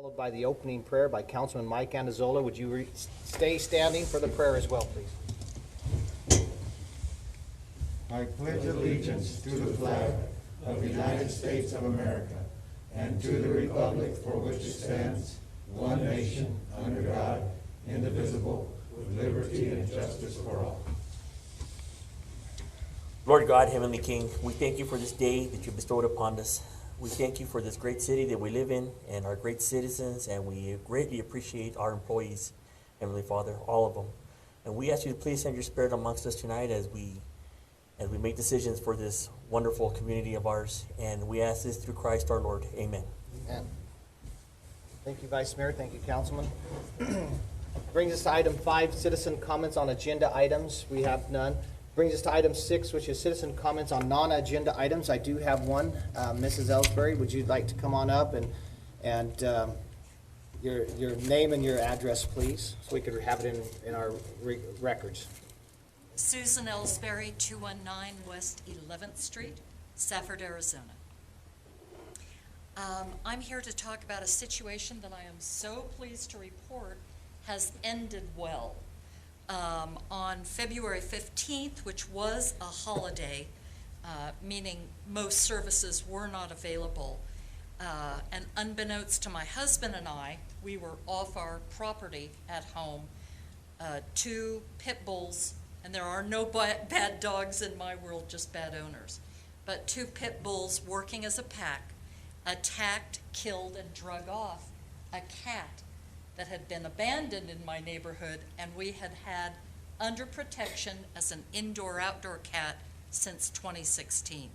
Followed by the opening prayer by Councilman Mike Andazola. Would you stay standing for the prayer as well, please? I pledge allegiance to the flag of the United States of America and to the republic for which it stands, one nation, under God, indivisible, with liberty and justice for all. Lord God, Heavenly King, we thank you for this day that you bestowed upon us. We thank you for this great city that we live in and our great citizens, and we greatly appreciate our employees, Heavenly Father, all of them. And we ask you to please send your Spirit amongst us tonight as we make decisions for this wonderful community of ours. And we ask this through Christ our Lord. Amen. Amen. Thank you, Vice Mayor. Thank you, Councilman. Brings us to item 5, citizen comments on agenda items. We have none. Brings us to item 6, which is citizen comments on non-agenda items. I do have one. Mrs. Ellsbury, would you like to come on up and your name and your address, please, so we could have it in our records. Susan Ellsbury, 219 West 11th Street, Safford, Arizona. I'm here to talk about a situation that I am so pleased to report has ended well. On February 15th, which was a holiday, meaning most services were not available, and unbeknownst to my husband and I, we were off our property at home. 2 pit bulls, and there are no bad dogs in my world, just bad owners, but 2 pit bulls working as a pack attacked, killed, and drug off a cat that had been abandoned in my neighborhood, and we had had under protection as an indoor-outdoor cat since 2016.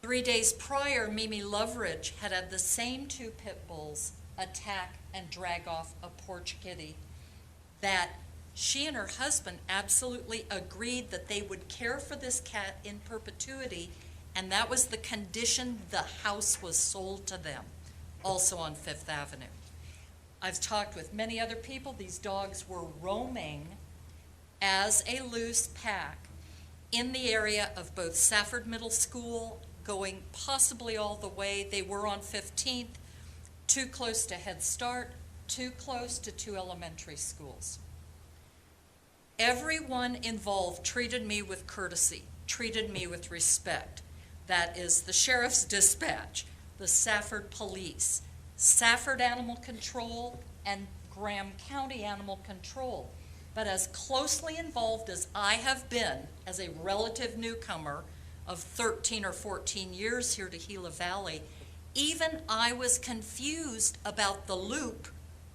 3 days prior, Mimi Loveridge had the same 2 pit bulls attack and drag off a porch kitty that she and her husband absolutely agreed that they would care for this cat in perpetuity, and that was the condition the house was sold to them, also on 5th Avenue. I've talked with many other people. These dogs were roaming as a loose pack in the area of both Safford Middle School, going possibly all the way. They were on 15th, too close to Head Start, too close to 2 elementary schools. Everyone involved treated me with courtesy, treated me with respect. That is the Sheriff's Dispatch, the Safford Police, Safford Animal Control, and Graham County Animal Control. But as closely involved as I have been as a relative newcomer of 13 or 14 years here to Gila Valley, even I was confused about the loop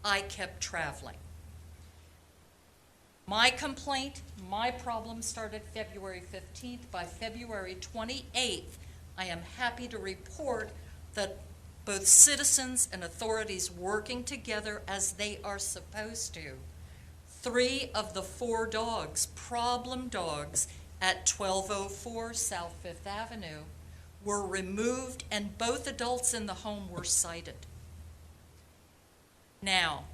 I kept traveling. My complaint, my problem started February 15th. By February 28th, I am happy to report that both citizens and authorities working together as they are supposed to. 3 of the 4 dogs, problem dogs, at 1204 South 5th Avenue were removed, and both adults in the home were cited. Now,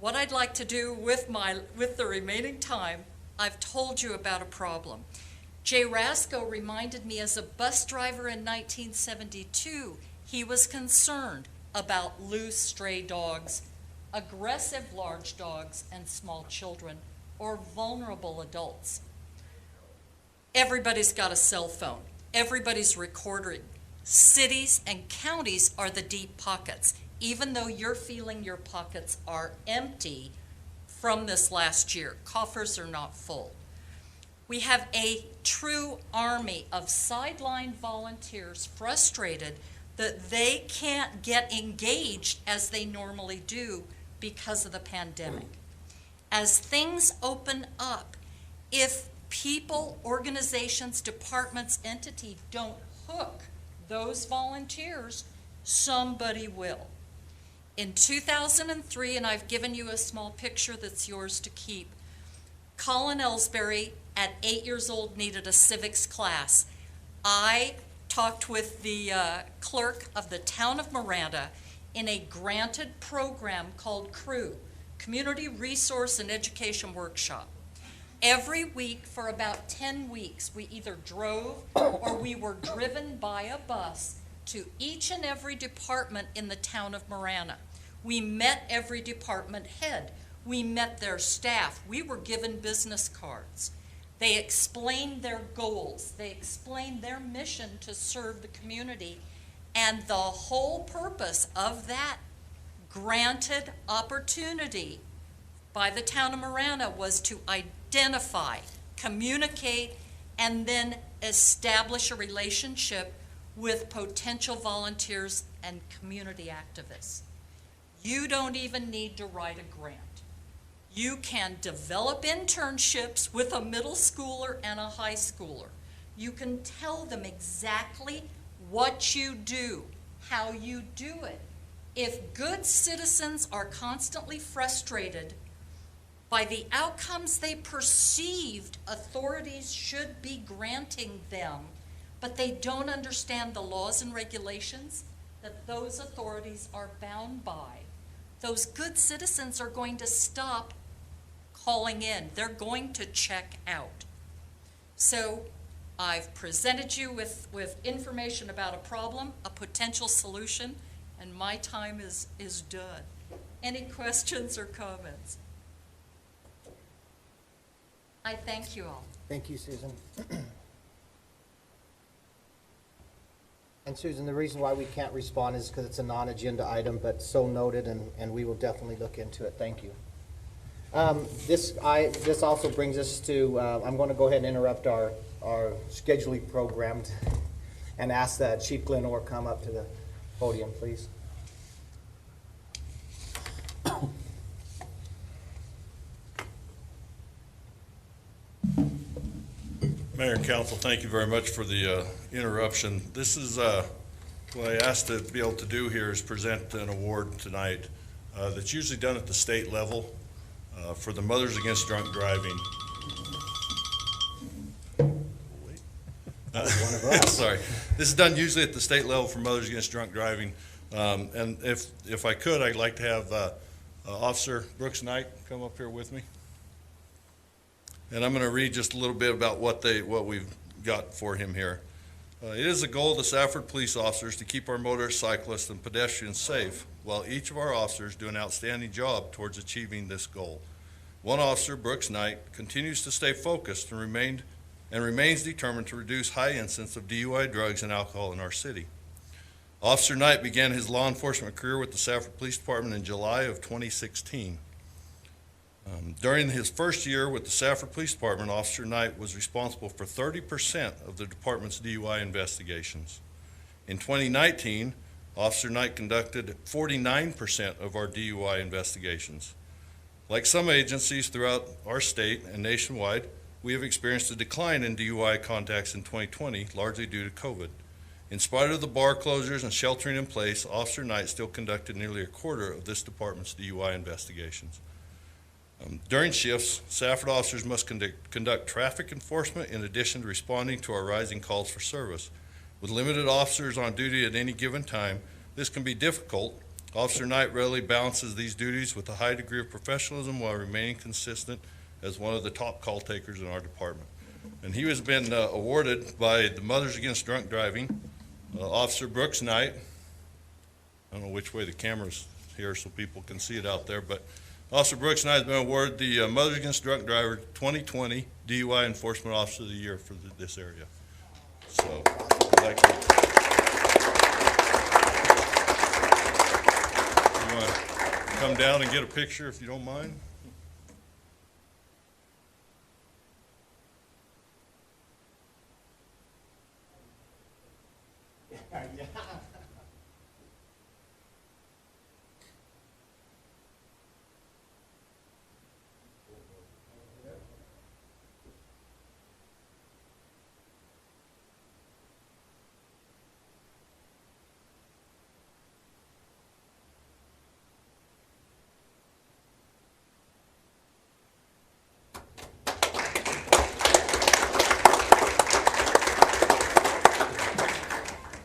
what I'd like to do with the remaining time, I've told you about a problem. Jay Rasco reminded me, as a bus driver in 1972, he was concerned about loose stray dogs, aggressive large dogs, and small children, or vulnerable adults. Everybody's got a cell phone. Everybody's recording. Cities and counties are the deep pockets, even though you're feeling your pockets are empty from this last year. Coffers are not full. We have a true army of sideline volunteers frustrated that they can't get engaged as they normally do because of the pandemic. As things open up, if people, organizations, departments, entities don't hook those volunteers, somebody will. In 2003, and I've given you a small picture that's yours to keep, Colin Ellsbury, at 8 years old, needed a civics class. I talked with the clerk of the town of Miranda in a granted program called CREW, Community Resource and Education Workshop. Every week for about 10 weeks, we either drove or we were driven by a bus to each and every department in the town of Marana. We met every department head. We met their staff. We were given business cards. They explained their goals. They explained their mission to serve the community. And the whole purpose of that granted opportunity by the town of Marana was to identify, communicate, and then establish a relationship with potential volunteers and community activists. You don't even need to write a grant. You can develop internships with a middle schooler and a high schooler. You can tell them exactly what you do, how you do it. If good citizens are constantly frustrated by the outcomes they perceived authorities should be granting them, but they don't understand the laws and regulations that those authorities are bound by, those good citizens are going to stop calling in. They're going to check out. So I've presented you with information about a problem, a potential solution, and my time is done. Any questions or comments? I thank you all. Thank you, Susan. And Susan, the reason why we can't respond is because it's a non-agenda item, but so noted, and we will definitely look into it. Thank you. This also brings us to, I'm going to go ahead and interrupt our scheduling program and ask that Chief Glenore come up to the podium, please. Mayor and Council, thank you very much for the interruption. This is what I asked to be able to do here is present an award tonight that's usually done at the state level for the Mothers Against Drunk Driving. Sorry. This is done usually at the state level for Mothers Against Drunk Driving. And if I could, I'd like to have Officer Brooks Knight come up here with me. And I'm going to read just a little bit about what we've got for him here. It is the goal of the Safford police officers to keep our motorists, cyclists, and pedestrians safe, while each of our officers do an outstanding job towards achieving this goal. One officer, Brooks Knight, continues to stay focused and remains determined to reduce high incidence of DUI, drugs, and alcohol in our city. Officer Knight began his law enforcement career with the Safford Police Department in July of 2016. During his first year with the Safford Police Department, Officer Knight was responsible for 30% of the department's DUI investigations. In 2019, Officer Knight conducted 49% of our DUI investigations. Like some agencies throughout our state and nationwide, we have experienced a decline in DUI contacts in 2020, largely due to COVID. In spite of the bar closures and sheltering in place, Officer Knight still conducted nearly a quarter of this department's DUI investigations. During shifts, Safford officers must conduct traffic enforcement in addition to responding to our rising calls for service. With limited officers on duty at any given time, this can be difficult. Officer Knight readily balances these duties with a high degree of professionalism while remaining consistent as one of the top call takers in our department. And he has been awarded by the Mothers Against Drunk Driving, Officer Brooks Knight. I don't know which way the camera's here so people can see it out there, but Officer Brooks Knight has been awarded the Mothers Against Drunk Driver 2020 DUI Enforcement Officer of the Year for this area. So, I'd like to, you want to come down and get a picture if you don't mind?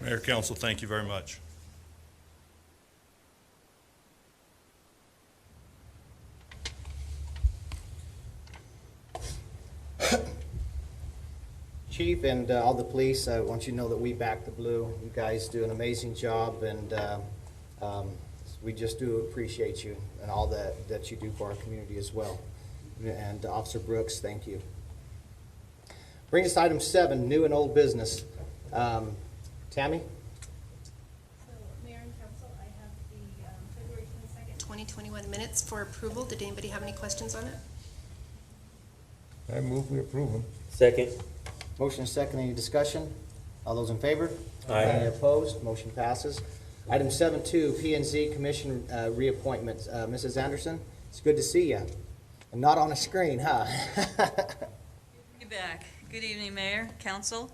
Mayor, Council, thank you very much. Chief and all the police, I want you to know that we back the blue. You guys do an amazing job, and we just do appreciate you and all that you do for our community as well. And Officer Brooks, thank you. Brings us to item 7, new and old business. Tammy? So, Mayor and Council, I have the February 22nd, 2021 minutes for approval. Did anybody have any questions on it? I move we approve them. Second. Motion is second. Any discussion? All those in favor? Aye. Any opposed? Motion passes. Item 7.2, P&Z Commission reappointments. Mrs. Anderson, it's good to see you. And not on a screen, huh? Be back. Good evening, Mayor, Council.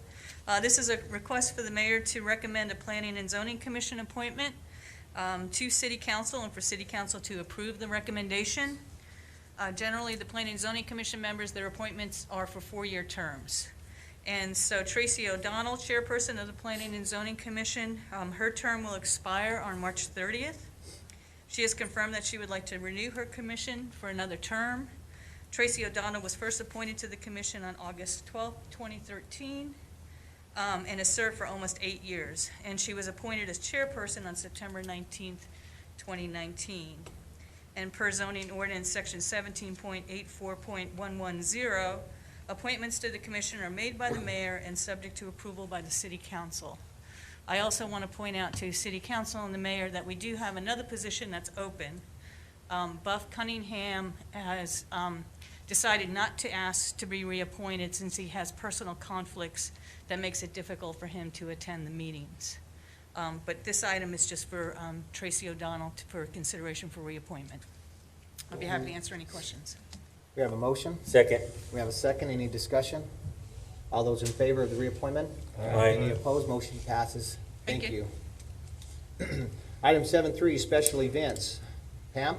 This is a request for the mayor to recommend a Planning and Zoning Commission appointment to City Council and for City Council to approve the recommendation. Generally, the Planning and Zoning Commission members, their appointments are for 4-year terms. And so Tracy O'Donnell, chairperson of the Planning and Zoning Commission, her term will expire on March 30th. She has confirmed that she would like to renew her commission for another term. Tracy O'Donnell was first appointed to the commission on August 12, 2013, and has served for almost 8 years. And she was appointed as chairperson on September 19th, 2019. And per zoning ordinance section 17.84.110, appointments to the commission are made by the mayor and subject to approval by the city council. I also want to point out to city council and the mayor that we do have another position that's open. Buff Cunningham has decided not to ask to be reappointed since he has personal conflicts that makes it difficult for him to attend the meetings. But this item is just for Tracy O'Donnell for consideration for reappointment. I'll be happy to answer any questions. We have a motion. Second. We have a second. Any discussion? All those in favor of the reappointment? Aye. Any opposed? Motion passes. Thank Thank you. you. Item 7.3, special events. Pam?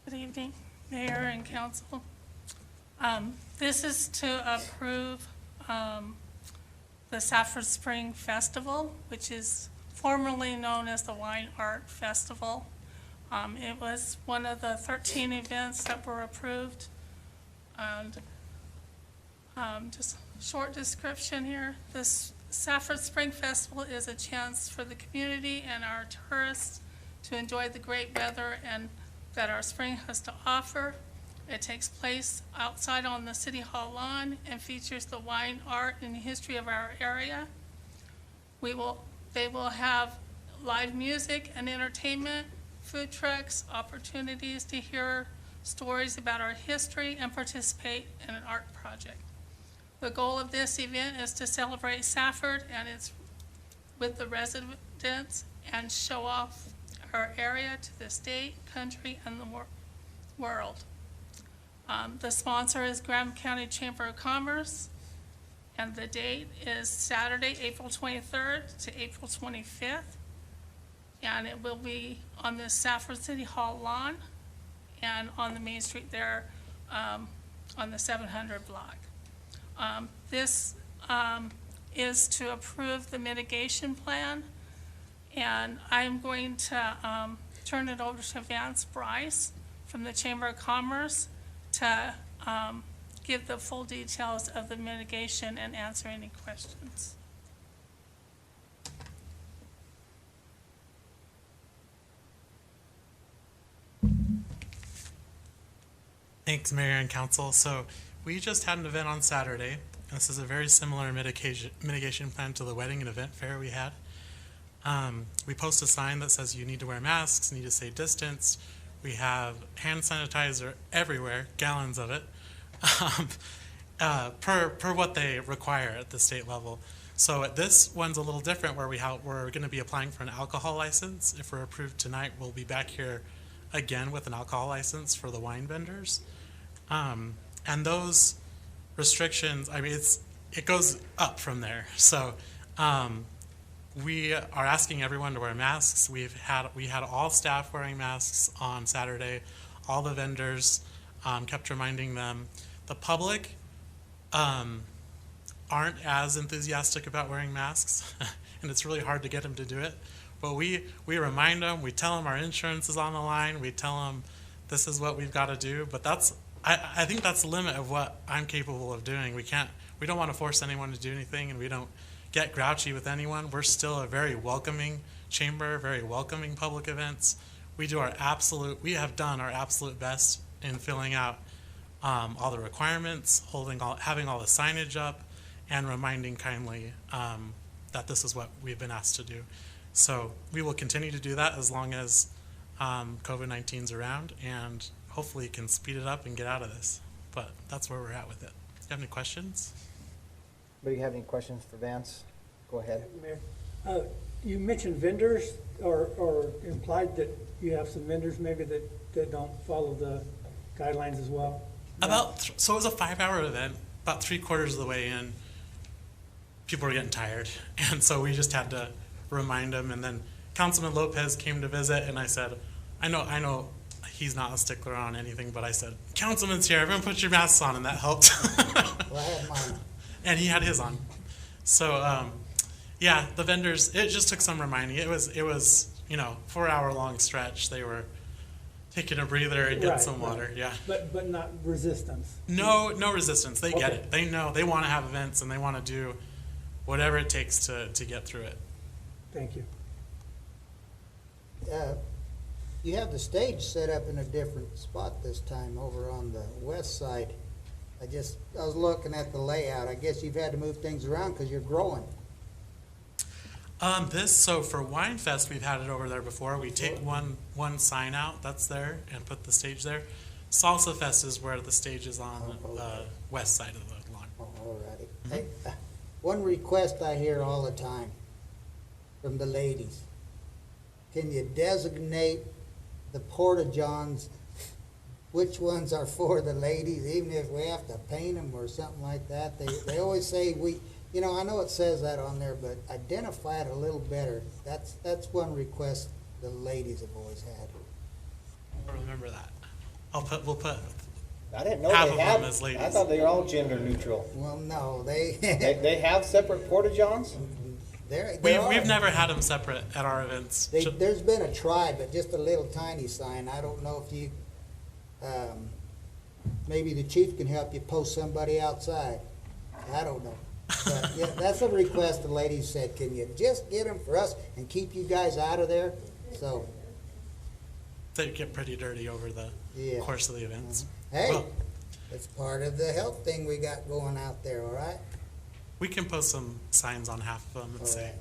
Good evening, Mayor and Council. This is to approve the Safford Spring Festival, which is formerly known as the Wine Art Festival. It was one of the 13 events that were approved. And just a short description here. This Safford Spring Festival is a chance for the community and our tourists to enjoy the great weather and that our spring has to offer. It takes place outside on the City Hall lawn and features the wine, art, and history of our area. They will have live music and entertainment, food trucks, opportunities to hear stories about our history and participate in an art project. The goal of this event is to celebrate Safford and its with the residents and show off our area to the state, country, and the world. The sponsor is Graham County Chamber of Commerce, and the date is Saturday, April 23rd to April 25th, and it will be on the Safford City Hall lawn and on the Main Street there on the 700 block. This is to approve the mitigation plan, and I'm going to turn it over to Vance Bryce from the Chamber of Commerce to give the full details of the mitigation and answer any questions. Thanks, Mayor and Council. So we just had an event on Saturday. This is a very similar mitigation plan to the wedding and event fair we had. We post a sign that says you need to wear masks, need to stay distanced. We have hand sanitizer everywhere, gallons of it, per what they require at the state level. So this one's a little different where we're going to be applying for an alcohol license. If we're approved tonight, we'll be back here again with an alcohol license for the wine vendors. And those restrictions, I mean, it goes up from there. So we are asking everyone to wear masks. We had all staff wearing masks on Saturday. All the vendors kept reminding them. The public aren't as enthusiastic about wearing masks, and it's really hard to get them to do it. But we remind them, we tell them our insurance is on the line, we tell them this is what we've got to do. But I think that's the limit of what I'm capable of doing. We don't want to force anyone to do anything, and we don't get grouchy with anyone. We're still a very welcoming chamber, very welcoming public events. We have done our absolute best in filling out all the requirements, having all the signage up, and reminding kindly that this is what we've been asked to do. So we will continue to do that as long as COVID-19's around, and hopefully can speed it up and get out of this. But that's where we're at with it. Do you have any questions? Do you have any questions for Vance? Go ahead. Mayor, you mentioned vendors, or implied that you have some vendors maybe that don't follow the guidelines as well? So it was a 5-hour event. About 3/4 of the way in, people were getting tired, and so we just had to remind them. And then Councilman Lopez came to visit, and I said, I know he's not a stickler on anything, but I said, Councilman's here, everyone put your masks on, and that helped. Well, I had mine on. And he had his on. So yeah, the vendors, it just took some reminding. It was 4-hour long stretch. They were taking a breather and getting some water. Yeah. But not resistance. No resistance. They get it. They know they want to have events, and they want to do whatever it takes to get through it. Thank you. You have the stage set up in a different spot this time, over on the west side. I was looking at the layout. I guess you've had to move things around because you're growing. So for Wine Fest, we've had it over there before. We take one sign out that's there and put the stage there. Salsa Fest is where the stage is on the west side of the lawn. Oh, all righty. Hey, one request I hear all the time from the ladies. Can you designate the porta-johns, which ones are for the ladies, even if we have to paint them or something like that? They always say I know it says that on there, but identify it a little better. That's one request the ladies have always had. I remember that. We'll put I didn't know half they of had. them as ladies. I thought they were all gender neutral. Well, no, They have separate porta-johns? We've never had them separate at our events. There's been a try, but just a little tiny sign. I don't know if you, maybe the chief can help you post somebody outside. I don't know. But yeah, that's a request the ladies said. Can you just get them for us and keep you guys out of there? So They get pretty dirty over the course of the events. hey, Well, it's part of the health thing we got going out there. All right. we can post some signs on half of them and All say, right.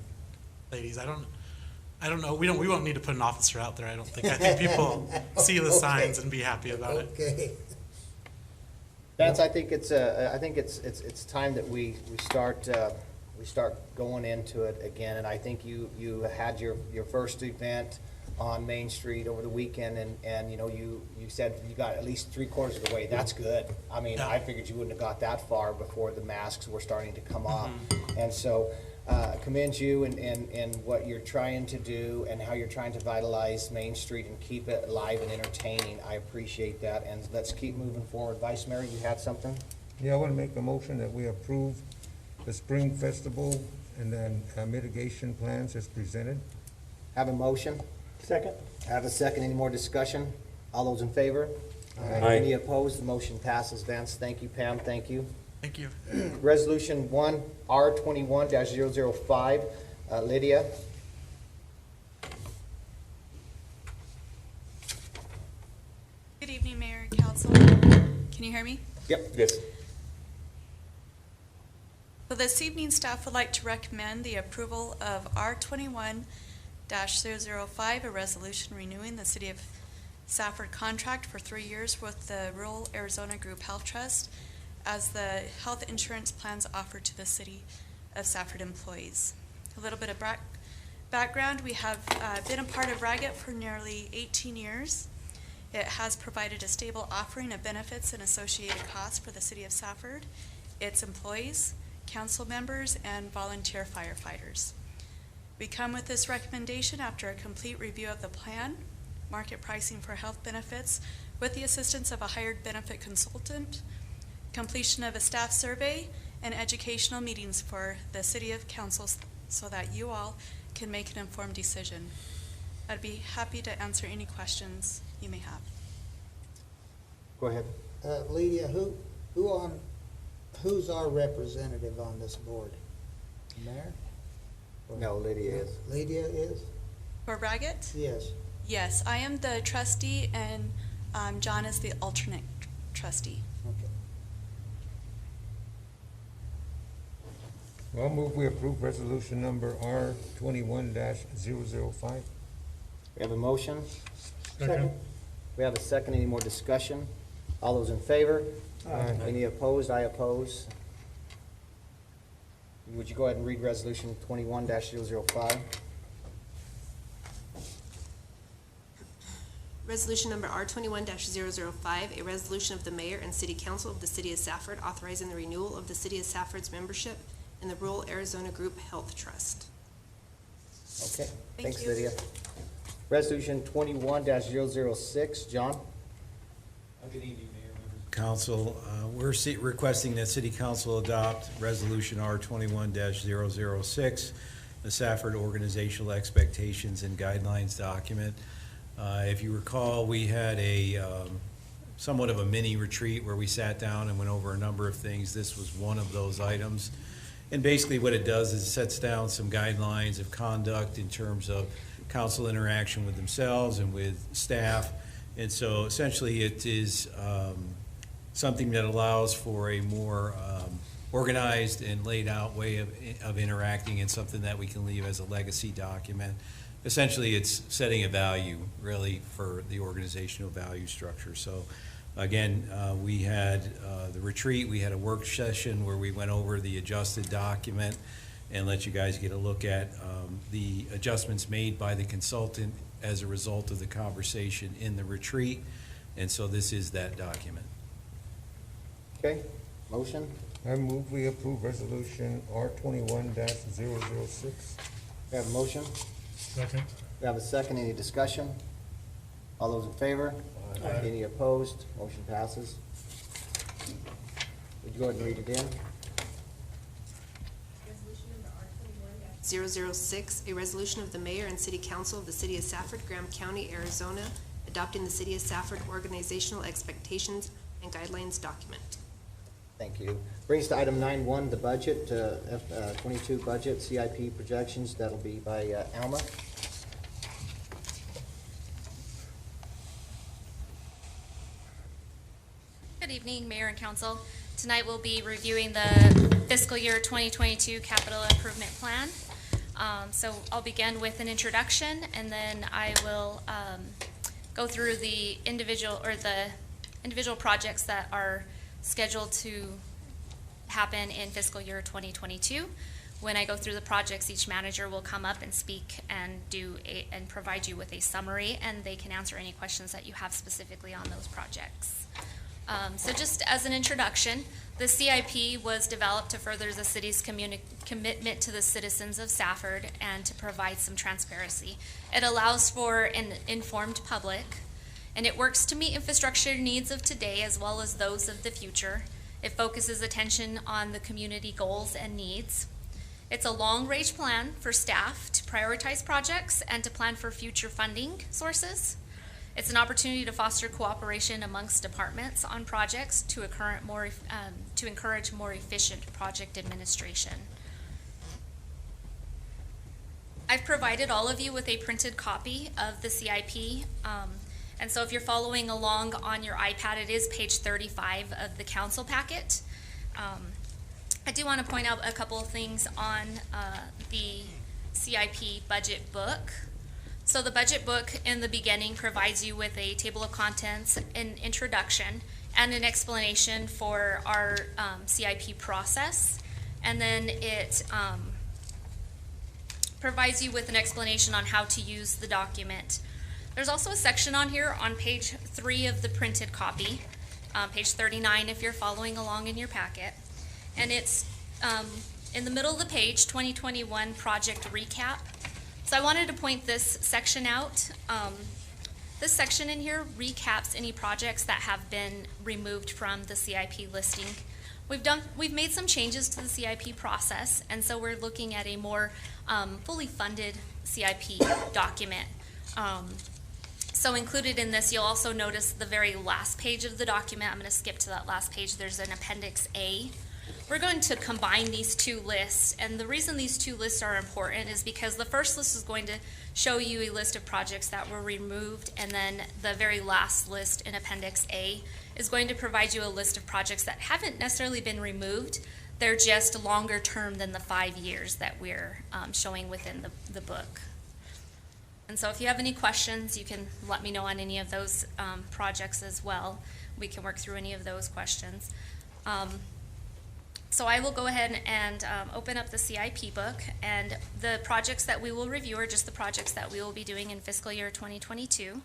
ladies, I don't know. We won't need to put an officer out there, I don't think. I think people see the signs and be happy about it. Okay. Vance, I think it's time that we start going into it again. And I think you had your first event on Main Street over the weekend, and you said you got at least 3/4 of the way. That's good. I mean, Yeah. I figured you wouldn't have got that far before the masks were starting to come off. And so commend you and what you're trying to do and how you're trying to vitalize Main Street and keep it alive and entertaining. I appreciate that, and let's keep moving forward. Vice Mayor, you had something? Yeah, I want to make a motion that we approve the Spring Festival and then mitigation plans as presented. Have a motion? Second? Have a second. Any more discussion? All those in favor? Aye. Any opposed? The motion passes. Vance, thank you. Pam, thank you. Thank you. Resolution 1, R21-005. Lydia? Good evening, Mayor and Council. Can you hear me? Yep. Yes. So this evening, staff would like to recommend the approval of R21-005, a resolution renewing the City of Safford contract for 3 years with the Rural Arizona Group Health Trust as the health insurance plans offered to the City of Safford employees. A little bit of background, we have been a part of RAGIT for nearly 18 years. It has provided a stable offering of benefits and associated costs for the City of Safford, its employees, council members, and volunteer firefighters. We come with this recommendation after a complete review of the plan, market pricing for health benefits with the assistance of a hired benefit consultant, completion of a staff survey, and educational meetings for the City of Council so that you all can make an informed decision. I'd be happy to answer any questions you may have. Go ahead. Lydia, who's our representative on this board? Mayor? No, Lydia is. Lydia is? For Raggett? Yes. Yes, I am the trustee, and John is the alternate trustee. Okay. Well, I'll move we approve resolution number R 21-005. We have a motion. Second. We have a second. Any more discussion? All those in favor? Aye. Any opposed? I oppose. Would you go ahead and read resolution 21-005? Resolution number R21-005, a resolution of the mayor and city council of the city of Safford authorizing the renewal of the city of Safford's membership in the Rural Arizona Group Health Trust. Okay, Thank thanks, you. Lydia. Resolution 21-006, John? Good evening, Mayor, members of council. We're requesting that City Council adopt Resolution R 21-006, the Safford Organizational Expectations and Guidelines document. If you recall, we had a somewhat of a mini retreat where we sat down and went over a number of things. This was one of those items. And basically what it does is it sets down some guidelines of conduct in terms of council interaction with themselves and with staff. And so essentially it is something that allows for a more organized and laid out way of interacting, and something that we can leave as a legacy document. Essentially it's setting a value really for the organizational value structure. So again, we had the retreat, we had a work session where we went over the adjusted document and let you guys get a look at the adjustments made by the consultant as a result of the conversation in the retreat. And so this is that document. Okay, motion? I move we approve resolution R 21-006. We have a motion? Second. We have a second. Any discussion? All those in favor? Any opposed? Motion passes. Would you go ahead and read it in? 006, a resolution of the mayor and city council of the city of Safford, Graham County, Arizona, adopting the city of Safford organizational expectations and guidelines document. Thank you. Brings us to item 9.1, the budget, F-22 budget, CIP projections. That'll be by Alma. Good evening, Mayor and Council. Tonight we'll be reviewing the fiscal year 2022 capital improvement plan. So I'll begin with an introduction, and then I will go through the individual projects that are scheduled to happen in fiscal year 2022. When I go through the projects, each manager will come up and speak and provide you with a summary, and they can answer any questions that you have specifically on those projects. So just as an introduction, the CIP was developed to further the city's commitment to the citizens of Safford and to provide some transparency. It allows for an informed public, and it works to meet infrastructure needs of today as well as those of the future. It focuses attention on the community goals and needs. It's a long-range plan for staff to prioritize projects and to plan for future funding sources. It's an opportunity to foster cooperation amongst departments on projects to encourage more efficient project administration. I've provided all of you with a printed copy of the CIP, and so if you're following along on your iPad, it is page 35 of the council packet. I do want to point out a couple of things on the CIP budget book. So the budget book in the beginning provides you with a table of contents, an introduction, and an explanation for our CIP process. And then it provides you with an explanation on how to use the document. There's also a section on here on page 3 of the printed copy, page 39 if you're following along in your packet. And it's in the middle of the page, 2021 project recap. So I wanted to point this section out. This section in here recaps any projects that have been removed from the CIP listing. We've made some changes to the CIP process, and so we're looking at a more fully funded CIP document. So included in this, you'll also notice the very last page of the document. I'm going to skip to that last page. There's an Appendix A. We're going to combine these two lists, and the reason these two lists are important is because the first list is going to show you a list of projects that were removed, and then the very last list in Appendix A is going to provide you a list of projects that haven't necessarily been removed. They're just longer term than the 5 years that we're showing within the book. And so if you have any questions, you can let me know on any of those projects as well. We can work through any of those questions. So I will go ahead and open up the CIP book, and the projects that we will review are just the projects that we will be doing in fiscal year 2022.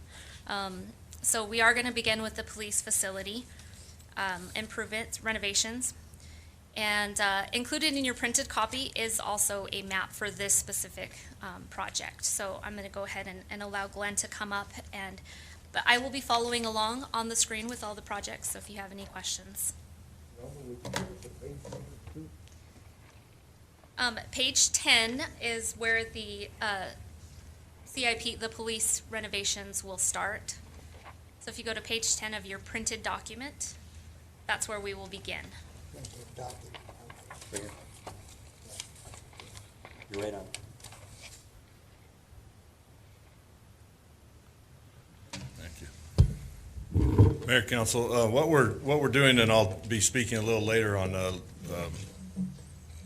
So we are going to begin with the police facility improvements, renovations. And included in your printed copy is also a map for this specific project. So I'm going to go ahead and allow Glenn to come up, but I will be following along on the screen with all the projects, so if you have any questions. Page 10 is where the CIP, the police renovations, will start. So if you go to page 10 of your printed document, that's where we will begin. You're right on. Thank you. Mayor, Council, what we're doing, and I'll be speaking a little later on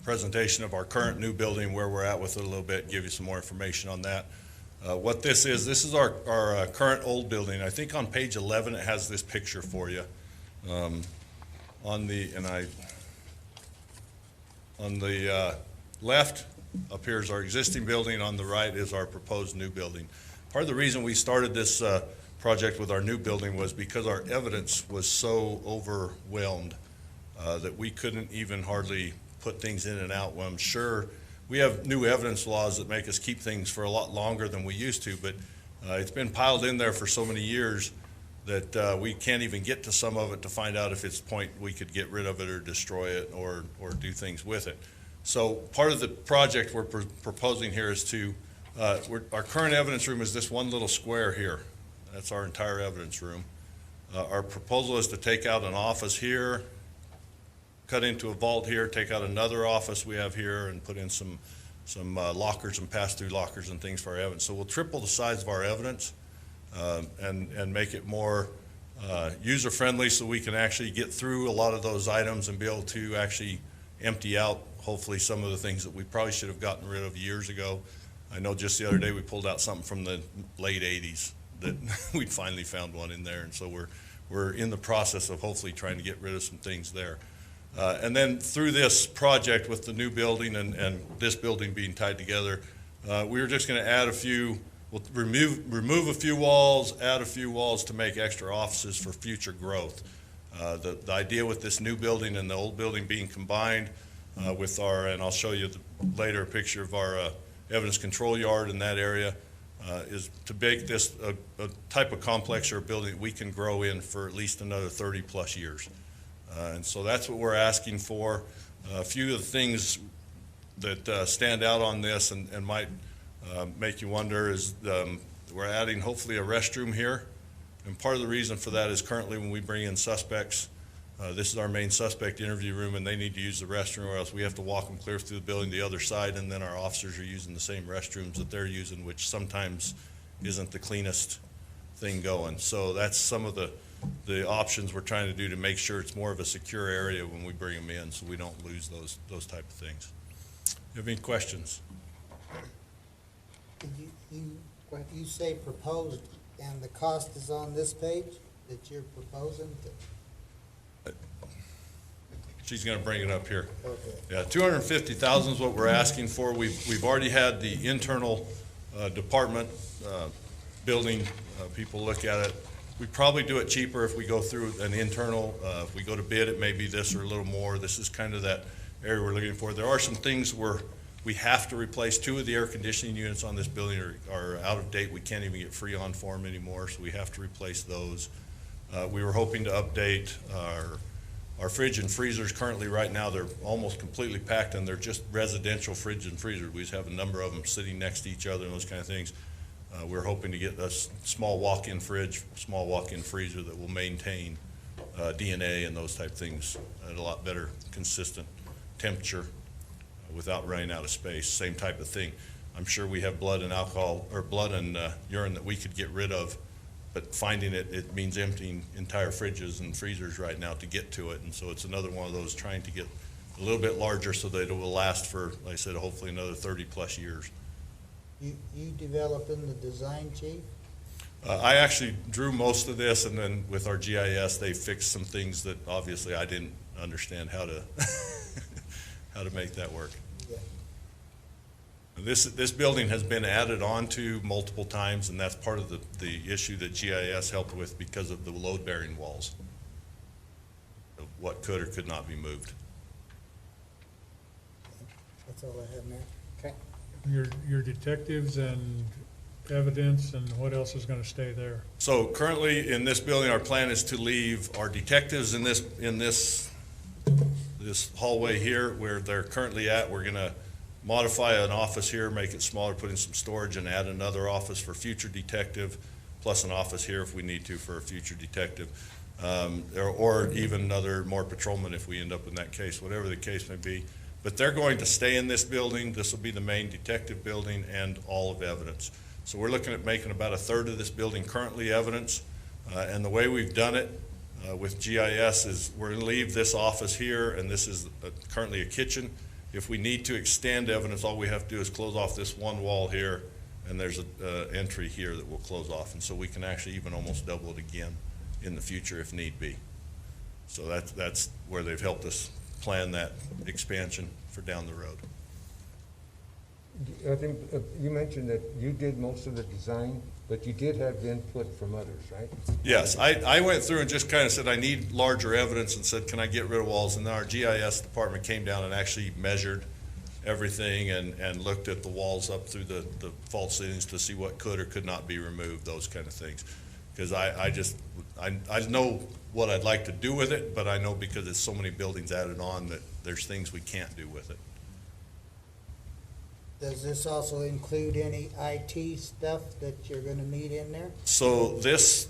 presentation of our current new building, where we're at with it a little bit, give you some more information on that. What this is our current old building. I think on page 11 it has this picture for you. On the left appears our existing building, on the right is our proposed new building. Part of the reason we started this project with our new building was because our evidence was so overwhelmed that we couldn't even hardly put things in and out. Well, I'm sure we have new evidence laws that make us keep things for a lot longer than we used to, but it's been piled in there for so many years that we can't even get to some of it to find out if it's point we could get rid of it or destroy it or do things with it. So part of the project we're proposing here is to, our current evidence room is this one little square here. That's our entire evidence room. Our proposal is to take out an office here, cut into a vault here, take out another office we have here, and put in some lockers and pass-through lockers and things for our evidence. So we'll triple the size of our evidence and make it more user-friendly, so we can actually get through a lot of those items and be able to actually empty out, hopefully, some of the things that we probably should have gotten rid of years ago. I know just the other day we pulled out something from the late 80s that we'd finally found one in there, and so we're in the process of hopefully trying to get rid of some things there. And then through this project with the new building and this building being tied together, we're just going to add a few, we'll remove a few walls, add a few walls to make extra offices for future growth. The idea with this new building and the old building being combined with our, and I'll show you later a picture of our evidence control yard in that area, is to make this a type of complex or a building that we can grow in for at least another 30 plus years. And so that's what we're asking for. A few of the things that stand out on this and might make you wonder is we're adding hopefully a restroom here. And part of the reason for that is currently when we bring in suspects, this is our main suspect interview room, and they need to use the restroom, or else we have to walk them clear through the building the other side, and then our officers are using the same restrooms that they're using, which sometimes isn't the cleanest thing going. So that's some of the options we're trying to do to make sure it's more of a secure area when we bring them in, so we don't lose those type of things. You have any questions? You say proposed, and the cost is on this page that you're proposing? She's going to bring it up here. Okay. Yeah, $250,000 is what we're asking for. We've already had the internal department building people look at it. We probably do it cheaper if we go through an internal. If we go to bid, it may be this or a little more. This is kind of that area we're looking for. There are some things where we have to replace. 2 of the air conditioning units on this building are out of date. We can't even get Freon for them anymore, so we have to replace those. We were hoping to update our Our fridge and freezers currently right now, they're almost completely packed, and they're just residential fridge and freezer. We just have a number of them sitting next to each other and those kind of things. We're hoping to get a small walk-in fridge, small walk-in freezer that will maintain DNA and those type of things at a lot better consistent temperature without running out of space. Same type of thing. I'm sure we have blood and alcohol, or blood and urine that we could get rid of, but finding it means emptying entire fridges and freezers right now to get to it. And so it's another one of those trying to get a little bit larger so that it will last for, like I said, hopefully another 30+ years. You developing the design, Chief? I actually drew most of this, and then with our GIS, they fixed some things that obviously I didn't understand how to how to make that work. Yeah. This building has been added on to multiple times, and that's part of the issue that GIS helped with because of the load-bearing walls, of what could or could not be moved. That's all I have, Mayor. Okay. Your detectives and evidence and what else is gonna stay there? So currently in this building, our plan is to leave our detectives in this hallway here where they're currently at. We're gonna modify an office here, make it smaller, put in some storage, and add another office for future detective, plus an office here if we need to for a future detective, or even another more patrolman if we end up in that case, whatever the case may be. But they're going to stay in this building. This will be the main detective building and all of evidence. So we're looking at making about 1/3 of this building currently evidence. And the way we've done it with GIS is we're going to leave this office here, and this is currently a kitchen. If we need to extend evidence, all we have to do is close off this one wall here, and there's an entry here that we'll close off. And so we can actually even almost double it again in the future if need be. So that's where they've helped us plan that expansion for down the road. I think you mentioned that you did most of the design, but you did have input from others, right? Yes, I went through and just kind of said I need larger evidence and said, can I get rid of walls? And then our GIS department came down and actually measured everything and looked at the walls up through the fault ceilings to see what could or could not be removed, those kind of things. Because I know what I'd like to do with it, but I know because there's so many buildings added on that there's things we can't do with it. Does this also include any IT stuff that you're gonna need in there? So this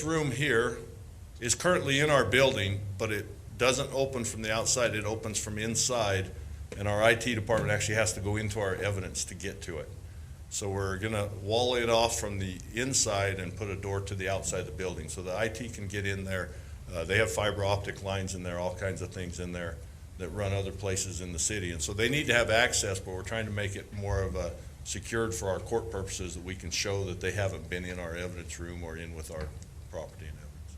room here is currently in our building, but it doesn't open from the outside, it opens from inside, and our IT department actually has to go into our evidence to get to it. So we're gonna wall it off from the inside and put a door to the outside of the building, so the IT can get in there. They have fiber optic lines in there, all kinds of things in there that run other places in the city. And so they need to have access, but we're trying to make it more of a secured for our court purposes, that we can show that they haven't been in our evidence room or in with our property and evidence.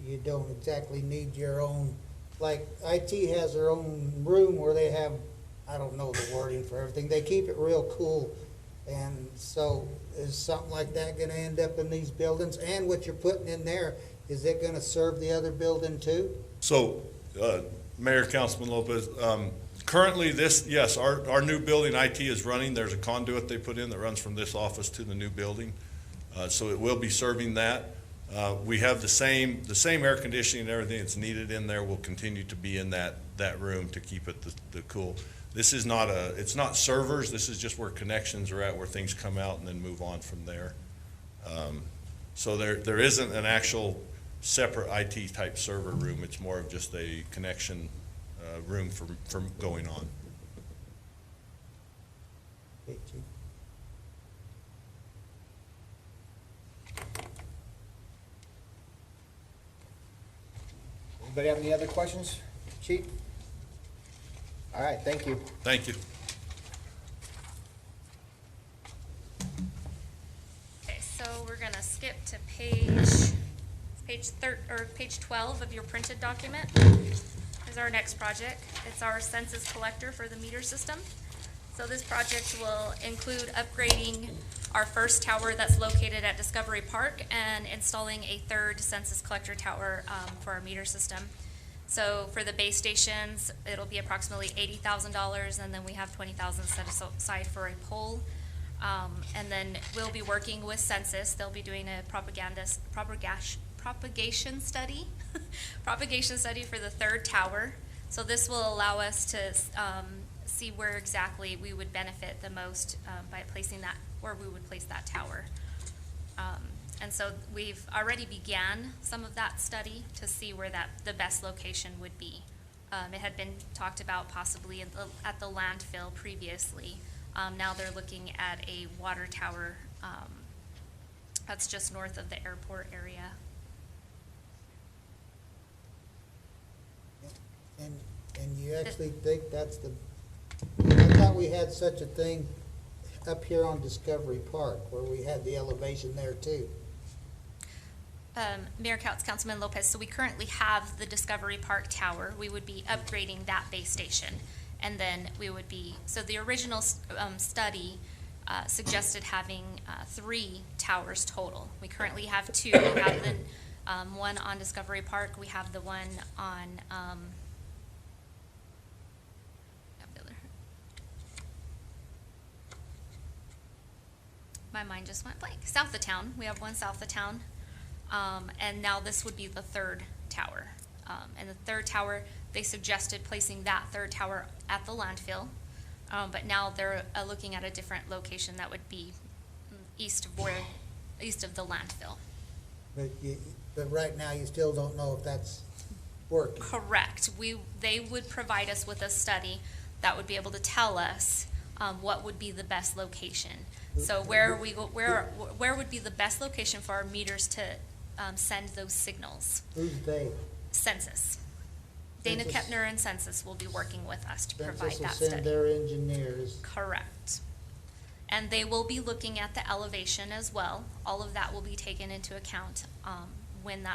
You don't exactly need your own, like IT has their own room where they have, I don't know the wording for everything. They keep it real cool. And so is something like that gonna end up in these buildings? And what you're putting in there, is it gonna serve the other building too? So, Mayor, Councilman Lopez, currently yes, our new building IT is running. There's a conduit they put in that runs from this office to the new building. So it will be serving that. We have the same air conditioning and everything that's needed in there will continue to be in that room to keep it the cool. This is not it's not servers. This is just where connections are at, where things come out and then move on from there. So there isn't an actual separate IT type server room. It's more of just a connection room for going on. Anybody have any other questions, Chief? All right, thank you. Thank you. Okay, so we're gonna skip to page 12 of your printed document. Is our next project. It's our census collector for the meter system. So this project will include upgrading our first tower that's located at Discovery Park and installing a third census collector tower for our meter system. So for the base stations, it'll be approximately $80,000, and then we have $20,000 set aside for a pole. And then we'll be working with Census. They'll be doing a propagation propagation study, propagation study for the third tower. So this will allow us to see where exactly we would benefit the most by placing that, where we would place that tower. And so we've already began some of that study to see where the best location would be. It had been talked about possibly at the landfill previously. Now they're looking at a water tower that's just north of the airport area. And you actually think that's I thought we had such a thing up here on Discovery Park, where we had the elevation there too. Mayor Couts, Councilman Lopez, so we currently have the Discovery Park Tower. We would be upgrading that base station. And then we would be, so the original study suggested having 3 towers total. We currently have 2. We have the one on Discovery Park. We have the one on, my mind just went blank. South of town. We have one south of town. And now this would be the 3rd tower. And the 3rd tower, they suggested placing that 3rd tower at the landfill. But now they're looking at a different location that would be east of the landfill. But right now, you still don't know if that's working. Correct. They would provide us with a study that would be able to tell us what would be the best location. So where would be the best location for our meters to send those signals? Who's they? Census. Dana Kepner and Census will be working with us to provide that Census will send study. their engineers. Correct. And they will be looking at the elevation as well. All of that will be taken into account when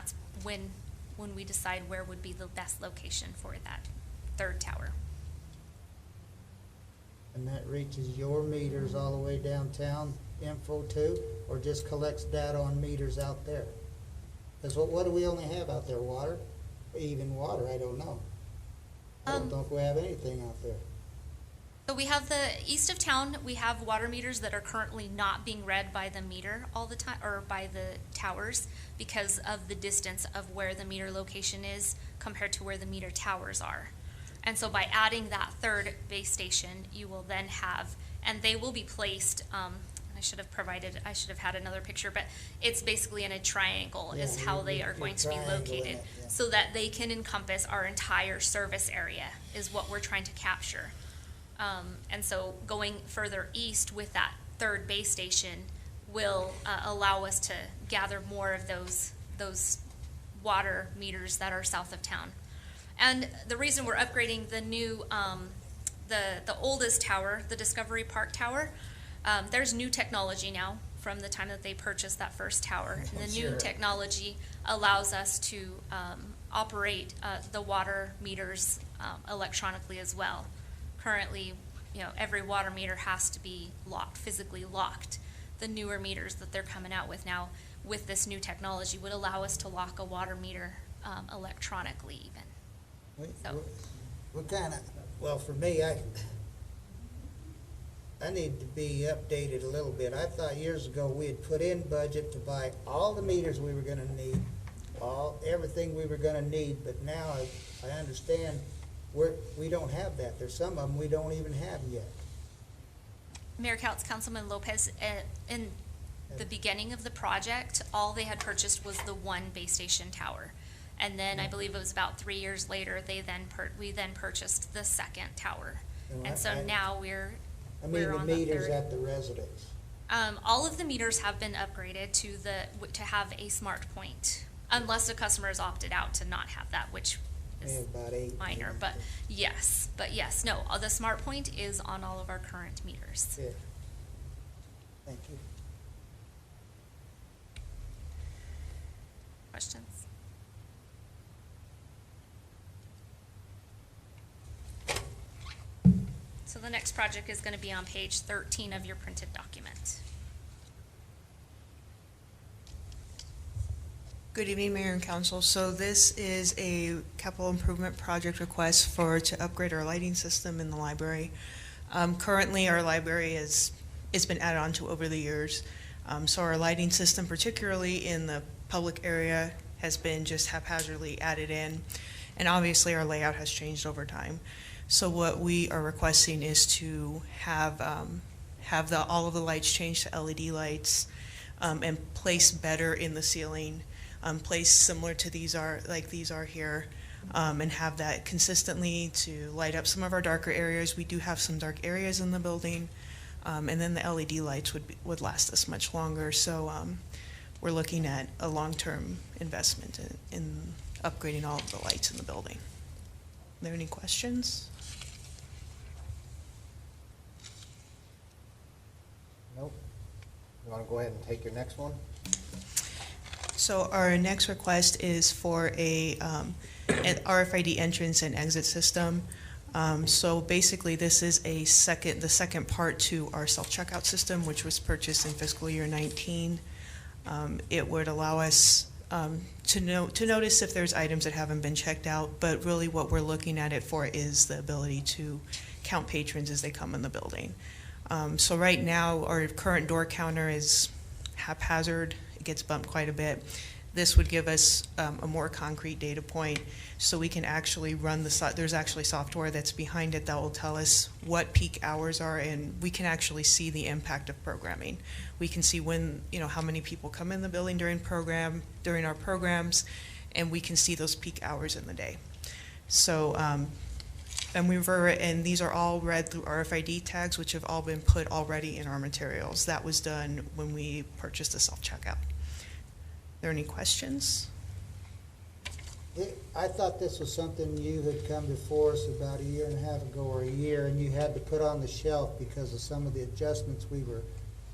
we decide where would be the best location for that 3rd tower. And that reaches your meters all the way downtown, info too, or just collects data on meters out there? Because what do we only have out there, water? Even water, I don't know. I don't know if we have anything out there. So we have the east of town, we have water meters that are currently not being read by the meter all the time, or by the towers, because of the distance of where the meter location is compared to where the meter towers are. And so by adding that 3rd base station, you will then have, and they will be placed, I should have had another picture, but it's basically in a triangle is how they are going to be located, so that they can encompass our entire service area is what we're trying to capture. And so going further east with that 3rd base station will allow us to gather more of those water meters that are south of town. And the reason we're upgrading the new, the oldest tower, the Discovery Park Tower, there's new technology now from the time that they purchased that first tower. And the new technology allows us to operate the water meters electronically as well. Currently, every water meter has to be locked, physically locked. The newer meters that they're coming out with now with this new technology would allow us to lock a water meter electronically even. What kind of, well, for me, I need to be updated a little bit. I thought years ago we had put in budget to buy all the meters we were gonna need, everything we were gonna need, but now I understand we don't have that. There's some of them we don't even have yet. Mayor Couts, Councilman Lopez, in the beginning of the project, all they had purchased was the 1 base station tower. And then I believe it was about 3 years later, we then purchased the 2nd tower. And so now we're on the 3rd. I mean the meters at the residence. All of the meters have been upgraded to have a smart point, unless the customer has opted out to not have that, which is about 8 minor. But yes, no, the smart point is on all of our current meters. Yeah. Thank you. Questions? So the next project is going to be on page 13 of your printed document. Good evening, Mayor and Council. So this is a capital improvement project request to upgrade our lighting system in the library. Currently, our library it's been added on to over the years. So our lighting system, particularly in the public area, has been just haphazardly added in. And obviously, our layout has changed over time. So what we are requesting is to have all of the lights changed to LED lights, and placed better in the ceiling, placed similar to these are here, and have that consistently to light up some of our darker areas. We do have some dark areas in the building, and then the LED lights would last us much longer. So we're looking at a long-term investment in upgrading all of the lights in the building. Are there any questions? Nope. You want to go ahead and take your next one? So our next request is for an RFID entrance and exit system. So basically, this is the second part to our self-checkout system, which was purchased in fiscal year 19. It would allow us to notice if there's items that haven't been checked out, but really what we're looking at it for is the ability to count patrons as they come in the building. So right now, our current door counter is haphazard. It gets bumped quite a bit. This would give us a more concrete data point, so we can actually run there's actually software that's behind it that will tell us what peak hours are, and we can actually see the impact of programming. We can see when, how many people come in the building during our programs, and we can see those peak hours in the day. So, and these are all read through RFID tags, which have all been put already in our materials. That was done when we purchased the self-checkout. Are there any questions? I thought this was something you had come before us about a year and a half ago or a year, and you had to put on the shelf because of some of the adjustments we were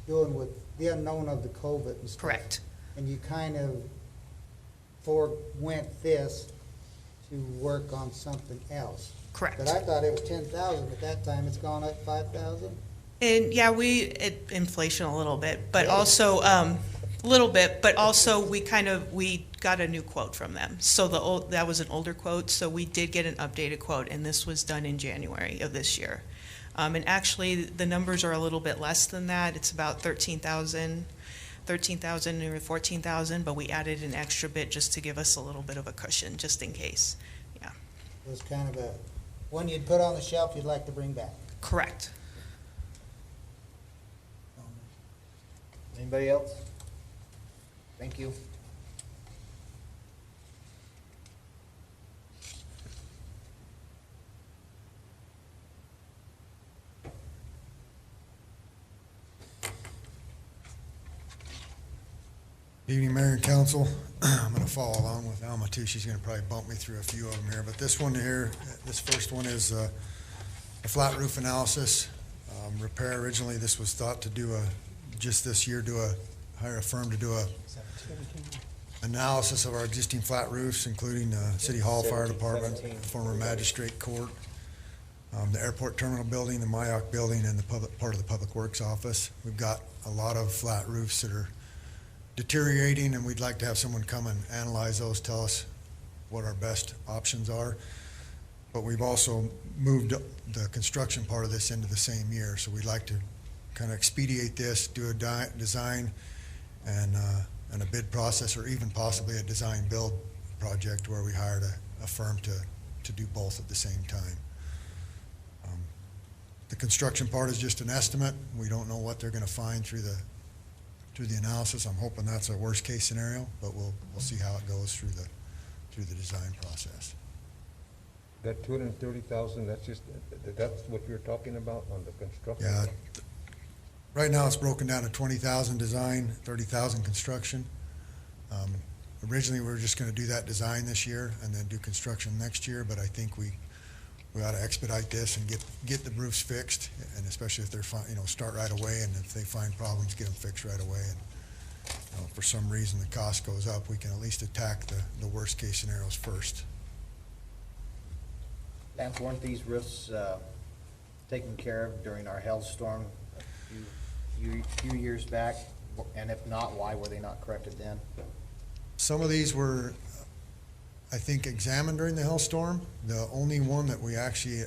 doing with the unknown of the COVID and stuff. Correct. And you kind of forewent this to work on something else. Correct. But I thought it was 10,000 at that time. It's gone up 5,000? And yeah, inflation a little bit, but also we got a new quote from them. So that was an older quote, so we did get an updated quote, and this was done in January of this year. And actually, the numbers are a little bit less than that. It's about 13,000 or 14,000, but we added an extra bit just to give us a little bit of a cushion, just in case. Yeah. It was kind of one you'd put on the shelf you'd like to bring back. Correct. Anybody else? Thank you. Evening, Mayor and Council. I'm going to follow along with Alma too. She's going to probably bump me through a few of them here. But this one here, this first one is a flat roof analysis. Repair, originally this was thought to do hire a firm to do a analysis of our existing flat roofs, including City Hall, Fire Department, former Magistrate Court, the Airport Terminal Building, the Mayock Building, and part of the Public Works Office. We've got a lot of flat roofs that are deteriorating, and we'd like to have someone come and analyze those, tell us what our best options are. But we've also moved the construction part of this into the same year, so we'd like to kind of expedite this, do a design and a bid process, or even possibly a design build project where we hired a firm to do both at the same time. The construction part is just an estimate. We don't know what they're going to find through the analysis. I'm hoping that's a worst case scenario, but we'll see how it goes through the design process. That 230,000, that's what you're talking about on the construction? Yeah. Right now it's broken down to 20,000 design, 30,000 construction. Originally we were just going to do that design this year and then do construction next year, but I think we ought to expedite this and get the roofs fixed, and especially if they're start right away, and if they find problems, get them fixed right away. And if for some reason the cost goes up, we can at least attack the worst case scenarios first. Lance, weren't these roofs taken care of during our hailstorm a few years back? And if not, why were they not corrected then? Some of these were, I think, examined during the hailstorm. The only one that we actually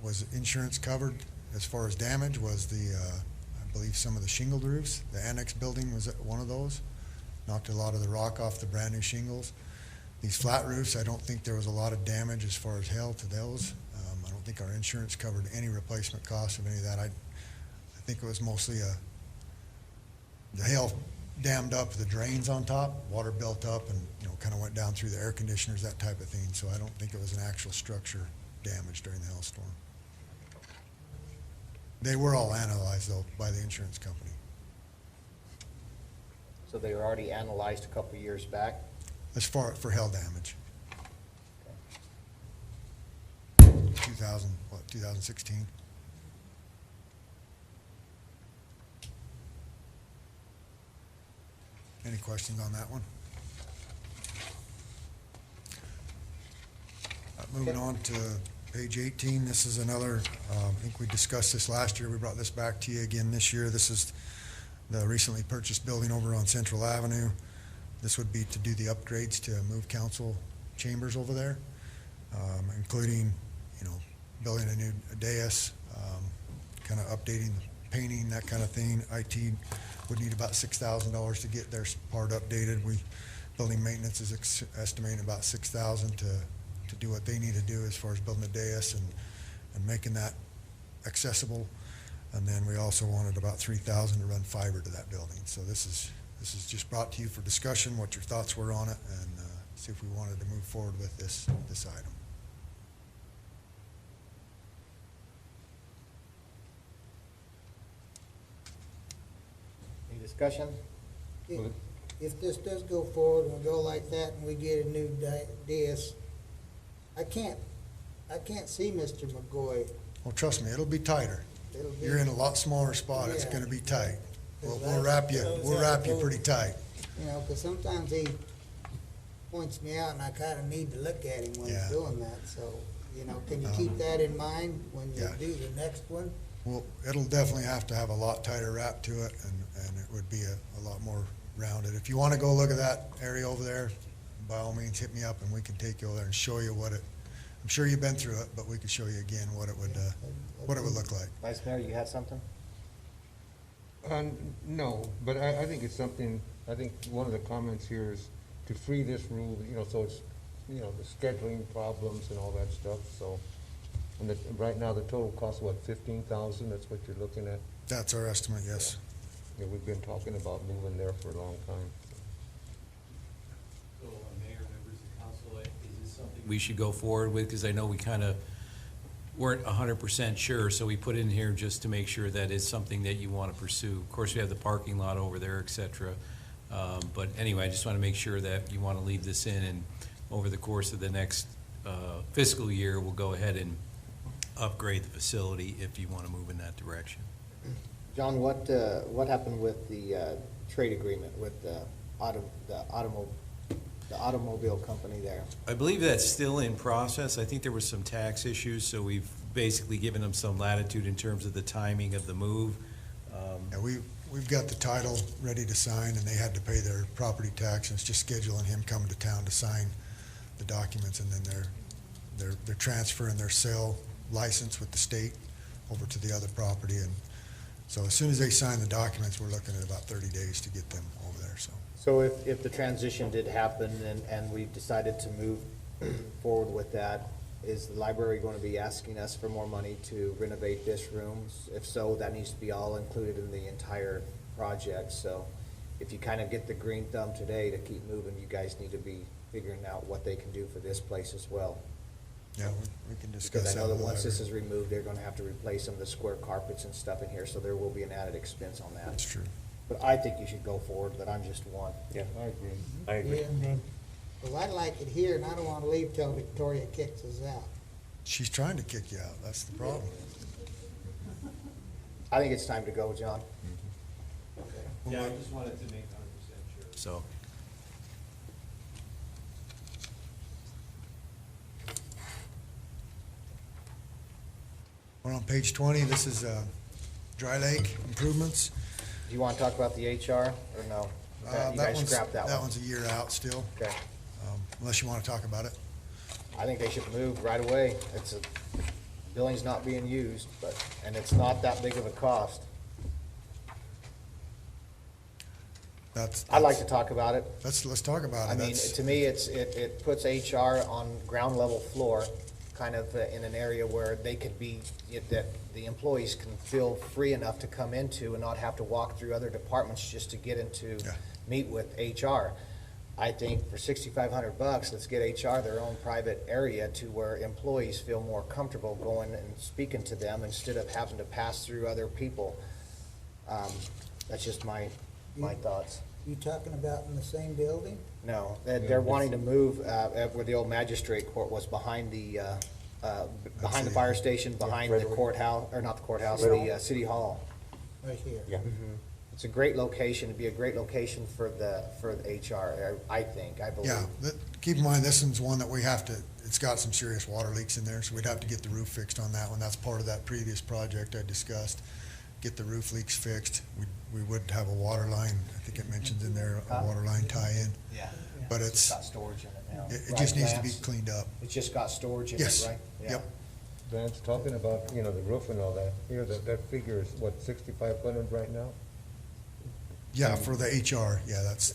was insurance covered as far as damage was I believe some of the shingled roofs. The annex building was one of those. knocked a lot of the rock off the brand new shingles. These flat roofs, I don't think there was a lot of damage as far as hail to those. I don't think our insurance covered any replacement costs of any of that. I think it was mostly the hail dammed up the drains on top, water built up and, kind of went down through the air conditioners, that type of thing. So I don't think it was an actual structure damage during the hailstorm. They were all analyzed though by the insurance company. So they were already analyzed a couple years back? As far for hail damage. 2016? Any questions on that one? Moving on to page 18, this is another, I think we discussed this last year. We brought this back to you again this year. This is the recently purchased building over on Central Avenue. This would be to do the upgrades to move council chambers over there, including, building a new dais, kind of updating, painting, that kind of thing. IT would need about $6,000 to get their part updated. Building maintenance is estimating about $6,000 to do what they need to do as far as building a dais and making that accessible. And then we also wanted about $3,000 to run fiber to that building. So this is just brought to you for discussion, what your thoughts were on it, and see if we wanted to move forward with this item. Any discussion? If this does go forward and we go like that and we get a new dais, I can't see Mr. McGoy. Well, trust me, it'll be tighter. You're in a lot smaller spot. It's going to be tight. We'll wrap you pretty tight. Because sometimes he points me out and I kind of need to look at him when he's doing that. So, can you keep that in mind when you do the next one? Well, it'll definitely have to have a lot tighter wrap to it, and it would be a lot more rounded. If you want to go look at that area over there, by all means, hit me up and we can take you over there and show you what it. I'm sure you've been through it, but we can show you again what it would look like. Vice Mayor, you had something? No, but I think it's something, I think one of the comments here is to free this rule, so it's, the scheduling problems and all that stuff, so. And right now, the total cost, what, $15,000, that's what you're looking at? That's our estimate, yes. Yeah, we've been talking about moving there for a long time. So, Mayor, members of council, is this something we should go forward with? Because I know we kind of weren't 100% sure, so we put in here just to make sure that it's something that you want to pursue. Of course, we have the parking lot over there, et cetera. But anyway, I just want to make sure that you want to leave this in, and over the course of the next fiscal year, we'll go ahead and upgrade the facility if you want to move in that direction. John, what happened with the trade agreement with the automobile company there? I believe that's still in process. I think there were some tax issues, so we've basically given them some latitude in terms of the timing of the move. Yeah, we've got the title ready to sign, and they had to pay their property tax, and it's just scheduling him coming to town to sign the documents, and then they're transferring their sale license with the state over to the other property. And so as soon as they sign the documents, we're looking at about 30 days to get them over there. So if the transition did happen and we've decided to move forward with that, is the library going to be asking us for more money to renovate this rooms? If so, that needs to be all included in the entire project. So if you kind of get the green thumb today to keep moving, you guys need to be figuring out what they can do for this place as well. Yeah, we can discuss that. Because I know that with once the this is removed, they're gonna have to replace some of the square carpets and stuff in here, so there will be an added expense on that. That's true. But I think you should go forward, but I'm just one. Yeah, I agree. I agree. Yeah. Well, I'd like it here, and I don't want to leave till Victoria kicks us out. She's trying to kick you out. That's the problem. I think it's time to go, John. Yeah, I just wanted to make 100% sure. So. We're on page 20. This is Dry Lake improvements. Do you want to talk about the HR, or no? You guys scrapped that one? That one's a year out still. Okay. Unless you want to talk about it. I think they should move right away. Building's not being used, and it's not that big of a cost. I'd like to talk about it. Let's talk about it. I mean, to me, it puts HR on ground level floor, kind of in an area where they could be, that the employees can feel free enough to come into and not have to walk through other departments just to get into, meet with HR. I think for $6,500, let's get HR their own private area to where employees feel more comfortable going and speaking to them instead of having to pass through other people. That's just my thoughts. You talking about in the same building? No, they're wanting to move where the old magistrate court was, behind the fire station, behind the courthouse, or not the courthouse, the city hall. Right here. Yeah. It's a great location. It'd be a great location for the HR, I believe. Yeah, keep in mind, this one's one that we have to, it's got some serious water leaks in there, so we'd have to get the roof fixed on that one. That's part of that previous project I discussed. Get the roof leaks fixed. We would have a water line, I think it mentions in there, a water line tie-in. Yeah. But it's got storage in it now. It just needs to be cleaned up. It's just got storage in it, Yes. right? Yeah. Yep. Vance, talking about, the roof and all that, here, that figure is what, 6,500 right now? Yeah, for the HR, yeah, that's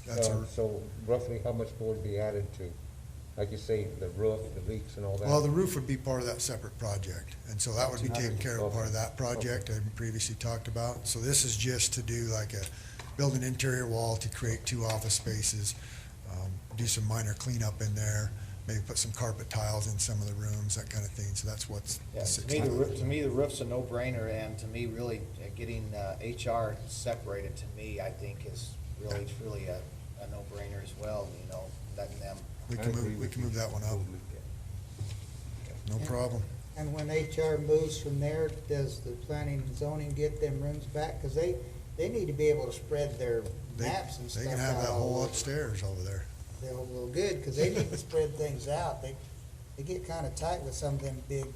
So roughly how much more would be added to, like you say, the roof, the leaks and all that? well, the roof would be part of that separate project, and so that would be taken care of, part of that project I previously talked about. So this is just to do like build an interior wall to create 2 office spaces, do some minor cleanup in there, maybe put some carpet tiles in some of the rooms, that kind of thing. So that's what's. Yeah, to me, the roof's a no-brainer, and to me, really, getting HR separated, to me, I think is really, truly a no-brainer as well, letting them. We can move that one up. No problem. And when HR moves from there, does the planning and zoning get them rooms back? Because they need to be able to spread their maps and stuff out. They can have that all whole over. upstairs over there. They're well good, because they need to spread things out. They get kind of tight with some of them big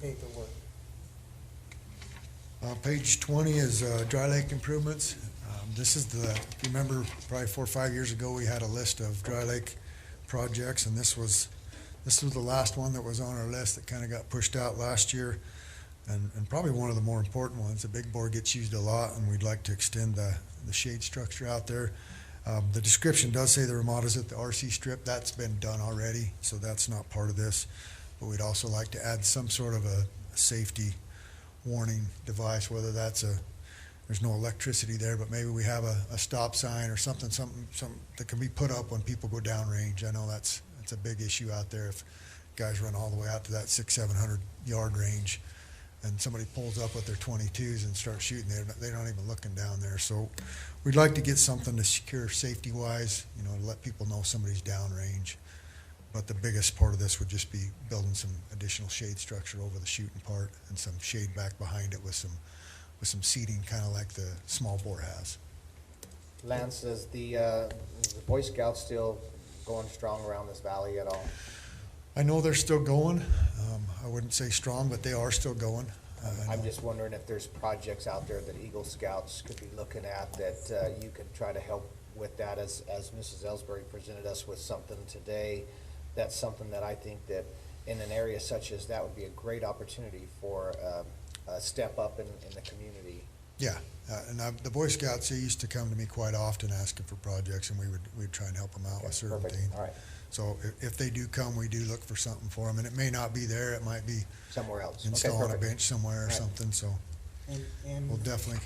paperwork. Page 20 is dry lake improvements. This is if you remember, probably 4 or 5 years ago, we had a list of dry lake projects, and this was the last one that was on our list that kind of got pushed out last year, and probably one of the more important ones. The big bore gets used a lot, and we'd like to extend the shade structure out there. The description does say the remodel's at the RC strip. That's been done already, so that's not part of this. But we'd also like to add some sort of a safety warning device, whether that's there's no electricity there, but maybe we have a stop sign or something that can be put up when people go downrange. I know that's a big issue out there. If guys run all the way out to that 600-700 yard range, and somebody pulls up with their 22s and starts shooting, they're not even looking down there. So we'd like to get something to secure safety-wise, to let people know somebody's downrange. But the biggest part of this would just be building some additional shade structure over the shooting part and some shade back behind it with some seating, kind of like the small bore has. Lance, is the Boy Scouts still going strong around this valley at all? I know they're still going. I wouldn't say strong, but they are still going. I'm just wondering if there's projects out there that Eagle Scouts could be looking at that you could try to help with that, as Mrs. Ellsbury presented us with something today. That's something that I think that in an area such as that would be a great opportunity for a step up in the community. Yeah, and the Boy Scouts, they used to come to me quite often asking for projects, and we'd try and help them out with certain things. All right. So if they do come, we do look for something for them, and it may not be there, it might be somewhere else, installing a bench somewhere or something, so And we'll definitely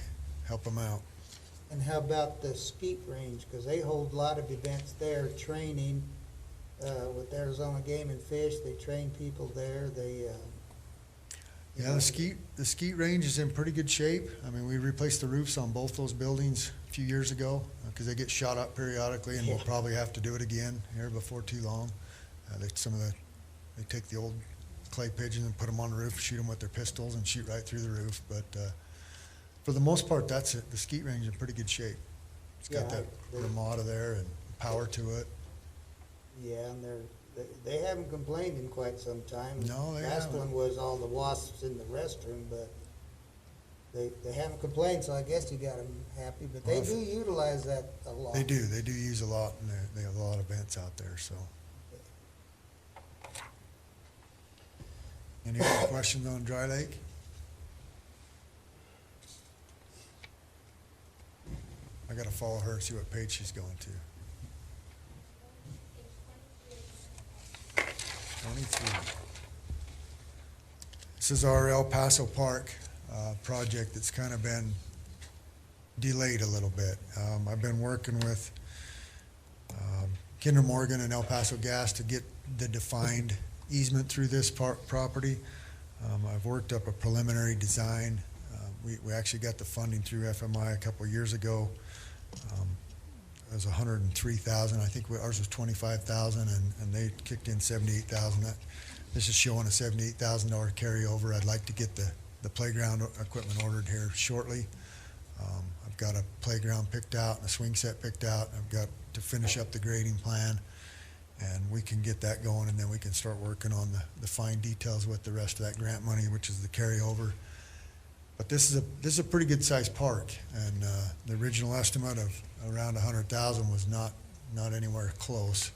help them out. And how about the skeet range? Because they hold a lot of events there, training with Arizona Game and Fish. They train people there. Yeah, the skeet range is in pretty good shape. I mean, we replaced the roofs on both those buildings a few years ago because they get shot up periodically, and we'll probably have to do it again here before too long. They take the old clay pigeons and put them on the roof, shoot them with their pistols, and shoot right through the roof. But for the most part, that's it. The skeet range is in pretty good shape. It's got that ramada there and power to it. Yeah, and they haven't complained in quite some time. No, they Last haven't. one was all the wasps in the restroom, but they haven't complained, so I guess you got them happy. But they do utilize that a lot. They do use a lot, and they have a lot of events out there, so. Any other questions on Dry Lake? I gotta follow her, see what page she's going to. 23. This is our El Paso Park project that's kind of been delayed a little bit. I've been working with Kinder Morgan and El Paso Gas to get the defined easement through this property. I've worked up a preliminary design. We actually got the funding through FMI a couple of years ago. It was 103,000. I think ours was 25,000, and they kicked in 78,000. This is showing a $78,000 carryover. I'd like to get the playground equipment ordered here shortly. I've got a playground picked out and a swing set picked out. I've got to finish up the grading plan, and we can get that going, and then we can start working on the fine details with the rest of that grant money, which is the carryover. But this is a pretty good sized park, and the original estimate of around 100,000 was not anywhere close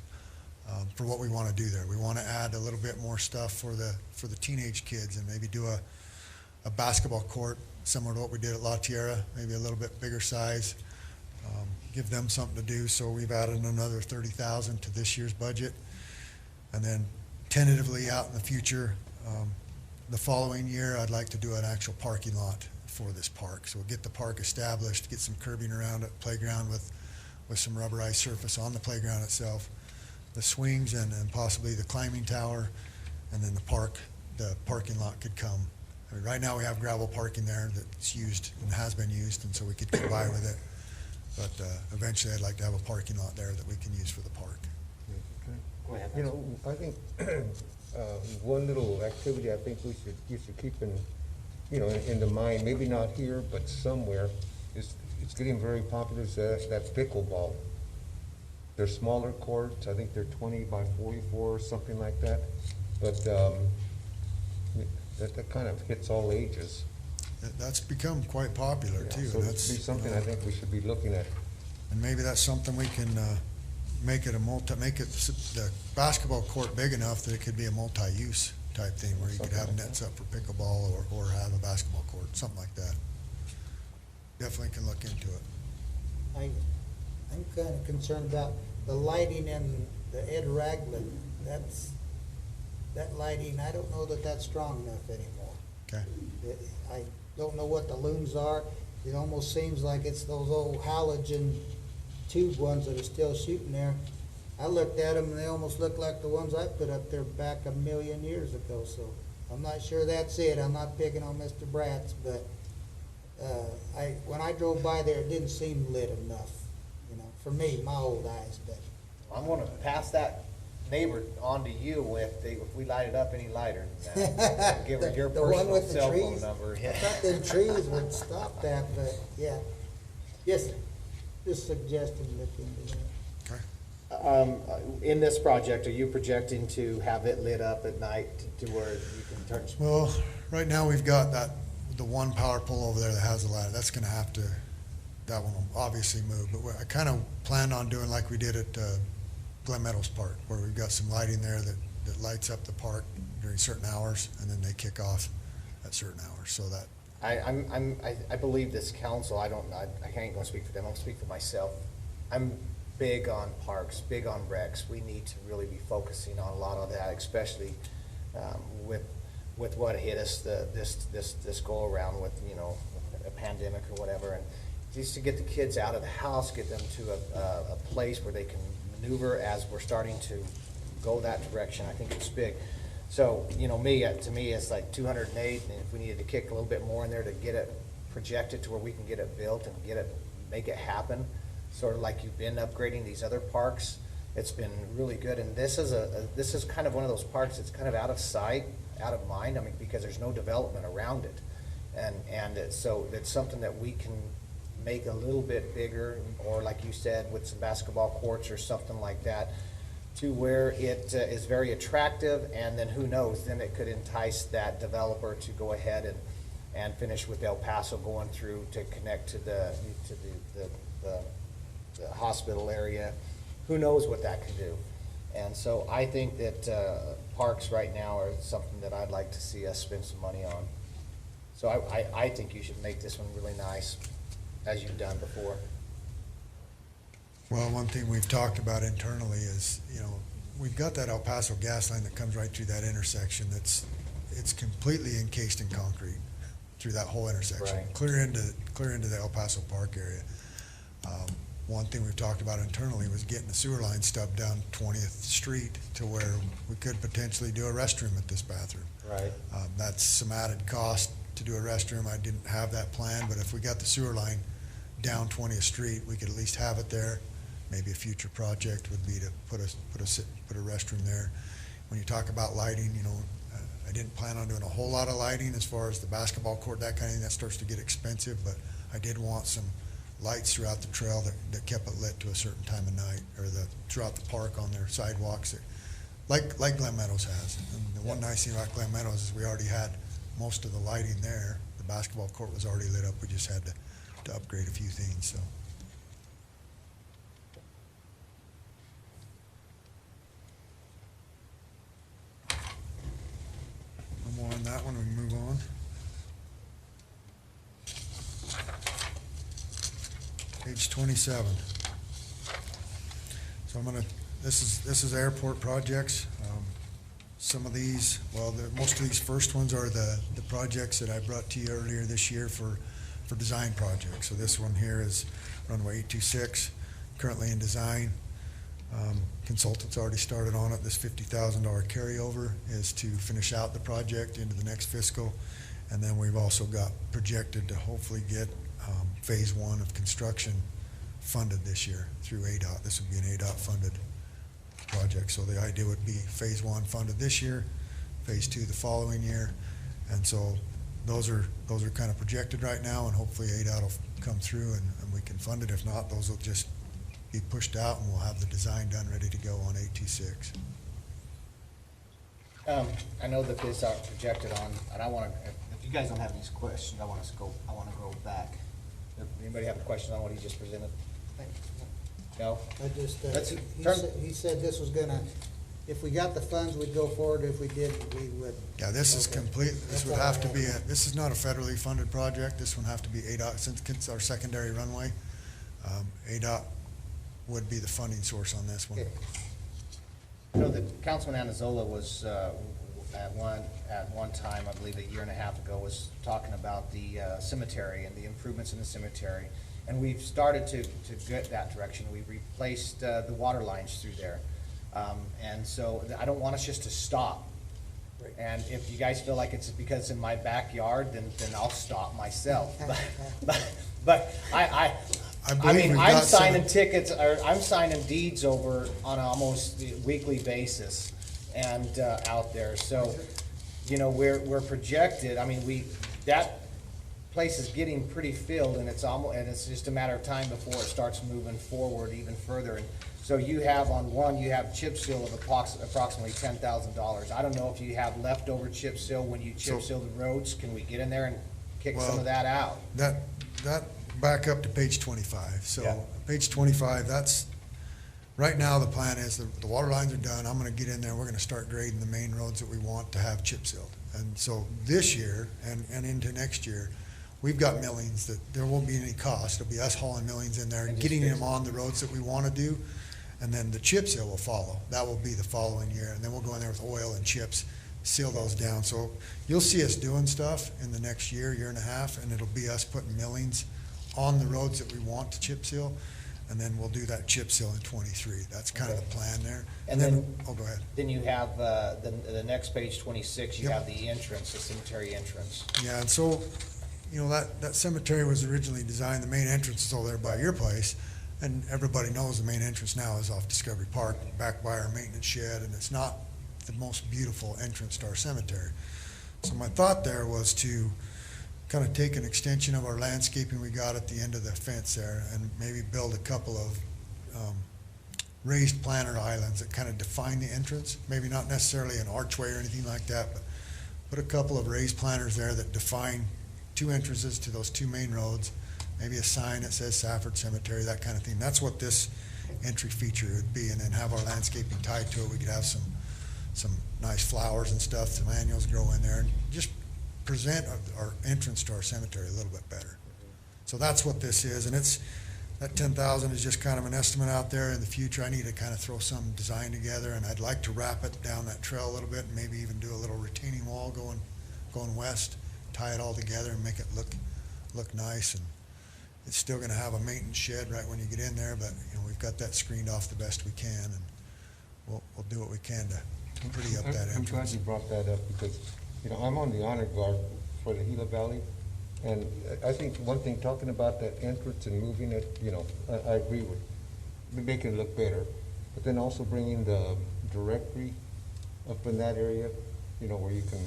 for what we want to do there. We want to add a little bit more stuff for the teenage kids, and maybe do a basketball court similar to what we did at La Tierra, maybe a little bit bigger size, give them something to do. So we've added another 30,000 to this year's budget, and then tentatively out in the future, the following year, I'd like to do an actual parking lot for this park. So we'll get the park established, get some curbing around it, playground with some rubberized surface on the playground itself, the swings and possibly the climbing tower, and then the parking lot could come. I mean, right now we have gravel parking there that's used and has been used, and so we could get by with it. But eventually I'd like to have a parking lot there that we can use for the park. Go ahead. You know, I think one little activity I think you should keep in the mind, maybe not here, but somewhere, is it's getting very popular, is that pickleball. They're smaller courts, I think they're 20 by 44 or something like that, but that kind of hits all ages. That's become quite popular too. So that's something I think we should be looking at. And maybe that's something we can make it the basketball court big enough that it could be a multi-use type thing where you could have nets up for pickleball or have a basketball court, something like that. Definitely can look into it. I'm kind of concerned about the lighting in the Ed Ragland. That lighting, I don't know that that's strong enough anymore. Okay. I don't know what the looms are. It almost seems like it's those old halogen tube ones that are still shooting there. I looked at them and they almost look like the ones I put up there back 1,000,000 years ago. So I'm not sure that's it. I'm not picking on Mr. Bratz, but when I drove by there, it didn't seem lit enough, for me, my old eyes. But I'm gonna pass that neighbor on to you if we light it up any lighter than that. Give her your the one personal with the cell phone trees? number. I thought them trees would stop that, but yeah. Yes, just suggesting look into that. In this project, are you projecting to have it lit up at night to where you can turn? Well, right now we've got the one power pole over there that has the ladder. That's gonna have to, that one will obviously move. But I kind of planned on doing like we did at Glen Meadows Park, where we've got some lighting there that lights up the park during certain hours, and then they kick off at certain hours. So that I believe this council. I can't go speak for them. I'll speak for myself. I'm big on parks, big on recs. We need to really be focusing on a lot of that, especially with what hit us this go around with a pandemic or whatever, and just to get the kids out of the house, get them to a place where they can maneuver as we're starting to go that direction. I think it's big. So to me it's like 208, and if we needed to kick a little bit more in there to get it projected to where we can get it built and make it happen, sort of like you've been upgrading these other parks. It's been really good, and this is kind of one of those parks that's kind of out of sight, out of mind. I mean, because there's no development around it, so it's something that we can make a little bit bigger, or like you said, with some basketball courts or something like that, to where it is very attractive, and then who knows, then it could entice that developer to go ahead and finish with El Paso going through to connect to the hospital area. Who knows what that can do? And so I think that parks right now are something that I'd like to see us spend some money on. So I think you should make this one really nice, as you've done before. Well, one thing we've talked about internally is, we've got that El Paso gas line that comes right through that intersection it's completely encased in concrete through that whole intersection, Right. clear into the El Paso Park area. One thing we've talked about internally was getting the sewer line stubbed down 20th Street to where we could potentially do a restroom at this bathroom. Right. That's some added cost to do a restroom. I didn't have that plan, but if we got the sewer line down 20th Street, we could at least have it there. Maybe a future project would be to put a restroom there. When you talk about lighting, I didn't plan on doing a whole lot of lighting as far as the basketball court, that kind of thing. That starts to get expensive, but I did want some lights throughout the trail that kept it lit to a certain time of night, or throughout the park on their sidewalks, like Glen Meadows has. And the one nice thing about Glen Meadows is we already had most of the lighting there. The basketball court was already lit up. We just had to upgrade a few things, so. No more on that one, we can move on. Page 27. So this is airport projects. Some of these, most of these first ones are the projects that I brought to you earlier this year for design projects. So this one here is runway 826, currently in design. Consultants already started on it. This $50,000 carryover is to finish out the project into the next fiscal. And then we've also got projected to hopefully get phase 1 of construction funded this year through ADOT. This would be an ADOT funded project. So the idea would be phase 1 funded this year, phase 2 the following year. And so those are kind of projected right now, and hopefully ADOT will come through and we can fund it. If not, those will just be pushed out and we'll have the design done, ready to go on 826. I know that these are projected on, and I want to, if you guys don't have these questions, I want to go back. Anybody have a question on what he just presented? No? I just, Let's he said this was gonna, if we got the funds, we'd go forward. If we didn't, we would. Yeah, this is Okay. complete. This That's would all have I to have. be, this is not a federally funded project. This one have to be ADOT, since it's our secondary runway. ADOT would be the funding source on this one. Okay. I know that Councilman Anazola was, at one time, I believe a year and a half ago, was talking about the cemetery and the improvements in the cemetery. And we've started to get that direction. We've replaced the water lines through there. And so I don't want us just to stop. And if you guys feel like it's because it's in my backyard, then I'll stop myself. But I mean, I'm signing tickets, or I'm signing deeds over on an almost weekly basis and out there. So, we're projected, I mean, that place is getting pretty filled, and it's just a matter of time before it starts moving forward even further. And so you have you have chip seal of approximately $10,000. I don't know if you have leftover chip seal when you chip seal the roads. Can we get in there and kick some of that out? That back up to page 25. So Yeah. page 25, right now the plan is the water lines are done. I'm gonna get in there, we're gonna start grading the main roads that we want to have chip sealed. And so this year and into next year, we've got millings that there won't be any cost. It'll be us hauling millings in there and getting them on the roads that we wanna do. And then the chip seal will follow. That will be the following year. And then we'll go in there with oil and chips, seal those down. So you'll see us doing stuff in the next year and a half, and it'll be us putting millings on the roads that we want to chip seal, and then we'll do that chip seal in 23. That's kind of the plan there. And then, oh, go ahead. Then you have the next page, 26, you have the entrance, the cemetery entrance. Yeah, and so, that cemetery was originally designed, the main entrance is over there by your place, and everybody knows the main entrance now is off Discovery Park, back by our maintenance shed, and it's not the most beautiful entrance to our cemetery. So my thought there was to kind of take an extension of our landscaping we got at the end of the fence there and maybe build a couple of raised planter islands that kind of define the entrance. Maybe not necessarily an archway or anything like that, but put a couple of raised planters there that define two entrances to those two main roads. Maybe a sign that says Safford Cemetery, that kind of thing. That's what this entry feature would be, and then have our landscaping tied to it. We could have some nice flowers and stuff, some annuals grow in there, and just present our entrance to our cemetery a little bit better. So that's what this is, and that 10,000 is just kind of an estimate out there. In the future, I need to kind of throw some design together, and I'd like to wrap it down that trail a little bit, and maybe even do a little retaining wall going west, tie it all together and make it look nice. And it's still gonna have a maintenance shed right when you get in there, but, you know, we've got that screened off the best we can, and we'll do what we can to pretty up that I'm glad entrance. you brought that up because, you know, I'm on the honor guard for the Gila Valley. And I think one thing, talking about that entrance and moving it, you know, I agree with, making it look better. But then also bringing the directory up in that area, you know, where you can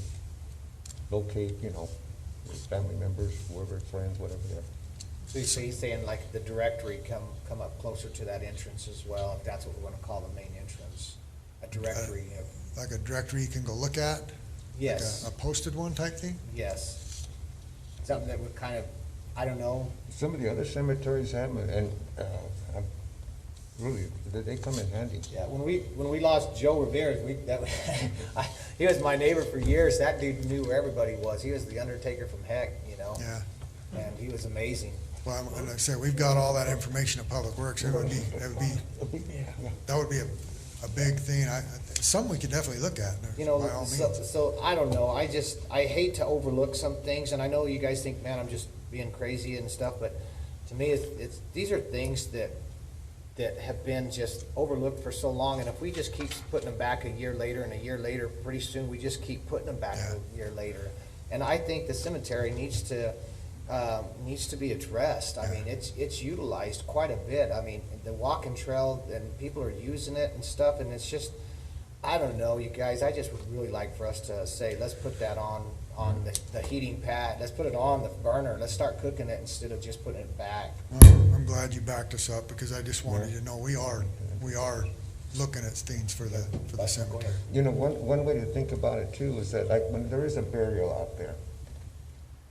locate, you know, family members, whoever, friends, whatever they are. So he's saying like the directory come up closer to that entrance as well, if that's what we want to call the main entrance, a directory. Like a directory you can go look at? Yes. Like a posted one type thing? Yes. Something that would kind of, I don't know. Some of the other cemeteries have them, and really, they come in handy. Yeah, when we lost Joe Rivera, he was my neighbor for years. That dude knew where everybody was. He was the undertaker from heck, you know? Yeah. And he was amazing. Well, like I said, we've got all that information at Public Works. That would be a big thing. Something we could definitely look at, You know, by all means. so I don't know. I hate to overlook some things, and I know you guys think, man, I'm just being crazy and stuff, but to me, these are things that have been just overlooked for so long, and if we just keep putting them back a year later and a year later, pretty soon we just keep putting them back a year later. And I think the cemetery needs to be addressed. I mean, it's utilized quite a bit. I mean, the walking trail, and people are using it and stuff, and it's just, I don't know, you guys, I just would really like for us to say, let's put that on the heating pad, let's put it on the burner, let's start cooking it instead of just putting it back. I'm glad you backed us up, because I just wanted you to know we are looking at things for the cemetery. You know, one way to think about it too is that, like, when there is a burial out there,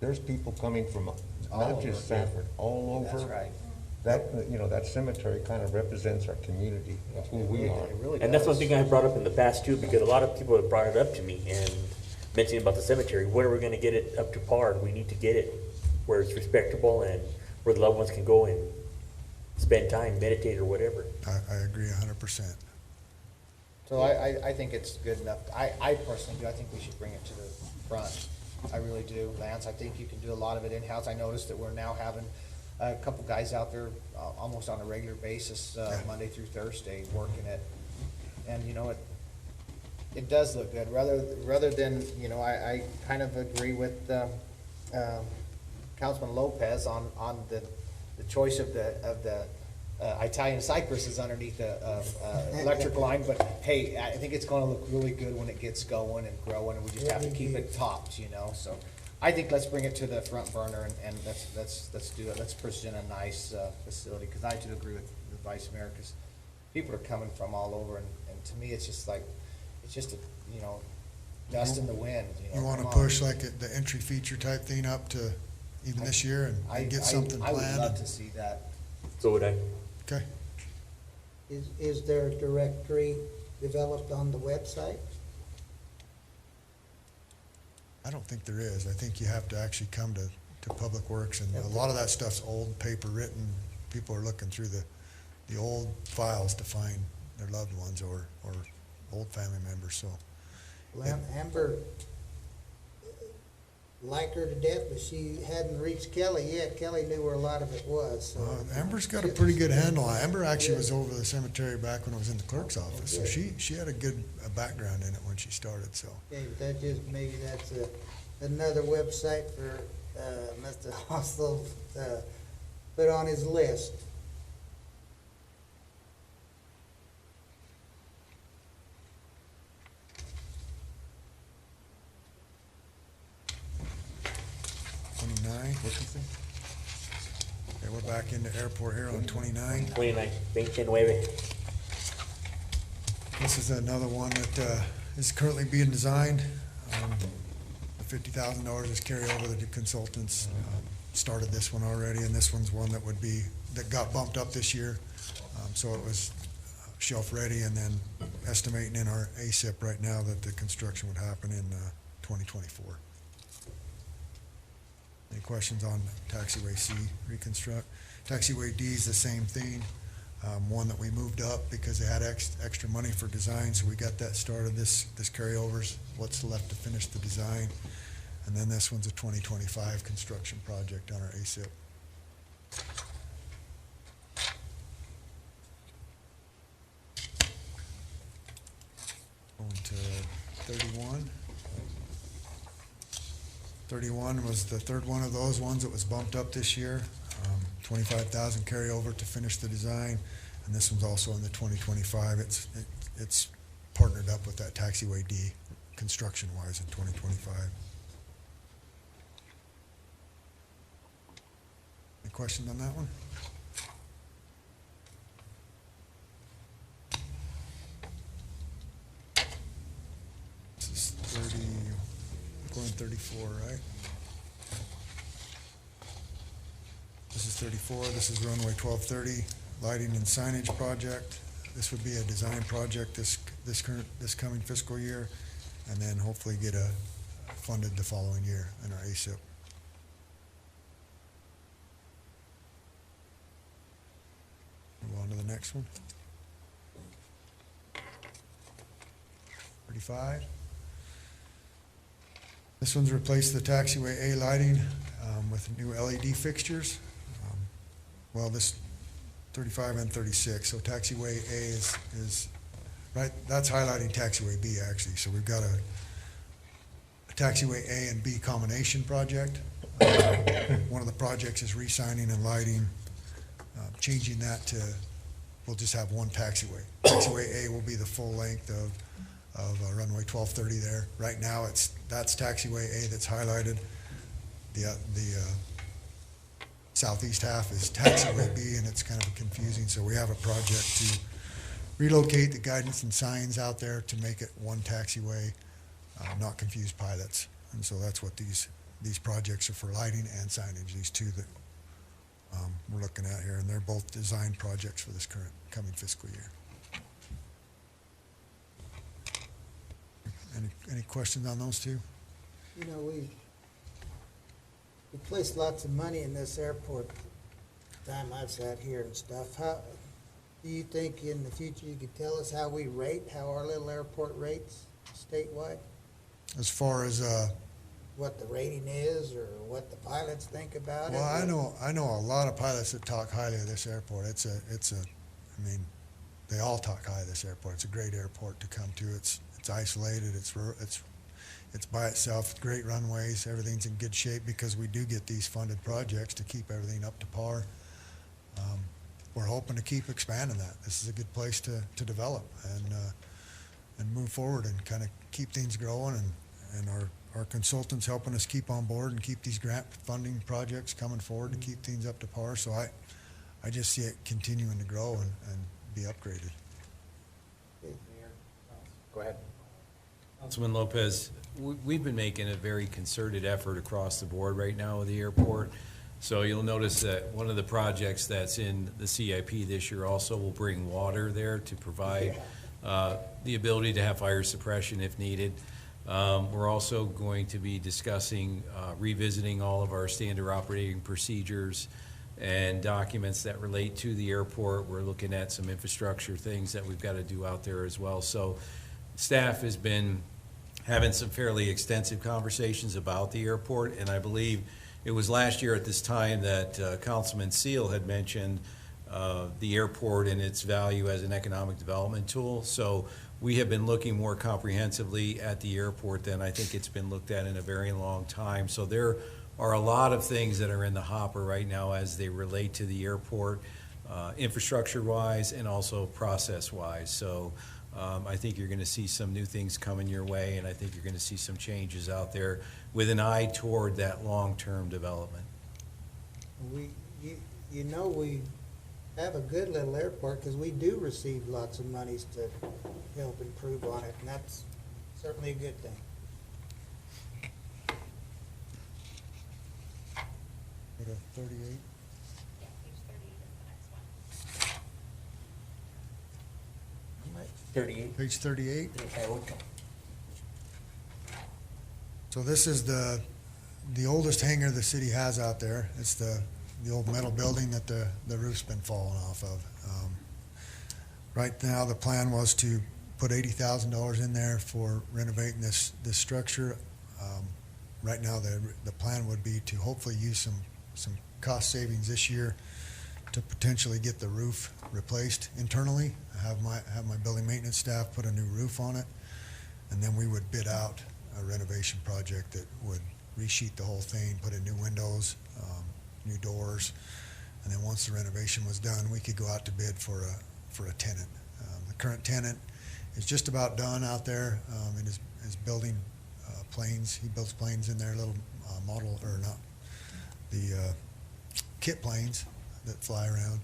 there's people coming from not just Safford, all over. That's right. That, you know, that cemetery kind of represents our community, of who we are. And that's one thing I brought up in the past too, because a lot of people have brought it up to me and mentioning about the cemetery. When are we gonna get it up to par? We need to get it where it's respectable and where the loved ones can go and spend time, meditate or whatever. I agree 100%. So I think it's good enough. I personally do. I think we should bring it to the front. I really do. Lance, I think you can do a lot of it in-house. I noticed that we're now having a couple guys out there almost on a regular basis, Monday through Thursday, working it. And, you know, it does look good. Rather than, you know, I kind of agree with Councilman Lopez on the choice of the Italian cypresses underneath the electric line, but hey, I think it's gonna look really good when it gets going and growing, and we just have to keep it topped, you know, so. I think let's bring it to the front burner and let's do it. Let's present a nice facility, because I do agree with the Vice Mayor, because people are coming from all over, and to me, it's just like, it's just a, you know, dust in the wind, you know. You wanna come on. push like the entry feature type thing up to even this year and get something planned? I would love to see that. So would I. Okay. Is there a directory developed on the website? I don't think there is. I think you have to actually come to Public Works, and a lot of that stuff's old, paper written. People are looking through the old files to find their loved ones or old family members, so. Well, Amber liked her to death, but she hadn't reached Kelly yet. Kelly knew where a lot of it was, so. Amber's got a pretty good handle on it. Amber actually was over the cemetery back when I was in the clerk's office, so she had a good background in it when she started, so. Okay, but that just, maybe that's another website for Mr. Hostel put on his list. Okay, we're back into airport here on 29. 29, 29. This is another one that is currently being designed. The $50,000 is carry over. The consultants started this one already, and this one's one that got bumped up this year. So it was shelf ready, and then estimating in our ACIP right now that the construction would happen in 2024. Any questions on taxiway C reconstruct? Taxiway D is the same thing. One that we moved up because they had extra money for design, so we got that started. This carryovers what's left to finish the design. And then this one's a 2025 construction project on our ACIP. Going to 31. 31 was the third one of those ones that was bumped up this year. 25,000 carryover to finish the design, and this one's also in the 2025. It's partnered up with that Taxiway D construction-wise in 2025. Any questions on that one? This is 30, going 34, right? This is 34, this is runway 1230, lighting and signage project. This would be a design project this coming fiscal year, and then hopefully get funded the following year in our ACIP. Move on to the next one. 35. This one's replaced the taxiway A lighting with new LED fixtures. Well, this 35 and 36. So taxiway A is right. That's highlighting taxiway B actually. So we've got a taxiway A and B combination project. One of the projects is re-signing and lighting, changing that to, we'll just have one taxiway. Taxiway A will be the full length of runway 1230 there. Right now that's taxiway A that's highlighted. The southeast half is taxiway B, and it's kind of confusing. So we have a project to relocate the guidance and signs out there to make it one taxiway, not confuse pilots. And so that's what these projects are for, lighting and signage, these two that we're looking at here, and they're both design projects for this coming fiscal year. Any questions on those two? You know, we placed lots of money in this airport the time I've sat here and stuff. How do you think in the future you could tell us how we rate, how our little airport rates statewide? As far as what the rating is, or what the pilots think about it? Well, I know a lot of pilots that talk highly of this airport. I mean, they all talk highly of this airport. It's a great airport to come to. It's isolated. It's by itself. Great runways. Everything's in good shape because we do get these funded projects to keep everything up to par. We're hoping to keep expanding that. This is a good place to develop and move forward and kind of keep things growing, and our consultants helping us keep on board and keep these grant funding projects coming forward to keep things up to par. So I just see it continuing to grow and be upgraded. Go ahead. Councilman Lopez, we've been making a very concerted effort across the board right now with the airport. So you'll notice that one of the projects that's in the CIP this year also will bring water there to provide the ability to have fire suppression if needed. We're also going to be discussing revisiting all of our standard operating procedures and documents that relate to the airport. We're looking at some infrastructure things that we've got to do out there as well. So staff has been having some fairly extensive conversations about the airport, and I believe it was last year at this time that Councilman Seal had mentioned the airport and its value as an economic development tool. So we have been looking more comprehensively at the airport than I think it's been looked at in a very long time. So there are a lot of things that are in the hopper right now as they relate to the airport, infrastructure-wise and also process-wise. So I think you're going to see some new things coming your way, and I think you're going to see some changes out there with an eye toward that long-term development. You know, we have a good little airport because we do receive lots of monies to help improve on it, and that's certainly a good thing. Go to 38. Yeah, page 38 is the next one. 38. Page 38. Okay, we'll come. So this is the oldest hangar the city has out there. It's the the old metal building that the roof's been falling off of. Right now, the plan was to put $80,000 in there for renovating this structure. Right now, the plan would be to hopefully use some cost savings this year to potentially get the roof replaced internally. Have my building maintenance staff put a new roof on it, and then we would bid out a renovation project that would resheet the whole thing, put in new windows, new doors, and then once the renovation was done, we could go out to bid for a tenant. The current tenant is just about done out there and is building planes. He builds planes in there, little model, or not, the kit planes that fly around,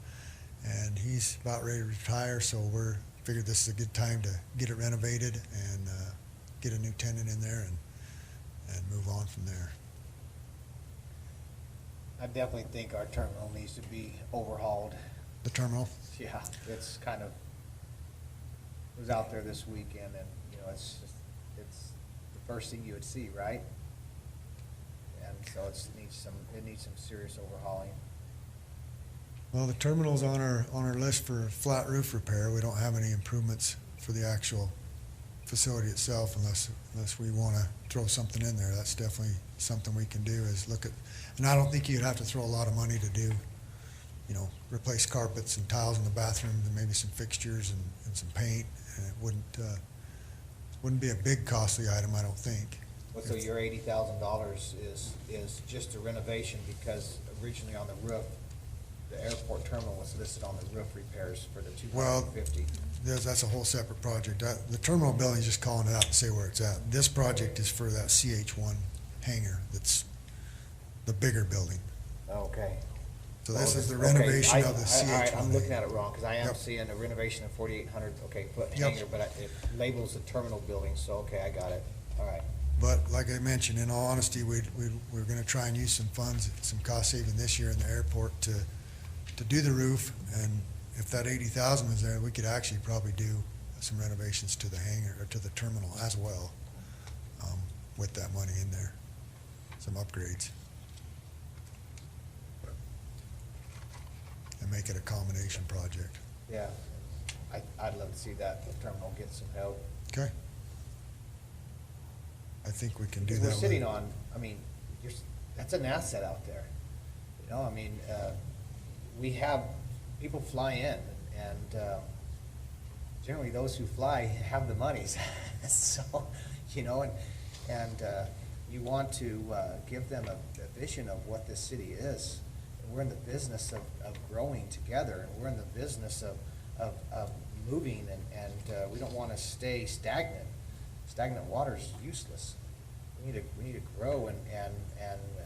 and he's about ready to retire, so we're figured this is a good time to get it renovated and get a new tenant in there and move on from there. I definitely think our terminal needs to be overhauled. The terminal? Yeah, it's kind of, was out there this weekend, and, you know, it's the first thing you would see, right? And so it needs some serious overhauling. Well, the terminal's on our list for flat roof repair. We don't have any improvements for the actual facility itself unless we want to throw something in there. That's definitely something we can do, is look at, and I don't think you'd have to throw a lot of money to do, you know, replace carpets and tiles in the bathroom and maybe some fixtures and some paint, and it wouldn't be a big costly item, I don't think. Well, so your $80,000 is just a renovation, because originally on the roof, the airport terminal was listed on the roof repairs for the $250,000. That's a whole separate project. The terminal building is just calling it out to say where it's at. This project is for that CH1 hangar. That's the bigger building. Okay. So this is the renovation of the CH1. All right, I'm hangar. looking at it wrong, because I am Yep. seeing a renovation of 4,800, foot Yep. hangar, but it labels the terminal building, so, okay, I got it. All right. But like I mentioned, in all honesty, we're going to try and use some funds, some cost saving this year in the airport to do the roof, and if that $80,000 was there, we could actually probably do some renovations to the hangar or to the terminal as well, with that money in there, some upgrades, and make it a combination project. Yeah, I'd love to see that terminal get some help. Okay. I think we can do that. We're with- sitting on, I mean, that's an asset out there. You know, I mean, we have, people fly in, and generally those who fly have the monies. So, you know, and you want to give them a vision of what this city is. And we're in the business of growing together, and we're in the business of moving, and we don't want to stay stagnant. Stagnant water is useless. We need to grow and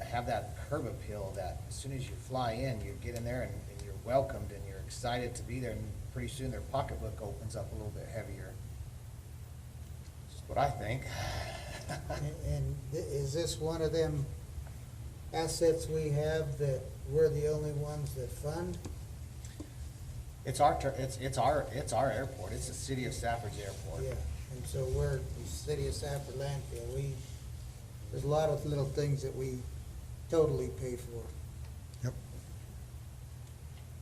have that curb appeal that as soon as you fly in, you get in there and you're welcomed and you're excited to be there, and pretty soon their pocketbook opens up a little bit heavier. That's what I think. And is this one of them assets we have that we're the only ones that fund? It's our airport. It's the city of Safford's airport. Yeah, and so we're the city of Safford landfill. There's a lot of little things that we totally pay for. Yep.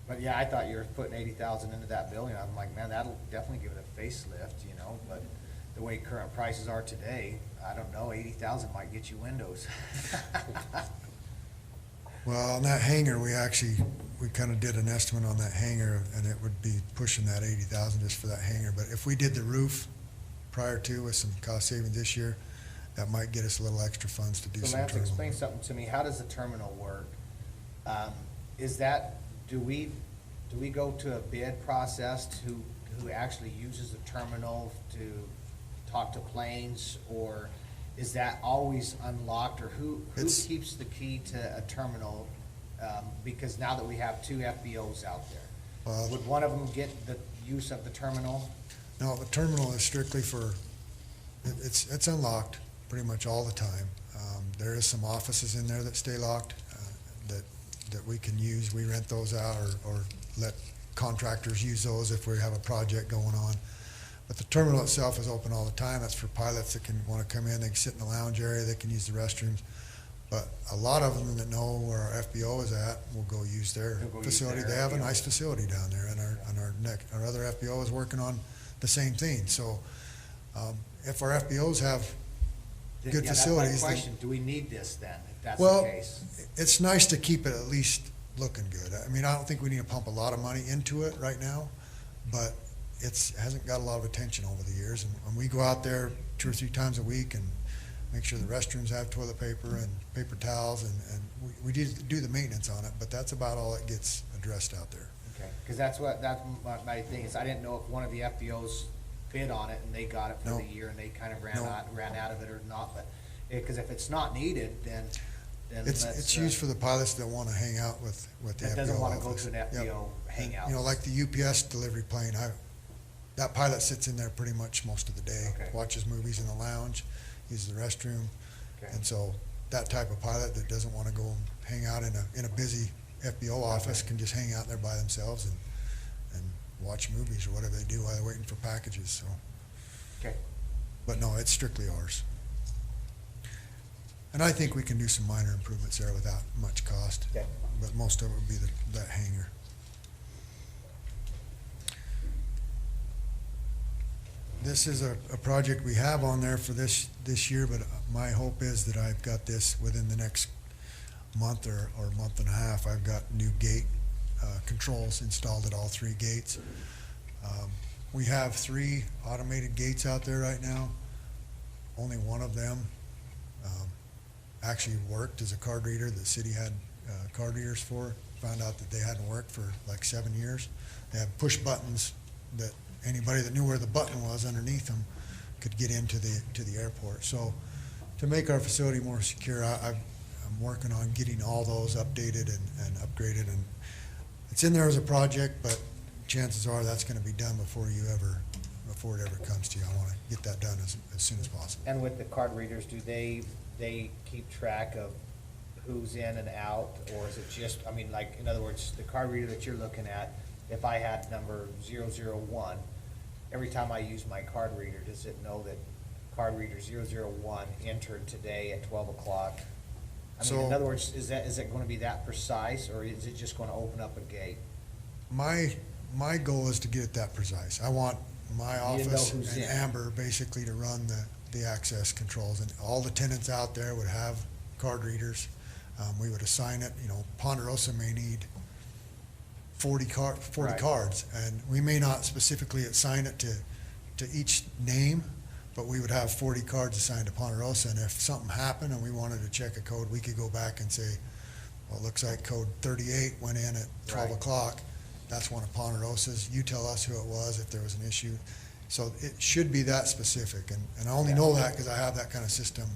But yeah, I thought you were putting 80,000 into that building. I'm like, man, that'll definitely give it a facelift, you know, but the way current prices are today, I don't know, 80,000 might get you windows. Well, on that hangar, we kind of did an estimate on that hangar, and it would be pushing that 80,000 just for that hangar. But if we did the roof prior to with some cost savings this year, that might get us a little extra funds to do So some Lance, terminal. explain something to me. How does the terminal work? Do we go to a bid process who actually uses the terminal to talk to planes, or is that always unlocked, or who keeps the key to a terminal? Because now that we have two FBOs out there, would one of them get the use of the terminal? No, the terminal is strictly for, it's unlocked pretty much all the time. There is some offices in there that stay locked, that we can use. We rent those out or let contractors use those if we have a project going on. But the terminal itself is open all the time. That's for pilots that want to come in. They can sit in the lounge area. They can use the restrooms. But a lot of them that know where our FBO is at will go use their They'll go use facility. their They have a FBO. nice facility down there, and our other FBO is working on the same thing. So if our FBOs have good Yeah, facilities, that's my then- question. Do we need this then, if that's the well, case? it's nice to keep it at least looking good. I mean, I don't think we need to pump a lot of money into it right now, but hasn't got a lot of attention over the years. And we go out there 2 or 3 times a week and make sure the restrooms have toilet paper and paper towels, and we do the maintenance on it, but that's about all that gets addressed out there. Okay, because that's my thing is, I didn't know if one of the FBOs bid on it and they got it for No. the year and they kind of ran No. out of it or not, but, because if it's not needed, then It's let's, used for the pilots that want to hang out with the FBO that doesn't want to go office. to an Yep. FBO hangout. You know, like the UPS delivery plane, that pilot sits in there pretty much most of the day, Okay. watches movies in the lounge, uses the restroom. Okay. And so that type of pilot that doesn't want to go and hang out in a busy FBO office can just hang out there by themselves and watch movies or whatever they do while they're waiting for packages, so. Okay. But no, it's strictly ours. And I think we can do some minor improvements there without much cost. Okay. But most of it would be that hangar. This is a project we have on there for this year, but my hope is that I've got this within the next month or month and a half. I've got new gate controls installed at all 3 gates. We have 3 automated gates out there right now. Only one of them actually worked as a card reader. The city had card readers for. Found out that they hadn't worked for like 7 years. They have push buttons that anybody that knew where the button was underneath them could get into the airport. So to make our facility more secure, I'm working on getting all those updated and upgraded, and it's in there as a project, but chances are that's going to be done before it ever comes to you. I want to get that done as soon as possible. And with the card readers, do they keep track of who's in and out, or is it just, I mean, like, in other words, the card reader that you're looking at, if I had number 001, every time I use my card reader, does it know that card reader 001 entered today at 12 o'clock? I mean, in So- other words, is it going to be that precise, or is it just going to open up a gate? My goal is to get it that precise. I want my You know office who's and in. Amber basically to run the access controls, and all the tenants out there would have card readers. We would assign it, Ponderosa may need 40 Right. cards, and we may not specifically assign it to each name, but we would have 40 cards assigned to Ponderosa, and if something happened and we wanted to check a code, we could go back and say, well, it looks like code 38 went in at 12 Right. o'clock. That's one of Ponderosa's. You tell us who it was if there was an issue. So it should be that specific, and I only know that because I have that kind of system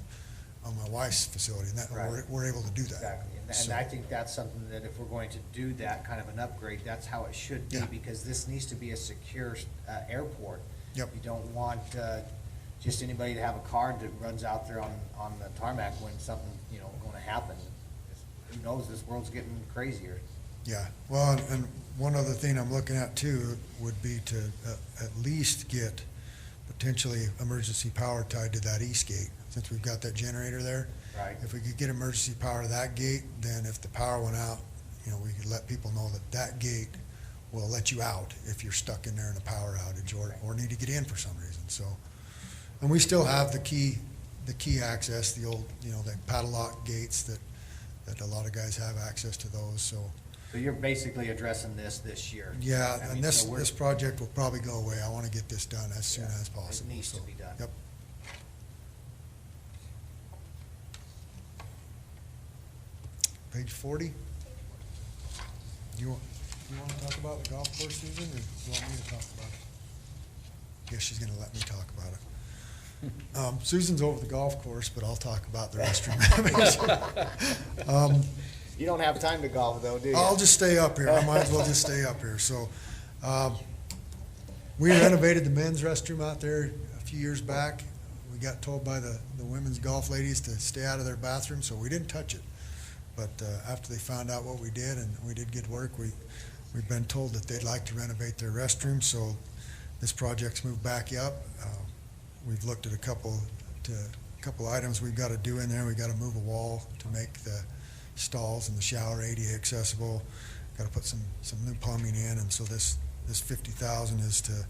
on my wife's facility, and that Right. we're able to do that. Exactly, and So- I think that's something that if we're going to do that kind of an upgrade, that's how it should be, Yeah. because this needs to be a secure airport. Yep. You don't want just anybody to have a card that runs out there on the tarmac when something, going to happen. Who knows, this world's getting crazier. Yeah, well, and one other thing I'm looking at too would be to at least get potentially emergency power tied to that east gate, since we've got that generator there. Right. If we could get emergency power to that gate, then if the power went out, we could let people know that gate will let you out if you're stuck in there in a power outage or need to get in for some reason, so. And we still have the key access, the old, the padlock gates that a lot of guys have access to those, so. So you're basically addressing this year. Yeah, I mean, and this so we're- project will probably go away. I want to get this done as soon as possible. It needs to so, be done. Yep. Page 40. Do you want to talk about the golf course, Susan, or do you want me to talk about it? Guess she's going to let me talk about it. Susan's over the golf course, but I'll talk about the restroom. You don't have time to golf though, do you? I'll just stay up here. I might as well just stay up here. So, we renovated the men's restroom out there a few years back. We got told by the women's golf ladies to stay out of their bathroom, so we didn't touch it. But after they found out what we did, and we did good work, we've been told that they'd like to renovate their restroom, so this project's moved back up. We've looked at a couple to couple items we've got to do in there. We've got to move a wall to make the stalls and the shower ADA accessible. Got to put some new plumbing in, and so this $50,000 is to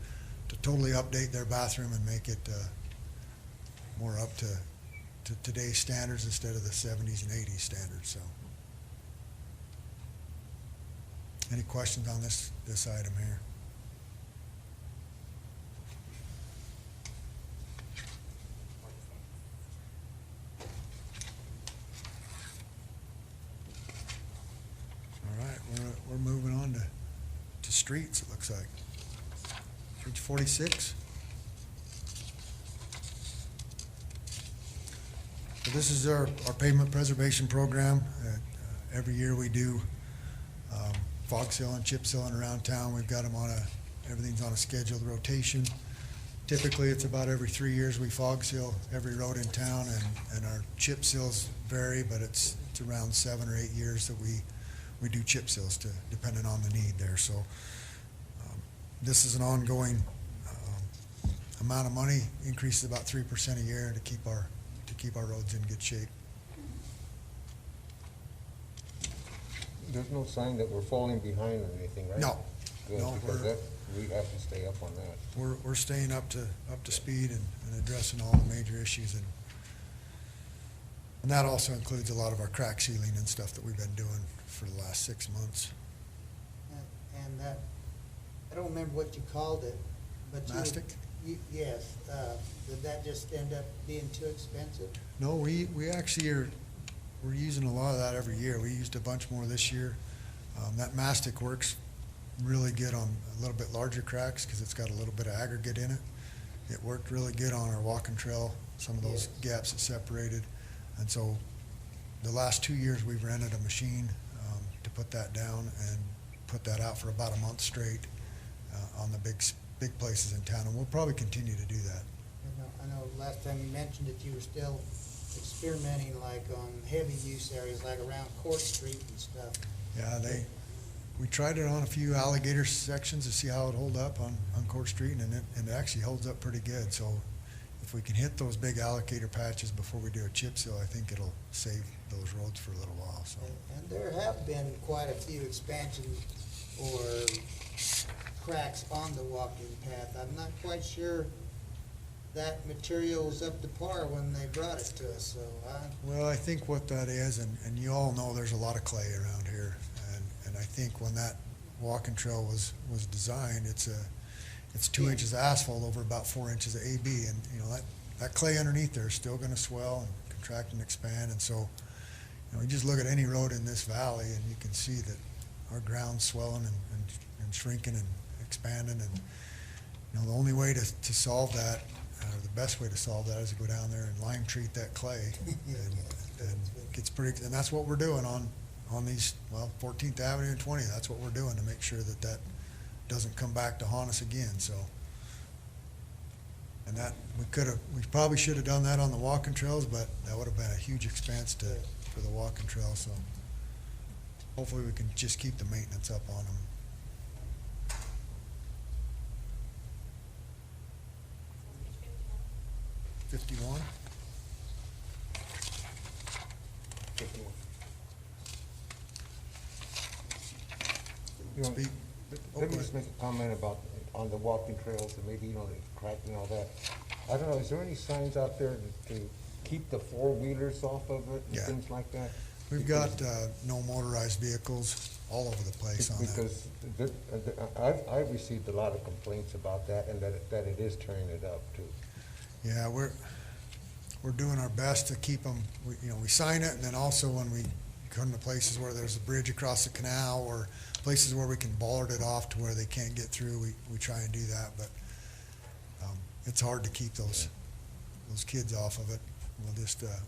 totally update their bathroom and make it more up to today's standards instead of the 70s and 80s standards. So, any questions on this item here? All right, we're moving on to streets, it looks like. Page 46. So this is our pavement preservation program. Every year we do fog sealing, chip sealing around town. We've got them everything's on a scheduled rotation. Typically, it's about every 3 years we fog seal every road in town, and our chip seals vary, but it's around 7 or 8 years that we do chip seals, depending on the need there. So this is an ongoing amount of money, increases about 3% a year to keep our roads in good shape. There's no sign that we're falling behind or anything, right? No. Good, No, because we have to stay up on that. We're staying up to speed and addressing all the major issues, and that also includes a lot of our crack sealing and stuff that we've been doing for the last 6 months. And that, I don't remember what you called it, but Mastic? Yes, did that just end up being too expensive? No, we actually we're using a lot of that every year. We used a bunch more this year. That mastic works really good on a little bit larger cracks because it's got a little bit of aggregate in it. It worked really good on our walking trail, some of those gaps that separated. And so the last 2 years we've rented a machine to put that down and put that out for about a month straight on the big places in town, and we'll probably continue to do that. I know last time you mentioned that you were still experimenting like on heavy use areas like around Court Street and stuff. Yeah, we tried it on a few alligator sections to see how it hold up on Court Street, and it actually holds up pretty good. So if we can hit those big alligator patches before we do a chip seal, I think it'll save those roads for a little while. So. And there have been quite a few expansions or cracks on the walking path. I'm not quite sure that material was up to par when they brought it to us, so Well, I think what that is, and you all know there's a lot of clay around here, and I think when that walking trail was designed, it's 2 inches of asphalt over about 4 inches of AB, and you know that clay underneath there is still going to swell and contract and expand, and so you just look at any road in this valley, and you can see that our ground's swelling and shrinking and expanding, and the only way to solve that, or the best way to solve that, is to go down there and lime treat that clay, and it gets pretty. And that's what we're doing on these 14th Avenue and 20th. That's what we're doing to make sure that doesn't come back to haunt us again. So, and that we probably should have done that on the walking trails, but that would have been a huge expense for the walking trail. So, hopefully, we can just keep the maintenance up on them. 51. Let me just make a comment about on the walking trails and maybe the cracking and all that. I don't know, is there any signs out there to keep the four-wheelers off of it and things like that? We've got no motorized vehicles all over the place on that. Because I've received a lot of complaints about that, and that it is tearing it up too. Yeah, we're doing our best to keep them. We sign it, and then also when we come to places where there's a bridge across the canal or places where we can bollard it off to where they can't get through, we try and do that. But it's hard to keep those kids off of it.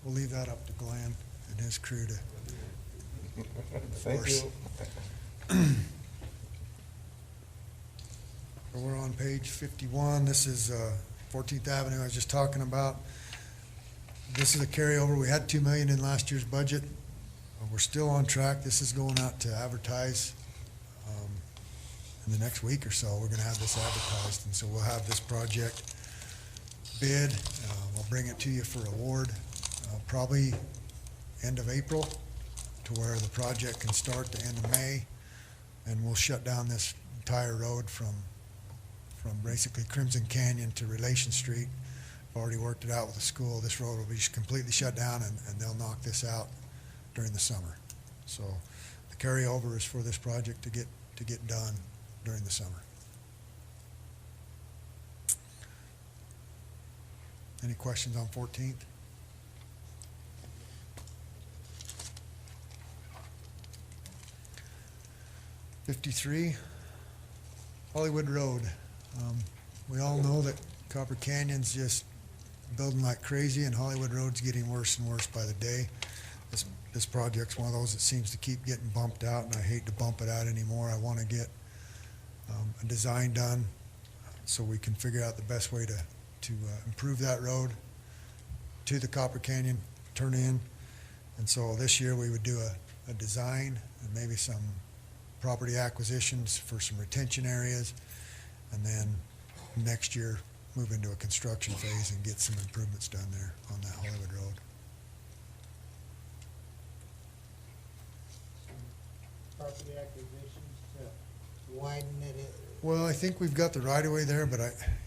We'll leave that up to Glenn and his crew to enforce. Thank you. We're on page 51. This is 14th Avenue I was just talking about. This is a carryover. We had $2 million in last year's budget. We're still on track. This is going out to advertise in the next week or so. We're going to have this advertised, and so we'll have this project bid. We'll bring it to you for award, probably end of April, to where the project can start the end of May, and we'll shut down this entire road from basically Crimson Canyon to Relation Street. I've already worked it out with the school. This road will be completely shut down, and they'll knock this out during the summer. So the carryover is for this project to get done during the summer. Any questions on 14th? '53 Hollywood Road. We all know that Copper Canyon's just building like crazy, and Hollywood Road's getting worse and worse by the day. This project's one of those that seems to keep getting bumped out, and I hate to bump it out anymore. I want to get a design done so we can figure out the best way to improve that road to the Copper Canyon turn in. And so this year we would do a design and maybe some property acquisitions for some retention areas, and then next year move into a construction phase and get some improvements done there on that Hollywood Road. Property acquisitions to widen it. Well, I think we've got the right-of-way there, but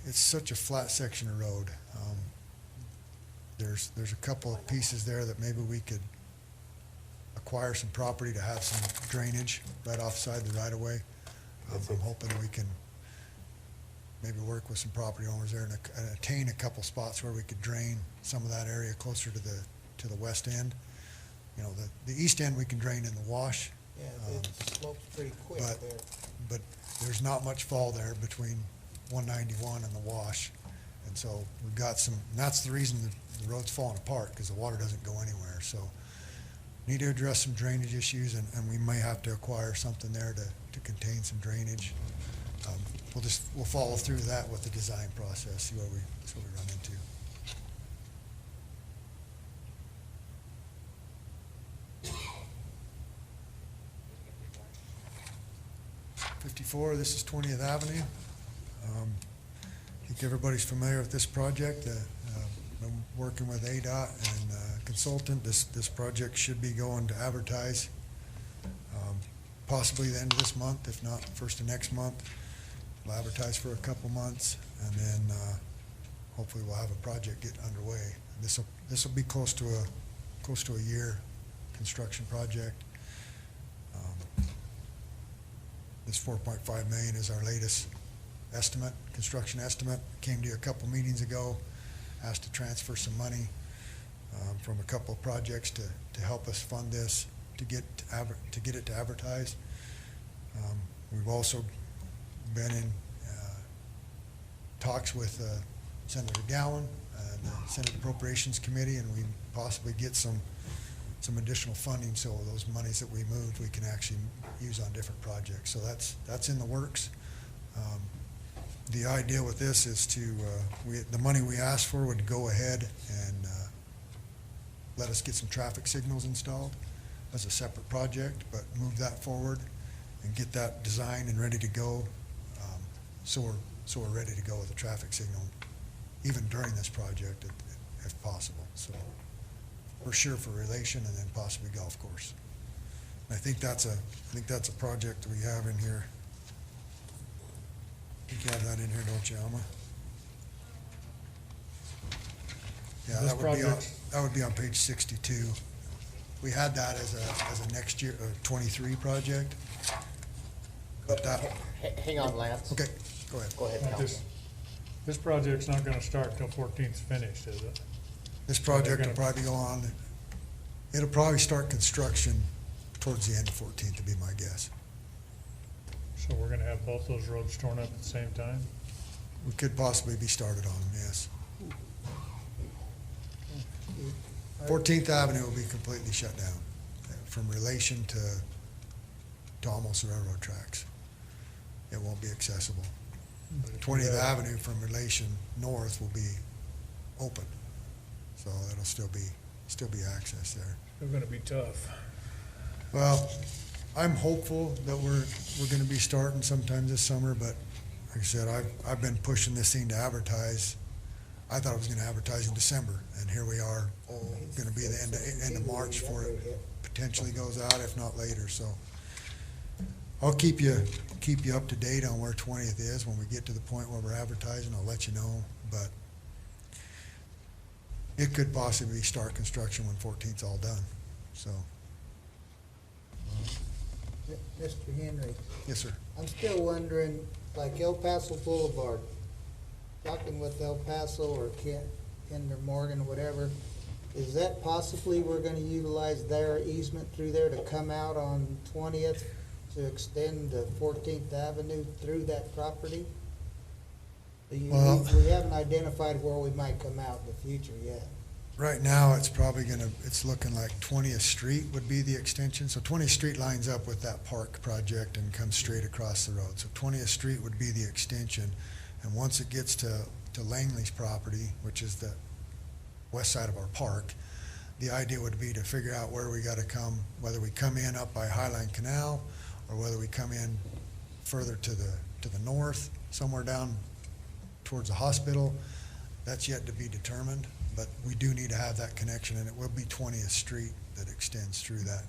it's such a flat section of road. There's a couple of pieces there that maybe we could acquire some property to have some drainage right offside the right-of-way. I'm hoping we can maybe work with some property owners there and attain a couple spots where we could drain some of that area closer to the west end. You know, the east end we can drain in the wash. Yeah, it slopes pretty quick there. But there's not much fall there between 191 and the wash. And so we've got some, and that's the reason the road's falling apart, because the water doesn't go anywhere. So need to address some drainage issues, and we may have to acquire something there to contain some drainage. We'll follow through that with the design process, see what we run into. '54, this is 20th Avenue. I think everybody's familiar with this project. Been working with ADOT and consultant. This project should be going to advertise possibly the end of this month, if not first of next month. We'll advertise for a couple months, and then hopefully we'll have a project get underway. This will be close to a year construction project. This $4.5 million is our latest estimate, construction estimate. Came to you a couple meetings ago, asked to transfer some money from a couple of projects to help us fund this, to get it to advertise. We've also been in talks with Senator Gowan and the Senate Appropriations Committee, and we possibly get some additional funding, so those monies that we moved we can actually use on different projects. So that's in the works. The idea with this is the money we asked for would go ahead and let us get some traffic signals installed as a separate project, but move that forward and get that designed and ready to go. So we're ready to go with the traffic signal even during this project if possible. So for sure for Relation, and then possibly golf course. And I think that's a project we have in here. I think you have that in here, don't you, Alma? Yeah, that would be on page 62. We had that as a next year, 23 project. But that. Hang on, Lance. Okay, go ahead. Go ahead, Council. This project's not gonna start till 14th's finished, is it? This project will probably go on, it'll probably start construction towards the end of 14th, to be my guess. So we're gonna have both those roads torn up at the same time? We could possibly be started on them, yes. 14th Avenue will be completely shut down from Relation to almost the railroad tracks. It won't be accessible. 20th Avenue from Relation north will be open, so that'll still be access there. They're gonna be tough. Well, I'm hopeful that we're gonna be starting sometime this summer, but like I said, I've been pushing this thing to advertise. I thought it was gonna advertise in December, and here we are, gonna be the end of March before it potentially goes out, if not later, so. I'll keep you up to date on where 20th is. When we get to the point where we're advertising, I'll let you know, but it could possibly start construction when 14th's all done, so. Mr. Henry, Yes, sir. I'm still wondering, like El Paso Boulevard, talking with El Paso or Kinder Morgan or whatever, is that possibly we're gonna utilize their easement through there to come out on 20th to extend the 14th Avenue through that property? We haven't identified where we might come out in the future yet. Right now, it's looking like 20th Street would be the extension. So 20th Street lines up with that park project and comes straight across the road. So 20th Street would be the extension. And once it gets to Langley's property, which is the west side of our park, the idea would be to figure out where we gotta come, whether we come in up by Highline Canal or whether we come in further to the north, somewhere down towards the hospital. That's yet to be determined, but we do need to have that connection, and it will be 20th Street that extends through that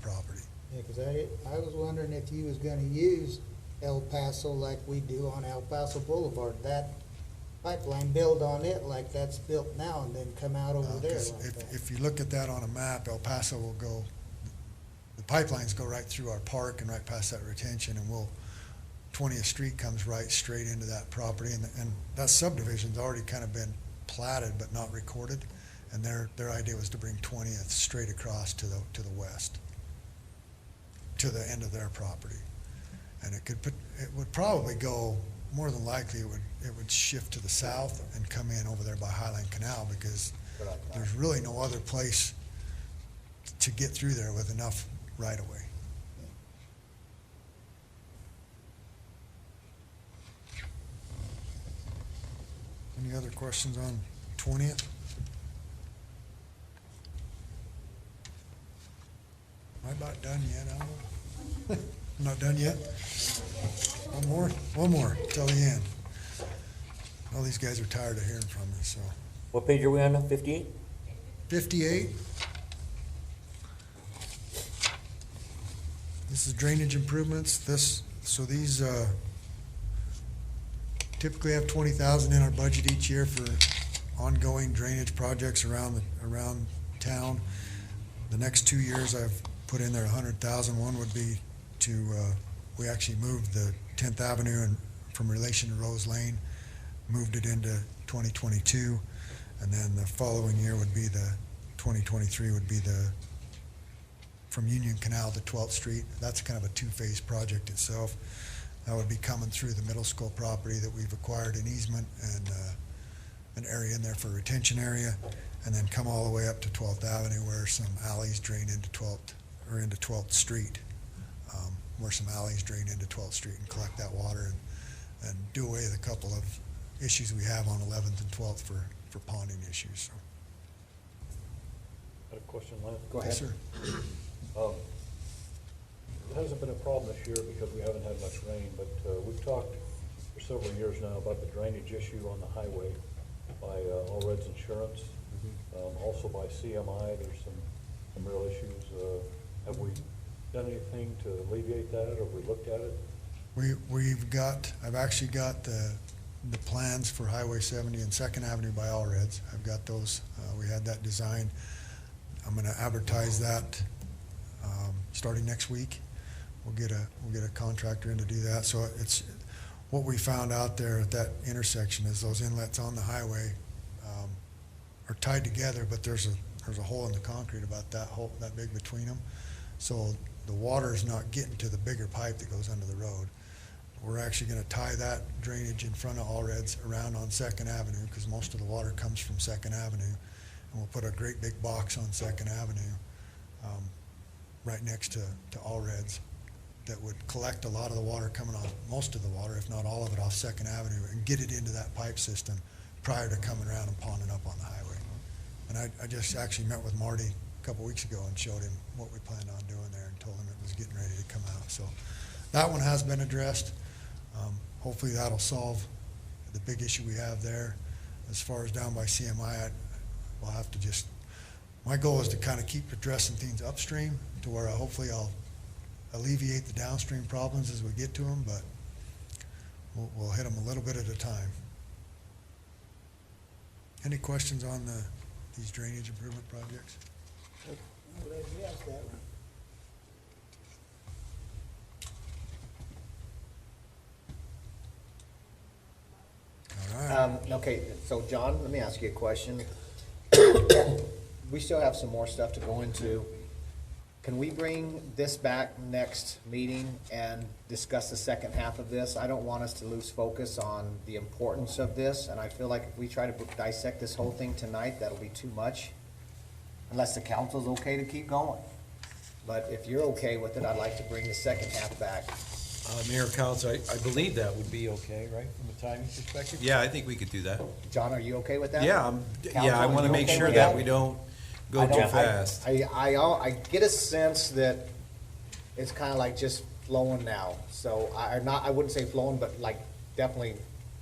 property. Yeah, 'cause I was wondering if you was gonna use El Paso like we do on El Paso Boulevard, that pipeline, build on it like that's built now and then come out over there 'Cause like that. if you look at that on a map, El Paso will go, the pipelines go right through our park and right past that retention, and 20th Street comes right straight into that property, and that subdivision's already kind of been platted but not recorded, and their idea was to bring 20th straight across to the west, to the end of their property. And it would probably go, more than likely, it would shift to the south and come in over there by Highline Canal, because there's really no other place to get through there with enough right of way. Any other questions on 20th? Am I about done yet, Alma? I'm not done yet? One more, till the end. All these guys are tired of hearing from me, so. What page are we on now, 58? 58. This is drainage improvements. These typically have 20,000 in our budget each year for ongoing drainage projects around town. The next 2 years I've put in there 100,000. One would be we actually moved the 10th Avenue from relation to Rose Lane, moved it into 2022, and then the following year would be 2023 would be from Union Canal to 12th Street. That's kind of a two-phase project itself. That would be coming through the middle school property that we've acquired in easement and an area in there for retention area, and then come all the way up to 12th Avenue where some alleys drain into 12th Street, where some alleys drain into 12th Street and collect that water and do away with a couple of issues we have on 11th and 12th for ponding issues. So. I have a question, Lance. Go ahead. Yes, sir. It hasn't been a problem this year because we haven't had much rain, but we've talked for several years now about the drainage issue on the highway by All Reds Insurance, also by CMI. There's some real issues. Have we done anything to alleviate that, or have we looked at it? I've actually got the plans for Highway 70 and 2nd Avenue by All Reds. I've got those. We had that designed. I'm going to advertise that starting next week. We'll get a contractor in to do that. So it's what we found out there at that intersection is those inlets on the highway are tied together, but there's a hole in the concrete about that big between them. So the water is not getting to the bigger pipe that goes under the road. We're actually going to tie that drainage in front of All Reds around on 2nd Avenue, because most of the water comes from 2nd Avenue. And we'll put a great big box on 2nd Avenue right next to All Reds that would collect a lot of the water coming off, most of the water, if not all of it, off 2nd Avenue and get it into that pipe system prior to coming around and ponding up on the highway. And I just actually met with Marty a couple weeks ago and showed him what we planned on doing there and told him it was getting ready to come out. So that one has been addressed. Hopefully that'll solve the big issue we have there. as far as down by CMI, we'll have to just, my goal is to kind of keep addressing things upstream to where hopefully I'll alleviate the downstream problems as we get to them, but we'll hit them a little bit at a time. Any questions on these drainage improvement projects? I'm glad you asked that one. All right. Okay, so John, let me ask you a question. We still have some more stuff to go into. Can we bring this back next meeting and discuss the second half of this? I don't want us to lose focus on the importance of this, and I feel like if we try to dissect this whole thing tonight, that'll be too much, unless the council's okay to keep going. But if you're okay with it, I'd like to bring the second half back. Mayor, Council, I believe that would be okay, right, from a timing perspective? Yeah, I think we could do that. John, are you okay with that? Yeah, Council, I want are to you make okay sure with that we don't go too fast. I get a sense that it's kind of like just flowing now. So I wouldn't say flowing, but like definitely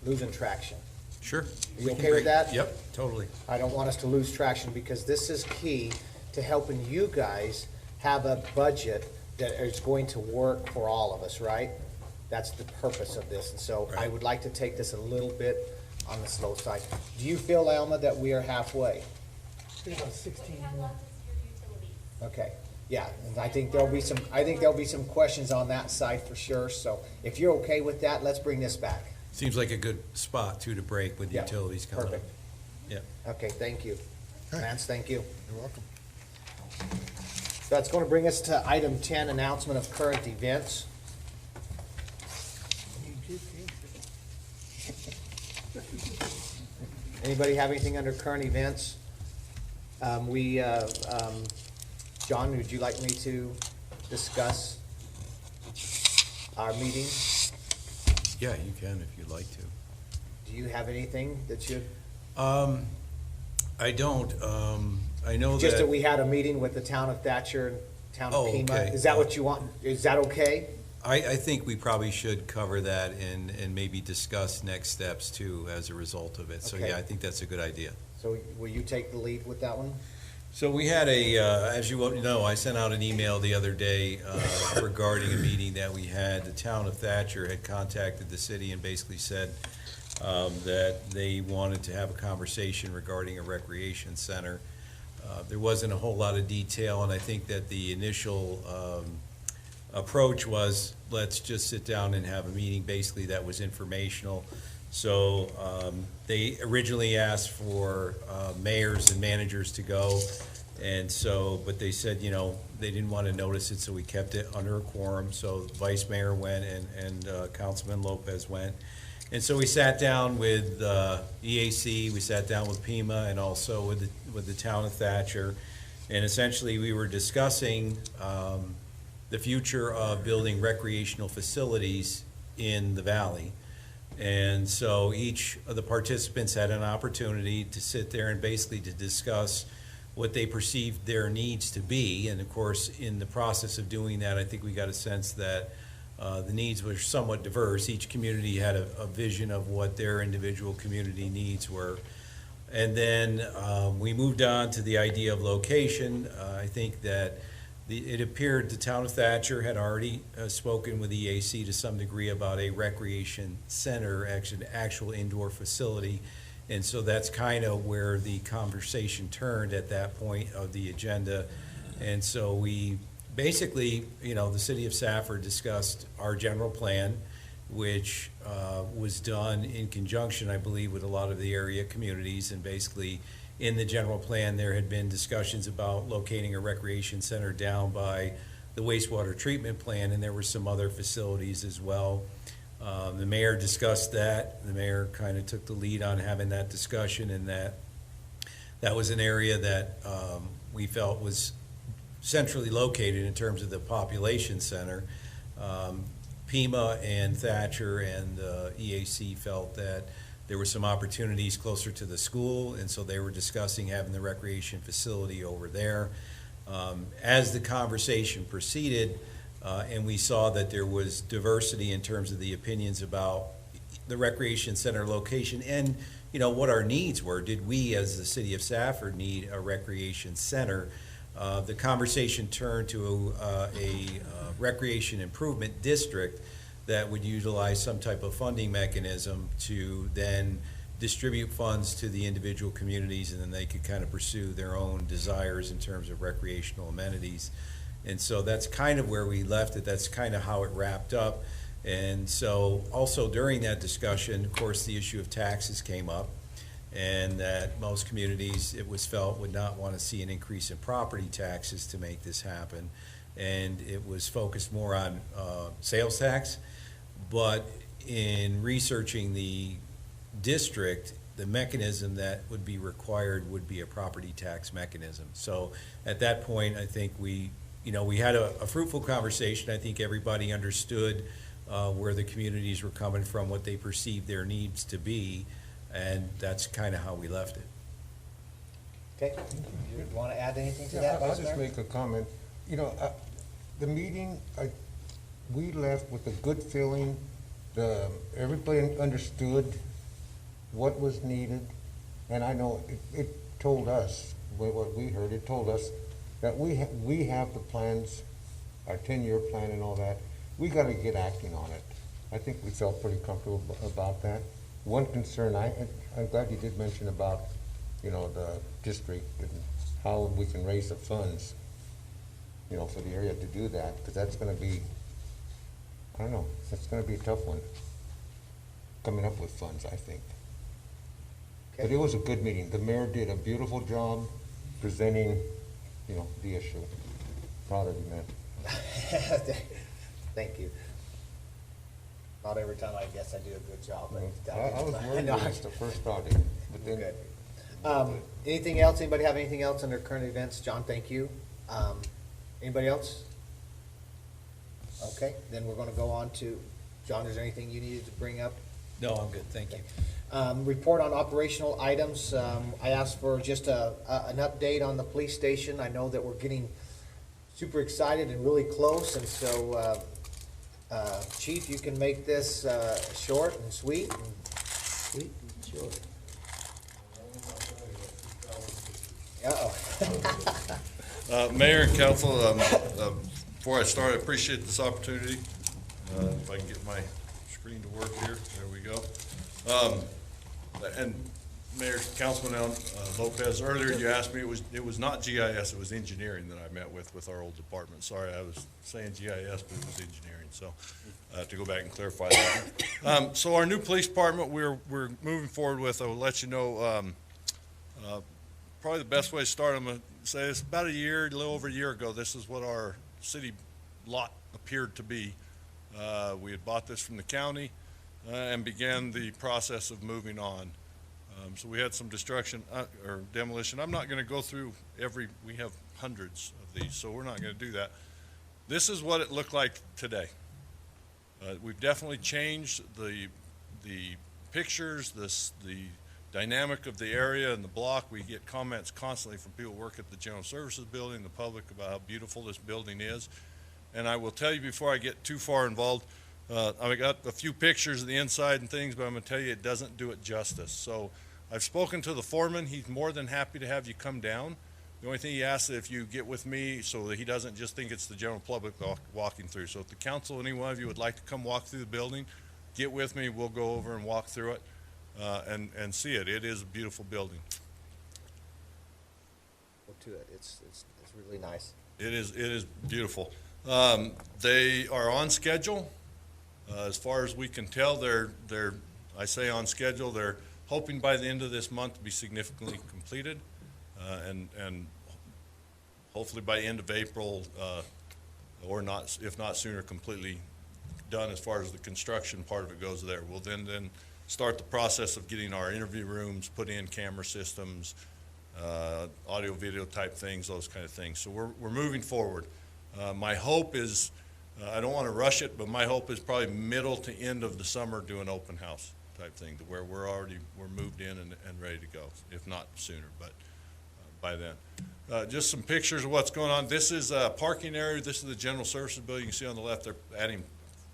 losing traction. Sure. Are you okay with that? Yep, totally. I don't want us to lose traction because this is key to helping you guys have a budget that is going to work for all of us, right? That's the purpose of this. And so I would like to take this a little bit on the slow side. Do you feel, Alma, that we are halfway? About 16 more. Okay, yeah, and I think there'll be some questions on that side for sure. So if you're okay with that, let's bring this back. Seems like a good spot, too, to break with Yeah, utilities coming up. perfect. Yeah. Okay, thank you. Okay. Lance, thank you. You're welcome. So that's going to bring us to item 10, announcement of current events. Anybody have anything under current events? John, would you like me to discuss our meeting? Yeah, you can if you'd like to. Do you have anything that you? I don't. I know Just that that we had a meeting with the town of Thatcher and town of Pima. okay. Is that what you want? Is that okay? I think we probably should cover that and maybe discuss next steps too as a result of it. So Okay. yeah, I think that's a good idea. So will you take the lead with that one? So we had as you know, I sent out an email the other day regarding a meeting that we had. The town of Thatcher had contacted the city and basically said that they wanted to have a conversation regarding a recreation center. There wasn't a whole lot of detail, and I think that the initial approach was, let's just sit down and have a meeting, basically that was informational. So they originally asked for mayors and managers to go, and so, but they said, you know, they didn't want to notice it, so we kept it under a quorum. So Vice Mayor went and Councilman Lopez went. And so we sat down with EAC, we sat down with Pima, and also with the town of Thatcher. And essentially, we were discussing the future of building recreational facilities in the valley. And so each of the participants had an opportunity to sit there and basically to discuss what they perceived their needs to be. And of course, in the process of doing that, I think we got a sense that the needs were somewhat diverse. Each community had a vision of what their individual community needs were. And then we moved on to the idea of location. I think that it appeared the town of Thatcher had already spoken with EAC to some degree about a recreation center, actually an actual indoor facility. And so that's kind of where the conversation turned at that point of the agenda. And so we basically, you know, the city of Safford discussed our general plan, which was done in conjunction, I believe, with a lot of the area communities. And basically, in the general plan, there had been discussions about locating a recreation center down by the wastewater treatment plant, and there were some other facilities as well. The mayor discussed that. The mayor kind of took the lead on having that discussion, and that was an area that we felt was centrally located in terms of the population center. Pima and Thatcher and EAC felt that there were some opportunities closer to the school, and so they were discussing having the recreation facility over there. As the conversation proceeded, and we saw that there was diversity in terms of the opinions about the recreation center location and, what our needs were. Did we, as the city of Safford, need a recreation center? The conversation turned to a recreation improvement district that would utilize some type of funding mechanism to then distribute funds to the individual communities, and then they could kind of pursue their own desires in terms of recreational amenities. And so that's kind of where we left it. That's kind of how it wrapped up. And so also during that discussion, of course, the issue of taxes came up, and that most communities, it was felt, would not want to see an increase in property taxes to make this happen. And it was focused more on sales tax. But in researching the district, the mechanism that would be required would be a property tax mechanism. So at that point, I think we had a fruitful conversation. I think everybody understood where the communities were coming from, what they perceived their needs to be, and that's kind of how we left it. Okay, you want to add anything to Yeah, that, I'll Vice just Mayor? make a comment. The meeting, we left with a good feeling. Everybody understood what was needed, and I know it told us, what we heard, it told us that we have the plans, our 10-year plan and all that. We got to get acting on it. I think we felt pretty comfortable about that. One concern, I'm glad you did mention about, the district and how we can raise the funds, for the area to do that, because that's going to be, I don't know, that's going to be a tough one, coming up with funds, I think. Okay. But it was a good meeting. The mayor did a beautiful job presenting, the issue. Proud of you, man. Thank you. Not every time I guess I do a good job, but I was worried No. against the first audit, but then. Good. Anything else? Anybody have anything else under current events? John, thank you. Anybody else? Okay, then we're gonna go on to, John, is there anything you needed to bring up? No, I'm good, thank you. Report on operational items. I asked for just an update on the police station. I know that we're getting super excited and really close, and so, Chief, you can make this short and sweet. Sweet and short. Uh-oh. Mayor and council, before I start, I appreciate this opportunity. If I can get my screen to work here, there we go. And Mayor, Councilman Lopez, earlier you asked me, it was not GIS, it was engineering that I met with our old department. Sorry, I was saying GIS, but it was engineering, so to go back and clarify that. So our new police department, we're moving forward with, I will let you know, probably the best way to start, I'm going to say this, about a little over a year ago, this is what our city lot appeared to be. We had bought this from the county and began the process of moving on. So we had some destruction or demolition. I'm not going to go through we have hundreds of these, so we're not going to do that. This is what it looked like today. We've definitely changed the pictures, the dynamic of the area and the block. We get comments constantly from people who work at the General Services Building, the public, about how beautiful this building is. And I will tell you before I get too far involved, I got a few pictures of the inside and things, but I'm going to tell you it doesn't do it justice. So I've spoken to the foreman. He's more than happy to have you come down. The only thing he asks is if you get with me so that he doesn't just think it's the general public walking through. So if the council, any one of you would like to come walk through the building, get with me. We'll go over and walk through it and see it. It is a beautiful building. Go to it. It's really nice. It is beautiful. They are on schedule. As far as we can tell, I say on schedule, they're hoping by the end of this month to be significantly completed, and hopefully by end of April, or not, if not sooner, completely done as far as the construction part of it goes there. We'll then start the process of getting our interview rooms, put in camera systems, audio, video type things, those kind of things. So we're moving forward. My hope is, I don't want to rush it, but my hope is probably middle to end of the summer do an open house type thing to where we're moved in and ready to go, if not sooner, but by then. Just some pictures of what's going on. This is a parking area. This is the General Services Building. You can see on the left, they're adding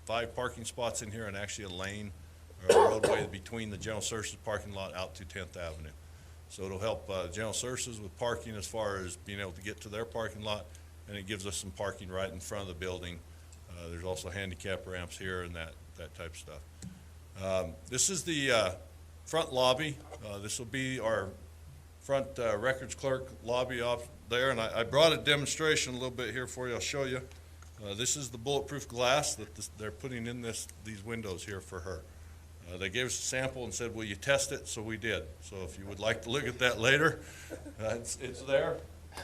5 parking spots in here and actually a lane roadway between the General Services parking lot out to 10th Avenue. So it'll help General Services with parking as far as being able to get to their parking lot, and it gives us some parking right in front of the building. There's also handicap ramps here and that type of stuff. This is the front lobby. This will be our front records clerk lobby up there, and I brought a demonstration a little bit here for you. I'll show you. This is the bulletproof glass that they're putting in these windows here for her. They gave us a sample and said, will you test it? So we did. So if you would like to look at that later, it's there.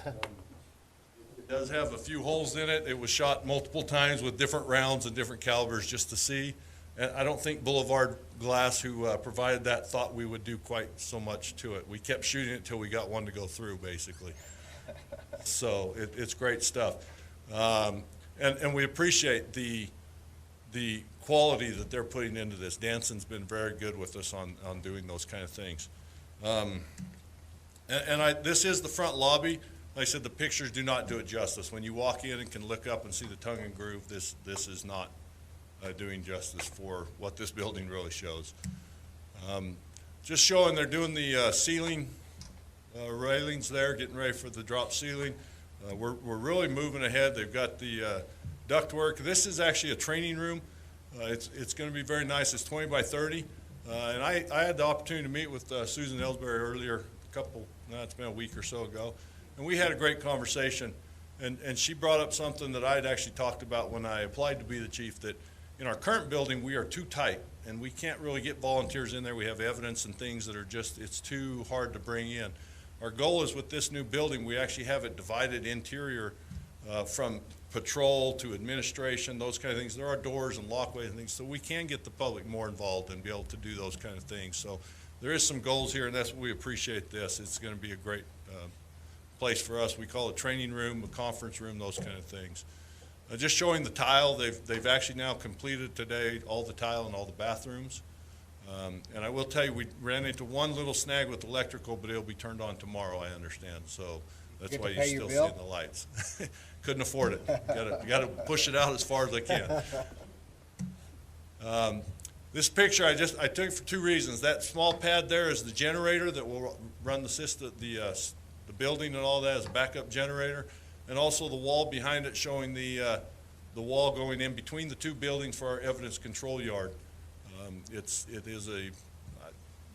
It does have a few holes in it. It was shot multiple times with different rounds and different calibers just to see. And I don't think Boulevard Glass, who provided that, thought we would do quite so much to it. We kept shooting it till we got one to go through, basically. So it's great stuff. And we appreciate the quality that they're putting into this. Danson's been very good with us on doing those kind of things. This is the front lobby. Like I said, the pictures do not do it justice. When you walk in and can look up and see the tongue and groove, this is not doing justice for what this building really shows. Just showing they're doing the ceiling railings there, getting ready for the drop ceiling. We're really moving ahead. They've got the ductwork. This is actually a training room. It's going to be very nice. It's 20 by 30. And I had the opportunity to meet with Susan Ellsbury earlier, it's been a week or so ago. And we had a great conversation. And she brought up something that I had actually talked about when I applied to be the chief, that in our current building, we are too tight. And we can't really get volunteers in there. We have evidence and things that are just, it's too hard to bring in. Our goal is with this new building, we actually have it divided interior from patrol to administration, those kind of things. There are doors and walkways and things, so we can get the public more involved and be able to do those kind of things. So there is some goals here, and that's what we appreciate this. It's going to be a great place for us. We call it a training room, a conference room, those kind of things. Just showing the tile, they've actually now completed today all the tile in all the bathrooms. And I will tell you, we ran into one little snag with electrical, but it'll be turned on tomorrow, I understand. So that's why you're still seeing the lights. Couldn't afford it. Got to push it out as far as I can. This picture I took for two reasons. That small pad there is the generator that will run the system, the building and all that as a backup generator, and also the wall behind it showing the wall going in between the two buildings for our evidence control yard.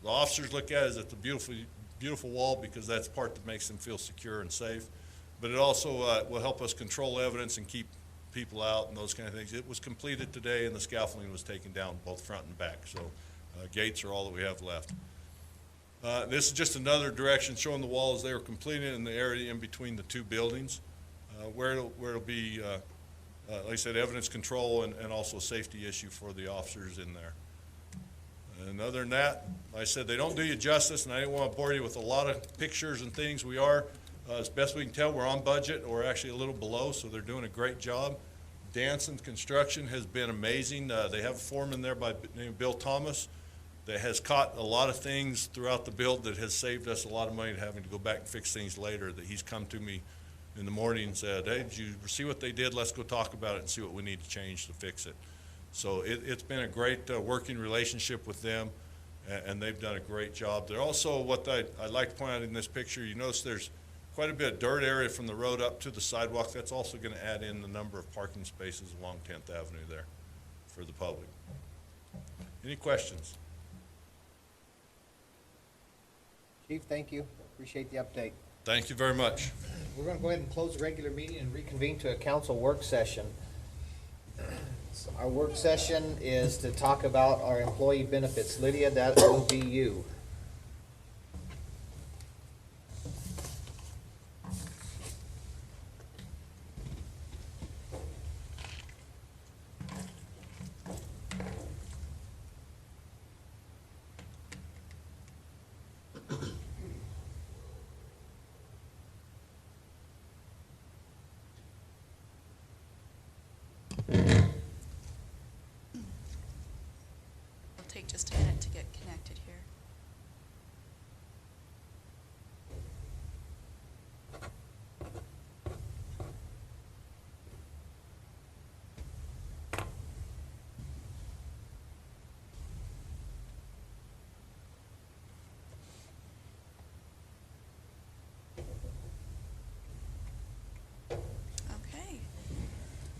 The officers look at it as it's a beautiful wall because that's part that makes them feel secure and safe. But it also will help us control evidence and keep people out and those kind of things. It was completed today, and the scaffolding was taken down both front and back. So gates are all that we have left. This is just another direction showing the walls they were completed in the area in between the two buildings, where it'll be, like I said, evidence control and also a safety issue for the officers in there. And other than that, like I said, they don't do you justice, and I didn't want to bore you with a lot of pictures and things. We are, as best we can tell, we're on budget, or actually a little below, so they're doing a great job. Danson's construction has been amazing. They have a foreman there by the name of Bill Thomas that has caught a lot of things throughout the build that has saved us a lot of money to having to go back and fix things later, that he's come to me in the morning and said, hey, did you see what they did? Let's go talk about it and see what we need to change to fix it. So it's been a great working relationship with them, and they've done a great job. They're also, what I'd like to point out in this picture, you notice there's quite a bit of dirt area from the road up to the sidewalk. That's also going to add in the number of parking spaces along 10th Avenue there for the public. Any questions? Chief, thank you. Appreciate the update. Thank you very much. We're going to go ahead and close the regular meeting and reconvene to a council work session. So our work session is to talk about our employee benefits. Lydia, that will be you. Take just a minute to get connected here.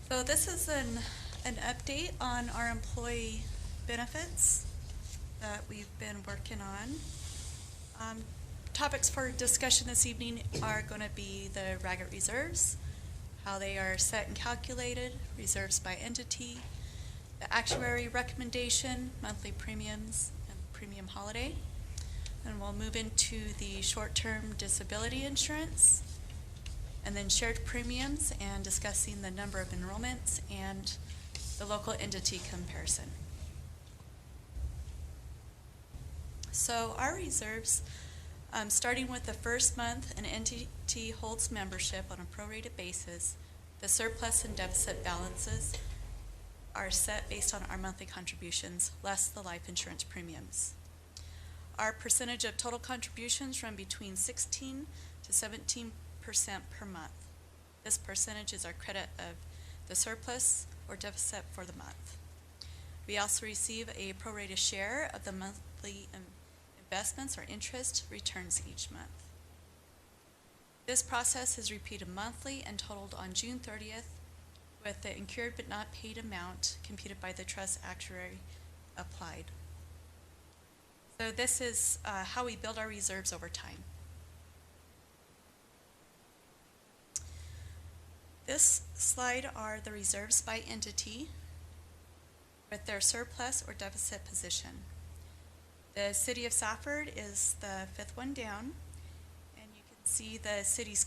So this is an update on our employee benefits that we've been working on. Topics for discussion this evening are going to be the RAGGET reserves, how they are set and calculated, reserves by entity, the actuary recommendation, monthly premiums, and premium holiday. And we'll move into the short-term disability insurance, and then shared premiums and discussing the number of enrollments and the local entity comparison. So our reserves, starting with the first month an entity holds membership on a prorated basis, the surplus and deficit balances are set based on our monthly contributions, less the life insurance premiums. Our percentage of total contributions run between 16 to 17% per month. This percentage is our credit of the surplus or deficit for the month. We also receive a prorated share of the monthly investments or interest returns each month. This process is repeated monthly and totaled on June 30th, with the incurred but not paid amount computed by the trust actuary applied. So this is how we build our reserves over time. This slide are the reserves by entity with their surplus or deficit position. The city of Safford is the fifth one down, and you can see the city's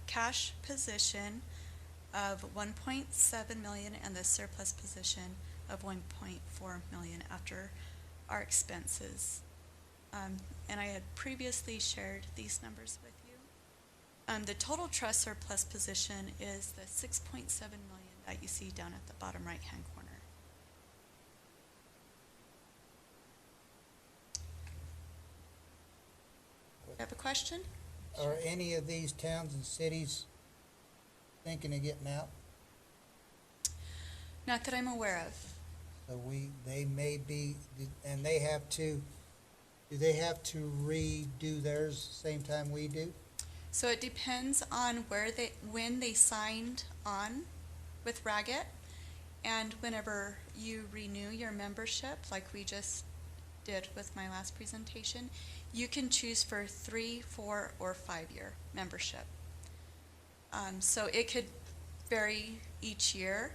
cash position of $1.7 million and the surplus position of $1.4 million after our expenses. And I had previously shared these numbers with you. The total trust surplus position is the $6.7 million that you see down at the bottom right-hand corner. You have a question? Are any of these towns and cities thinking of getting out? Not that I'm aware of. So they may be, and they have to, do they have to redo theirs the same time we do? So it depends on when they signed on with RAGGET, and whenever you renew your membership, like we just did with my last presentation, you can choose for 3, 4, or 5-year membership. So it could vary each year.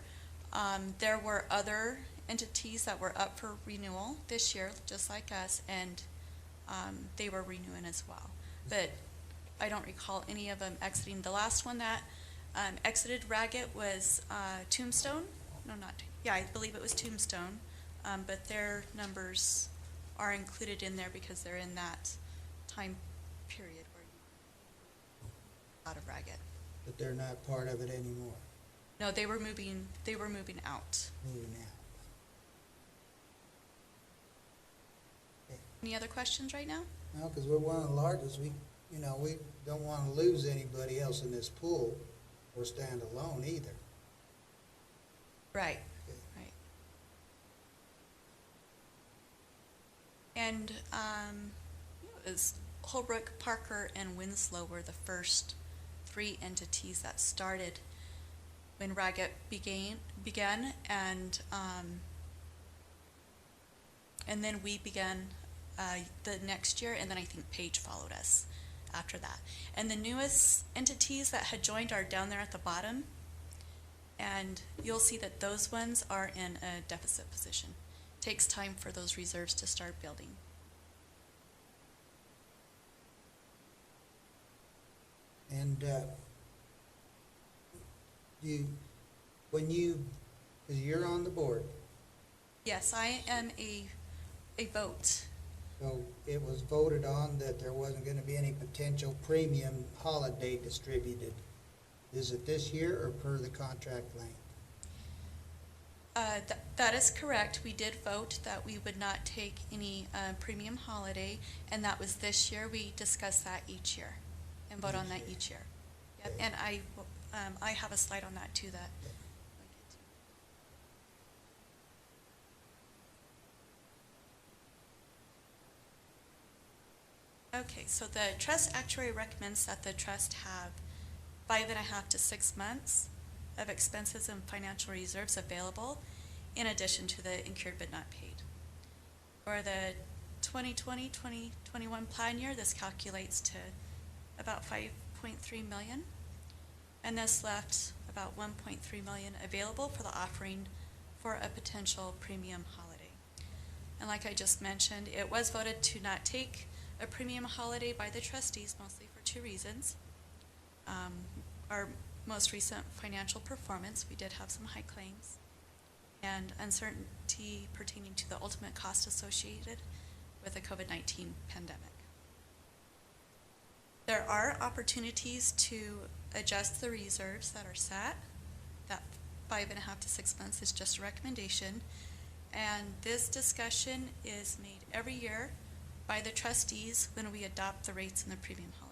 There were other entities that were up for renewal this year, just like us, and they were renewing as well. But I don't recall any of them exiting. The last one that exited RAGGET was Tombstone. No, I believe it was Tombstone. But their numbers are included in there because they're in that time period where you out of RAGGET. But they're not part of it anymore. No, they were moving out. Moving out. Okay. Any other questions right now? No, because we're one of the largest. We don't want to lose anybody else in this pool or stand alone either. Right. Right. And it was Holbrook, Parker, and Winslow were the first 3 entities that started when RAGGET began, and then we began the next year, and then I think Page followed us after that. And the newest entities that had joined are down there at the bottom, and you'll see that those ones are in a deficit position. It takes time for those reserves to start building. And because you're on the board. Yes, I am a vote. So it was voted on that there wasn't going to be any potential premium holiday distributed. Is it this year or per the contract length? That is correct. We did vote that we would not take any premium holiday, and that was this year. We discuss that each year and vote on that each year. Yep. And I have a slide on that too that Okay, so the trust actuary recommends that the trust have 5.5 to 6 months of expenses and financial reserves available in addition to the incurred but not paid. For the 2020-2021 plan year, this calculates to about 5.3 million, and this left about 1.3 million available for the offering for a potential premium holiday. And like I just mentioned, it was voted to not take a premium holiday by the trustees, mostly for two reasons. Our most recent financial performance, we did have some high claims, and uncertainty pertaining to the ultimate cost associated with the COVID-19 pandemic. There are opportunities to adjust the reserves that are set. That 5.5 to 6 months is just a recommendation, and this discussion is made every year by the trustees when we adopt the rates in the premium holidays.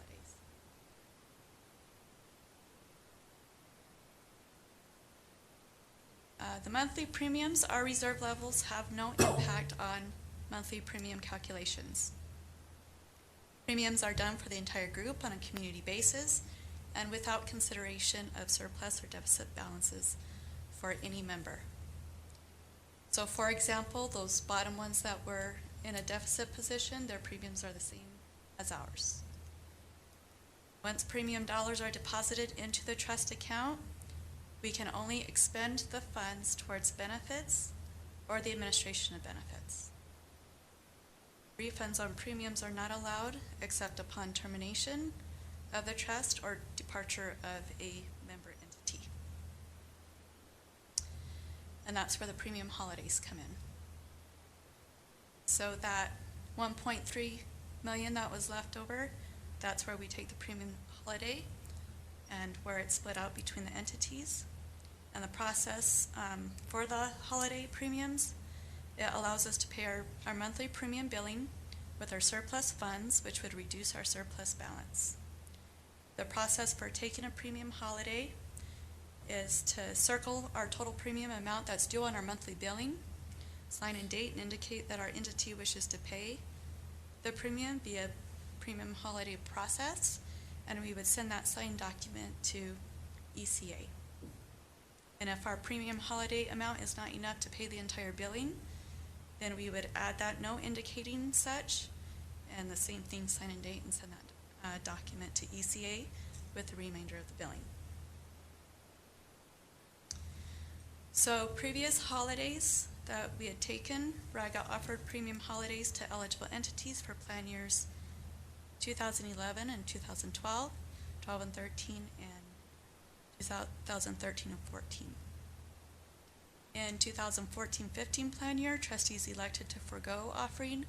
The monthly premiums, our reserve levels have no impact on monthly premium calculations. Premiums are done for the entire group on a community basis and without consideration of surplus or deficit balances for any member. So for example, those bottom ones that were in a deficit position, their premiums are the same as ours. Once premium dollars are deposited into the trust account, we can only expend the funds towards benefits or the administration of benefits. Refunds on premiums are not allowed except upon termination of the trust or departure of a member entity. And that's where the premium holidays come in. So that 1.3 million that was left over, that's where we take the premium holiday and where it's split out between the entities. And the process for the holiday premiums, it allows us to pay our monthly premium billing with our surplus funds, which would reduce our surplus balance. The process for taking a premium holiday is to circle our total premium amount that's due on our monthly billing, sign and date, and indicate that our entity wishes to pay the premium via premium holiday process, and we would send that signed document to ECA. And if our premium holiday amount is not enough to pay the entire billing, then we would add that note indicating such, and the same thing, sign and date, and send that document to ECA with the remainder of the billing. So previous holidays that we had taken, RAGA offered premium holidays to eligible entities for plan years 2011 and 2012, 12 and 13, and 2013 and 14. In 2014-15 plan year, trustees elected to forego offering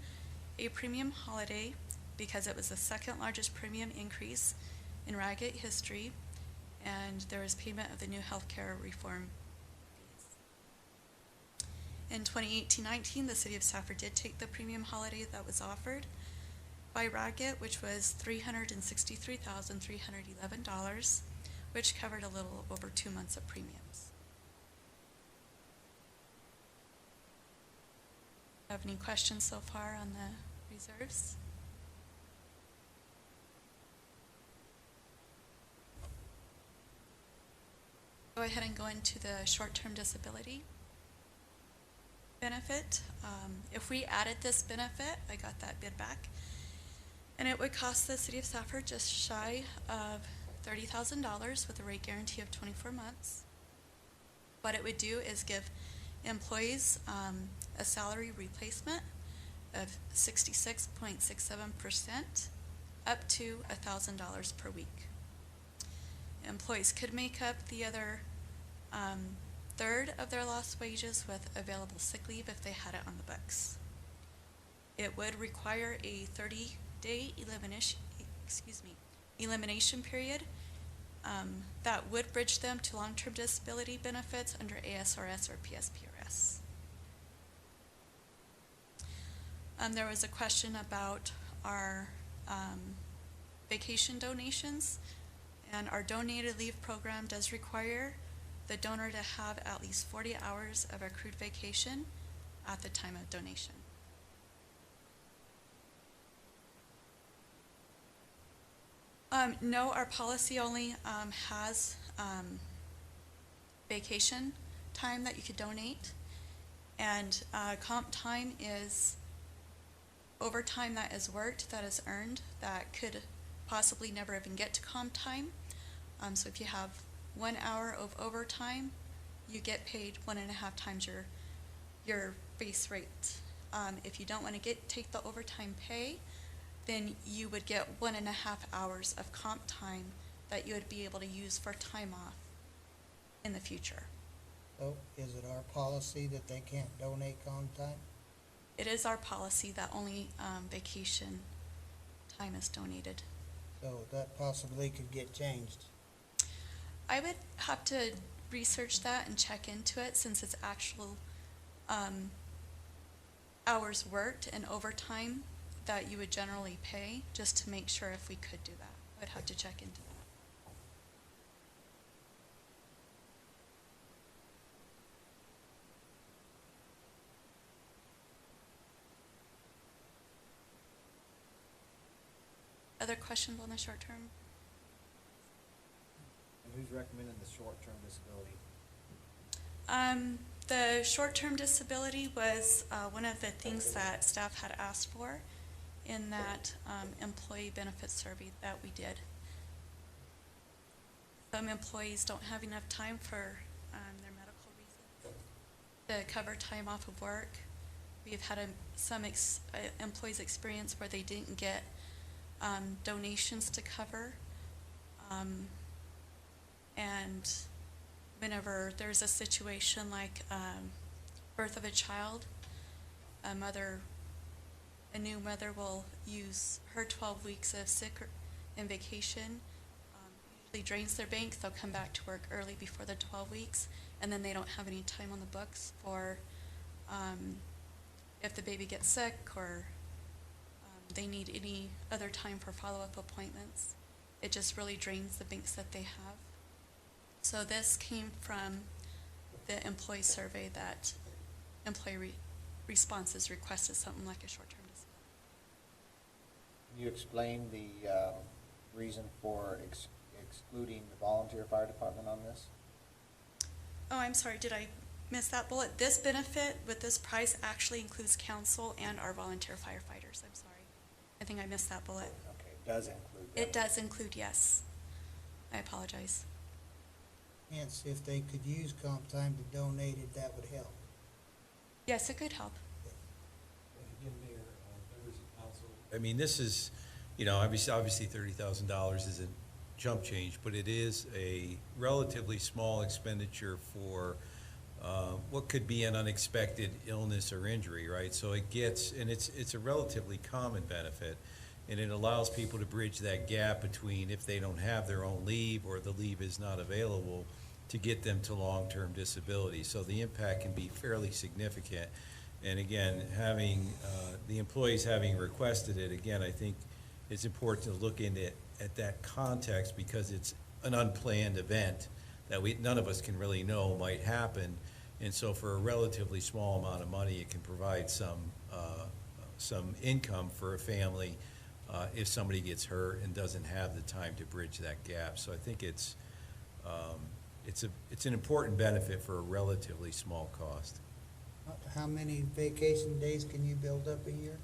a premium holiday because it was the second largest premium increase in RAGA history, and there was payment of the new healthcare reform fees. In 2018-19, the city of Safford did take the premium holiday that was offered by RAGA, which was $363,311, which covered a little over 2 months of premiums. Have any questions so far on the reserves? Go ahead and go into the short-term disability benefit. If we added this benefit, I got that bid back, and it would cost the city of Safford just shy of $30,000 with a rate guarantee of 24 months. What it would do is give employees a salary replacement of 66.67% up to $1,000 per week. Employees could make up the other third of their lost wages with available sick leave if they had it on the books. It would require a 30-day elimination period that would bridge them to long-term disability benefits under ASRS or PSPRS. There was a question about our vacation donations, and our donated leave program does require the donor to have at least 40 hours of accrued vacation at the time of donation. No, our policy only has vacation time that you could donate. And comp time is overtime that is worked, that is earned, that could possibly never even get to comp time. So if you have 1 hour of overtime, you get paid 1.5 times your base rate. If you don't want to take the overtime pay, then you would get 1.5 hours of comp time that you would be able to use for time off in the future. So is it our policy that they can't donate comp time? It is our policy that only vacation time is donated. So that possibly could get changed. I would have to research that and check into it, since it's actual hours worked and overtime that you would generally pay, just to make sure if we could do that. I'd have to check into that. Other questions on the short term? And who's recommending the short-term disability? The short-term disability was one of the things that staff had asked for in that employee benefit survey that we did. Some employees don't have enough time for their medical reasons to cover time off of work. We've had some employees experience where they didn't get donations to cover. And whenever there's a situation like birth of a child, a new mother will use her 12 weeks of sick and vacation, usually drains their bank. They'll come back to work early before the 12 weeks, and then they don't have any time on the books for if the baby gets sick or they need any other time for follow-up appointments. It just really drains the banks that they have. So this came from the employee survey that employee responses requested something like a short-term disability. Can you explain the reason for excluding the volunteer fire department on this? Oh, I'm sorry, did I miss that bullet? This benefit with this price actually includes council and our volunteer firefighters. I'm sorry. I think I missed that bullet. Okay, it does include that. It does include, yes. I apologize. Hence, if they could use comp time to donate it, that would help. Yes, it could help. Again, Mayor, members of council, I mean, this is, obviously $30,000 is a chump change, but it is a relatively small expenditure for what could be an unexpected illness or injury, right? So it's a relatively common benefit, and it allows people to bridge that gap between if they don't have their own leave or the leave is not available to get them to long-term disability. So the impact can be fairly significant. And again, having the employees having requested it, again, I think it's important to look into it at that context, because it's an unplanned event that none of us can really know might happen. And so for a relatively small amount of money, it can provide some income for a family if somebody gets hurt and doesn't have the time to bridge that gap. So I think it's an important benefit for a relatively small cost. How many vacation days can you build up a year?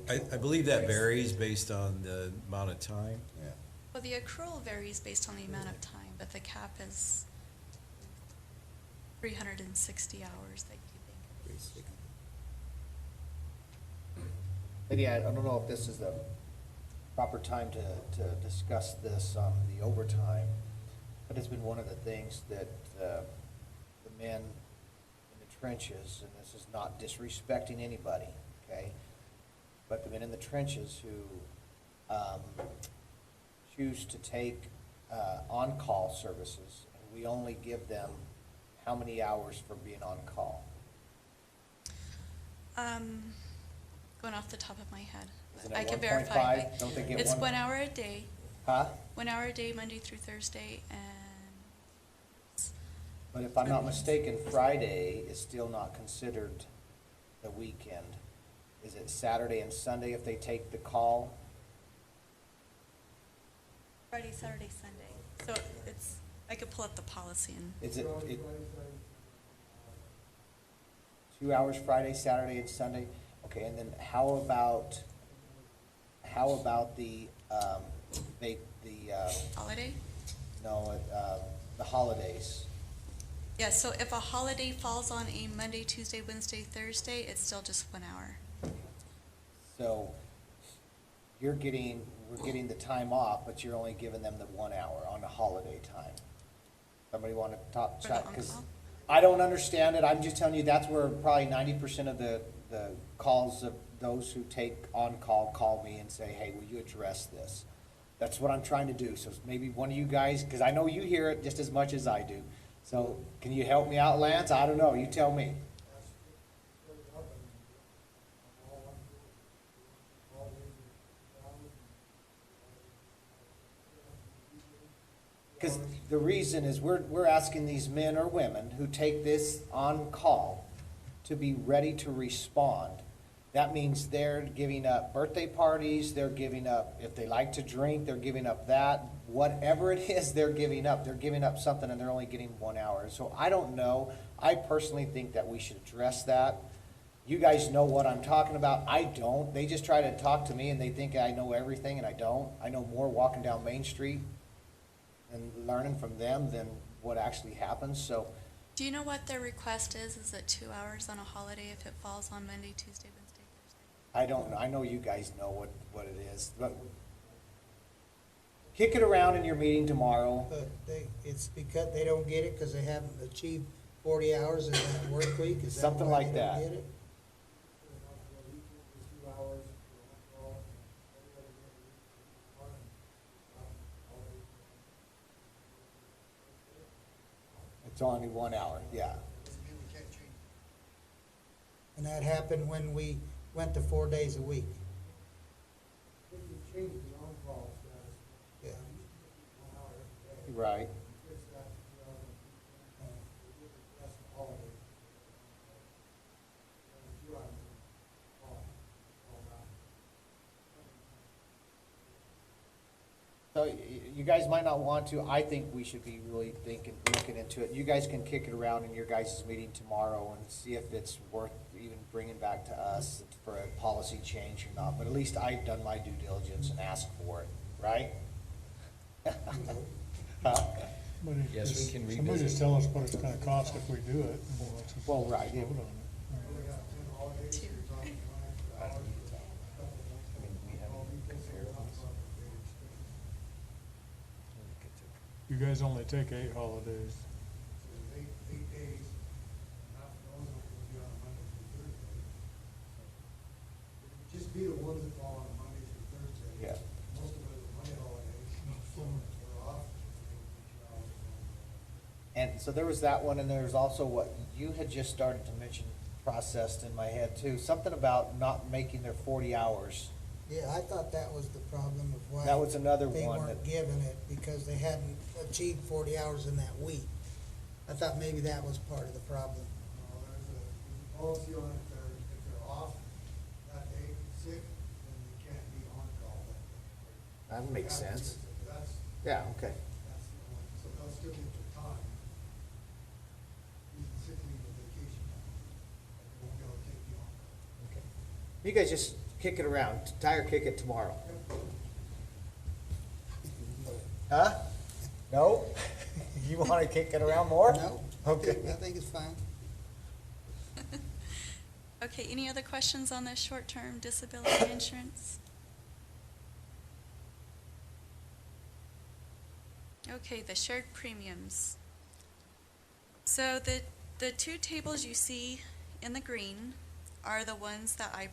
I believe that varies based on the amount of time. Yeah. Well, the accrual varies based on the amount of time, but the cap is 360 hours that you think. 360. Maybe I don't know if this is the proper time to discuss this, the overtime, but it's been one of the things that the men in the trenches, and this is not disrespecting anybody, okay? But the men in the trenches who choose to take on-call services, and we only give them how many hours for being on call? Going off the top of my head. Isn't it I can 1.5? verify. Don't they get It's one- 1 hour a day. Huh? 1 hour a day, Monday through Thursday, and But if I'm not mistaken, Friday is still not considered the weekend. Is it Saturday and Sunday if they take the call? Friday, Saturday, Sunday. So it's I could pull up the policy and. Is it 2 hours Friday, Saturday, and Sunday? Okay, and then how about the, Holiday? no, the holidays? Yeah, so if a holiday falls on a Monday, Tuesday, Wednesday, Thursday, it's still just 1 hour. So we're getting the time off, but you're only giving them the 1 hour on the holiday time. Somebody want to talk, For the chat? Because on-call? I don't understand it. I'm just telling you, that's where probably 90% of the calls of those who take on-call call me and say, hey, will you address this? That's what I'm trying to do. So maybe one of you guys, because I know you hear it just as much as I do. So can you help me out, Lance? I don't know. You tell me. Because the reason is we're asking these men or women who take this on call to be ready to respond. That means they're giving up birthday parties, they're giving up, if they like to drink, they're giving up that. Whatever it is they're giving up something and they're only getting 1 hour. So I don't know. I personally think that we should address that. You guys know what I'm talking about. I don't. They just try to talk to me and they think I know everything and I don't. I know more walking down Main Street and learning from them than what actually happens. So Do you know what their request is? Is it 2 hours on a holiday if it falls on Monday, Tuesday, Wednesday, Thursday? I don't know. I know you guys know what it is. But kick it around in your meeting tomorrow. But it's because they don't get it because they haven't achieved 40 hours in that work week? Is that Something why like they don't that. get it? It's only 1 hour, yeah. And that happened when we went to 4 days a week. Yeah. Right. So you guys might not want to. I think we should be really looking into it. You guys can kick it around in your guys' meeting tomorrow and see if it's worth even bringing back to us for a policy change or not. But at least I've done my due diligence and asked for it, right? Yes, we can Somebody revisit. just tell us what it's gonna cost if we do it. and let's just Well, right. vote on it. You guys only take 8 holidays. Eight days, half of those will be on a Monday through Thursday. Just be the ones that fall on a Monday through Thursday. Yeah. Most of it is Monday holidays, we're off. And so there was that one, and there's also what you had just started to mention, processed in my head too, something about not making their 40 hours. Yeah, I thought that was the problem of why. That was another they one weren't that- given it, because they hadn't achieved 40 hours in that week. I thought maybe that was part of the problem. There's a policy on it, if they're off that day, sick, then they can't be on call that day. That makes sense. That's, Yeah, okay. that's the one, so they'll still get their time. Using sick leave or vacation time, but they won't be able to take the on call. You guys just kick it around, tire kick it tomorrow. Huh? No? You want to kick it around more? No? Okay. I think it's fine. Okay, any other questions on this short-term disability insurance? Okay, the shared premiums. So the two tables you see in the green are the ones that I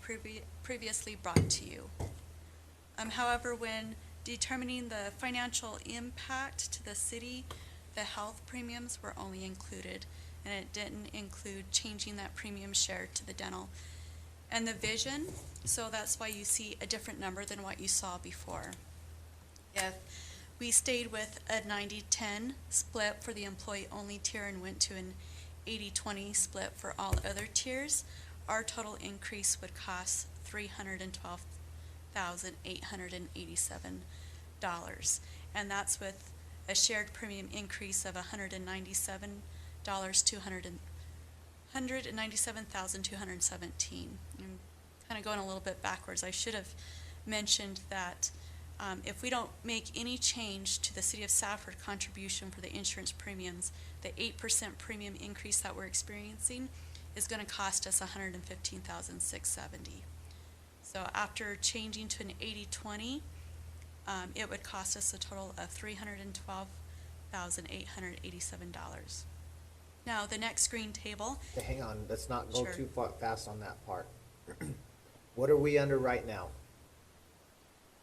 previously brought to you. However, when determining the financial impact to the city, the health premiums were only included, and it didn't include changing that premium share to the dental and the vision, so that's why you see a different number than what you saw before. If we stayed with a 90-10 split for the employee-only tier and went to an 80-20 split for all other tiers, our total increase would cost $312,887, and that's with a shared premium increase of $197 to $197,217. I'm kind of going a little bit backwards. I should have mentioned that if we don't make any change to the City of Safford contribution for the insurance premiums, the 8% premium increase that we're experiencing is going to cost us $115,670. So after changing to an 80-20, it would cost us a total of $312,887. Now, the next green table. Okay, hang on, let's not go Sure. too fast on that part. What are we under right now?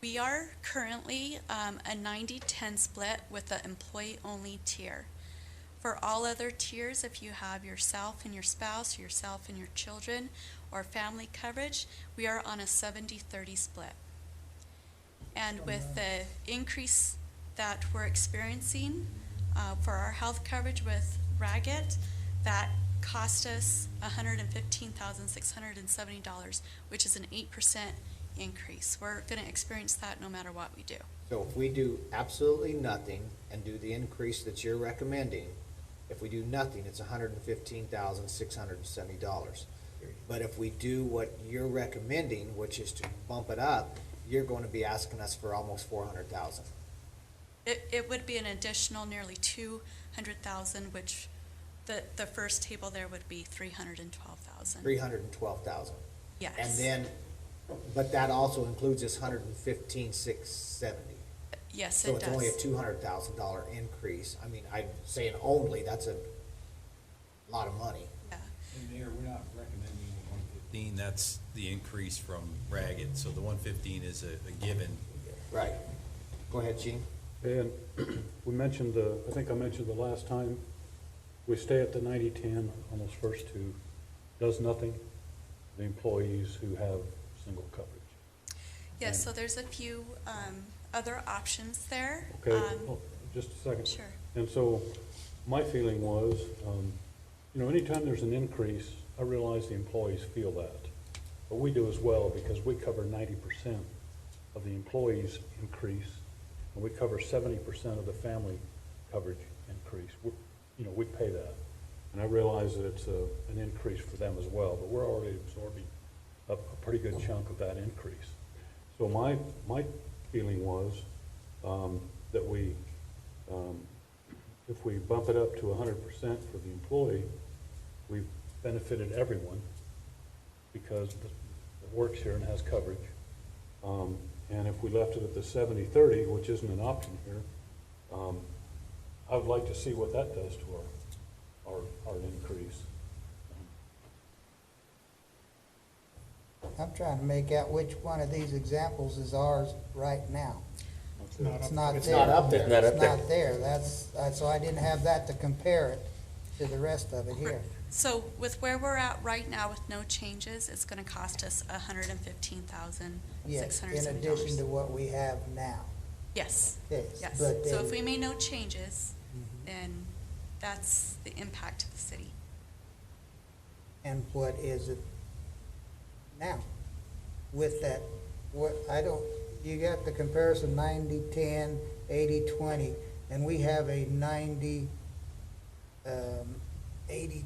We are currently a 90-10 split with the employee-only tier. For all other tiers, if you have yourself and your spouse, yourself and your children, or family coverage, we are on a 70-30 split. And with the increase that we're experiencing for our health coverage with Ragged, that cost us $115,670, which is an 8% increase. We're going to experience that no matter what we do. So if we do absolutely nothing and do the increase that you're recommending, if we do nothing, it's $115,670. But if we do what you're recommending, which is to bump it up, you're going to be asking us for almost $400,000. It would be an additional nearly $200,000, which the first table there would be $312,000. $312,000. Yes. And then, but that also includes this $115,670. Yes, So it it's does. only a $200,000 increase. I mean, I'm saying only, that's a lot of money. Yeah. And Mayor, we're not recommending 115, that's the increase from Ragged, so the 115 is a given. Right. Go ahead, Gene. And we mentioned, I think I mentioned the last time, we stay at the 90-10 on those first two. Does nothing, the employees who have single coverage. Yes, so there's a few other options there. Okay, just a second. Sure. And so my feeling was, anytime there's an increase, I realize the employees feel that. But we do as well because we cover 90% of the employees' increase, and we cover 70% of the family coverage increase. We pay that. And I realize that it's an increase for them as well, but we're already absorbing a pretty good chunk of that increase. So my feeling was that if we bump it up to 100% for the employee, we've benefited everyone because it works here and has coverage. And if we left it at the 70-30, which isn't an option here, I would like to see what that does to our increase. I'm trying to make out which one of these examples is ours right now. It's not there. It's not up there. It's not there. That's, so I didn't have that to compare it to the rest of it here. So with where we're at right now with no changes, it's going to cost us $115,670. Yes, in addition to what we have now. Yes. Yes. Yes. But So then- if we made no changes, then that's the impact to the city. And what is it now with that? You got the comparison 90-10, 80-20, and we have a 90, 80,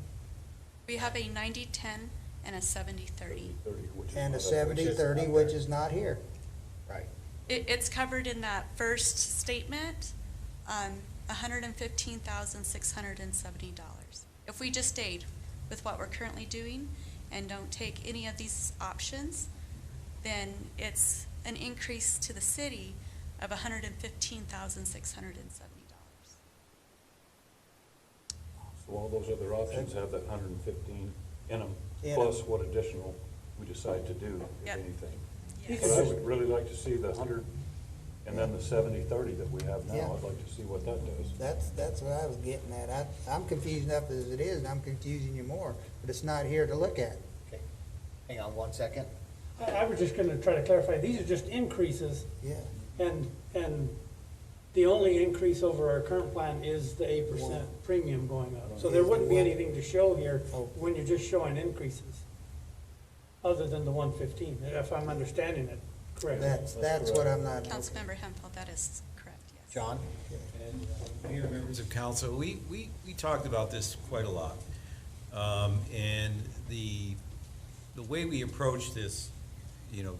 We have a 90-10 and a 70-30. and a 70-30, which is not here. Right. It's covered in that first statement, $115,670. If we just stayed with what we're currently doing and don't take any of these options, then it's an increase to the city of $115,670. So all those other options have that 115 in them, Yeah. plus what additional we decide to do, if Yep. anything. Yes. But I would really like to see the 100 and then the 70-30 that we have Yeah. now. I'd like to see what that does. That's what I was getting at. I'm confused enough as it is, and I'm confusing you more, but it's not here to look at. Okay. Hang on one second. I was just gonna try to clarify, these are just increases, Yeah. and the only increase over our current plan is the 8% premium going up. So there wouldn't be anything to show here when you're just showing increases, other than the 115, if I'm understanding it correctly. That's what I'm not. Councilmember Hempel, that is correct, yes. John? Mayor, members of council, we talked about this quite a lot. And the way we approached this,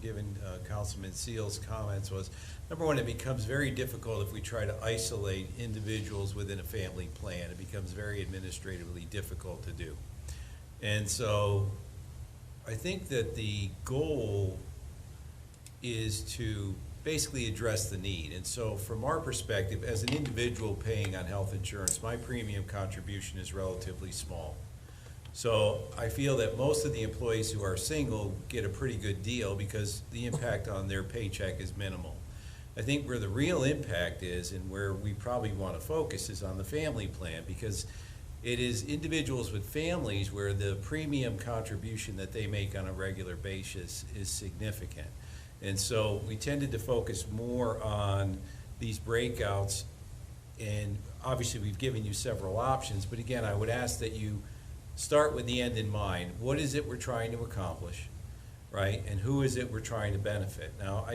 given Councilman Seal's comments was, number one, it becomes very difficult if we try to isolate individuals within a family plan. It becomes very administratively difficult to do. And so I think that the goal is to basically address the need. And so from our perspective, as an individual paying on health insurance, my premium contribution is relatively small. So I feel that most of the employees who are single get a pretty good deal because the impact on their paycheck is minimal. I think where the real impact is and where we probably want to focus is on the family plan, because it is individuals with families where the premium contribution that they make on a regular basis is significant. And so we tended to focus more on these breakouts, and obviously we've given you several options, but again, I would ask that you start with the end in mind. What is it we're trying to accomplish, right? And who is it we're trying to benefit? Now,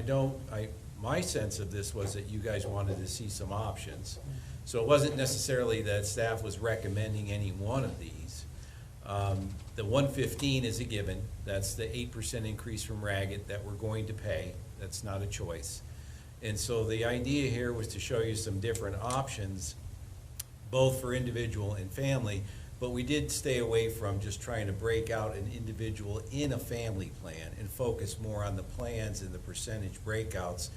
my sense of this was that you guys wanted to see some options. So it wasn't necessarily that staff was recommending any one of these. The 115 is a given. That's the 8% increase from Ragged that we're going to pay. That's not a choice. And so the idea here was to show you some different options, both for individual and family, but we did stay away from just trying to break out an individual in a family plan and focus more on the plans and the percentage breakouts.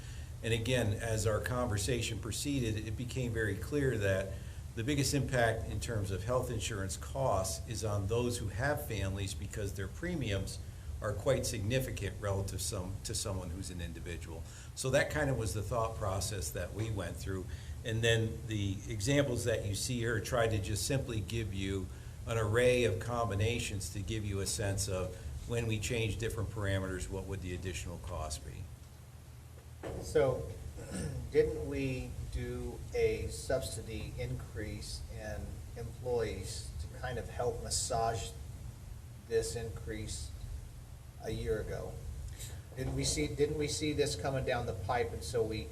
And again, as our conversation proceeded, it became very clear that the biggest impact in terms of health insurance costs is on those who have families, because their premiums are quite significant relative to someone who's an individual. So that kind of was the thought process that we went through. And then the examples that you see here try to just simply give you an array of combinations to give you a sense of when we change different parameters, what would the additional cost be? So, didn't we do a subsidy increase in employees to kind of help massage this increase a year ago? Didn't we see this coming down the pipe, and so we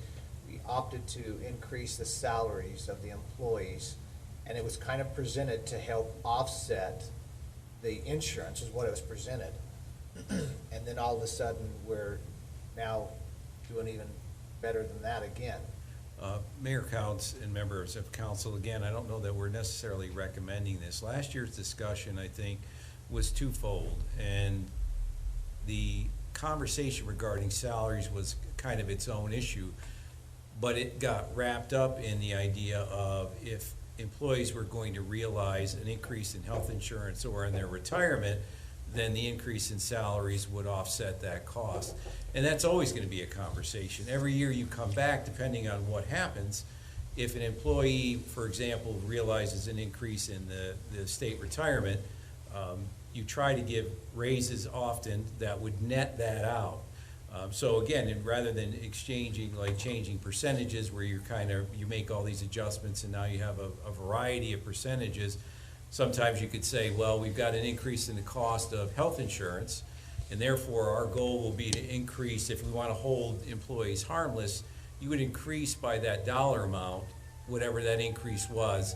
opted to increase the salaries of the employees, and it was kind of presented to help offset the insurance, is what it was presented. And then all of a sudden, we're now doing even better than that again. Mayor, Counts, and members of council, again, I don't know that we're necessarily recommending this. Last year's discussion, I think, was twofold, and the conversation regarding salaries was kind of its own issue, but it got wrapped up in the idea of if employees were going to realize an increase in health insurance or in their retirement, then the increase in salaries would offset that cost. And that's always going to be a conversation. Every year you come back, depending on what happens, if an employee, for example, realizes an increase in the state retirement, you try to give raises often that would net that out. So again, and rather than changing percentages where you make all these adjustments and now you have a variety of percentages, sometimes you could say, well, we've got an increase in the cost of health insurance, and therefore our goal will be to increase, if we want to hold employees harmless, you would increase by that dollar amount, whatever that increase was,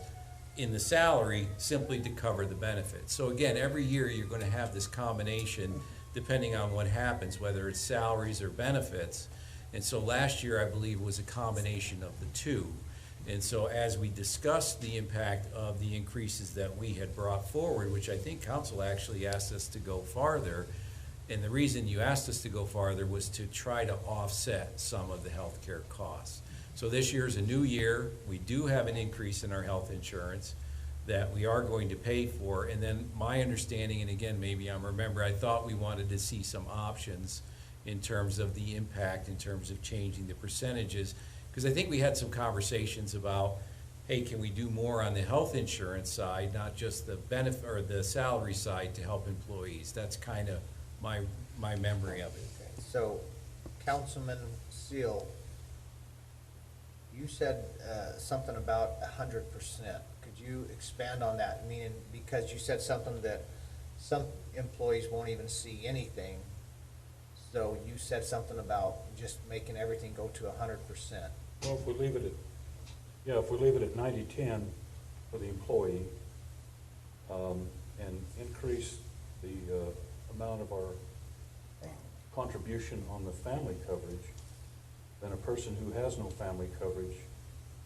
in the salary, simply to cover the benefits. So again, every year you're going to have this combination depending on what happens, whether it's salaries or benefits. And so last year, I believe, was a combination of the two. And so as we discussed the impact of the increases that we had brought forward, which I think council actually asked us to go farther, and the reason you asked us to go farther was to try to offset some of the healthcare costs. So this year's a new year. We do have an increase in our health insurance that we are going to pay for. And then my understanding, and again, maybe I thought we wanted to see some options in terms of the impact, in terms of changing the percentages. Because I think we had some conversations about, hey, can we do more on the health insurance side, not just the benefit or the salary side to help employees? That's kind of my memory of it. Okay. So, Councilman Seal, you said something about 100%. Could you expand on that? Meaning, because you said something that some employees won't even see anything. So you said something about just making everything go to 100%. Well, if we leave it Yeah, if we leave it at 90-10 for the employee, and increase the amount of our contribution on the family coverage, then a person who has no family coverage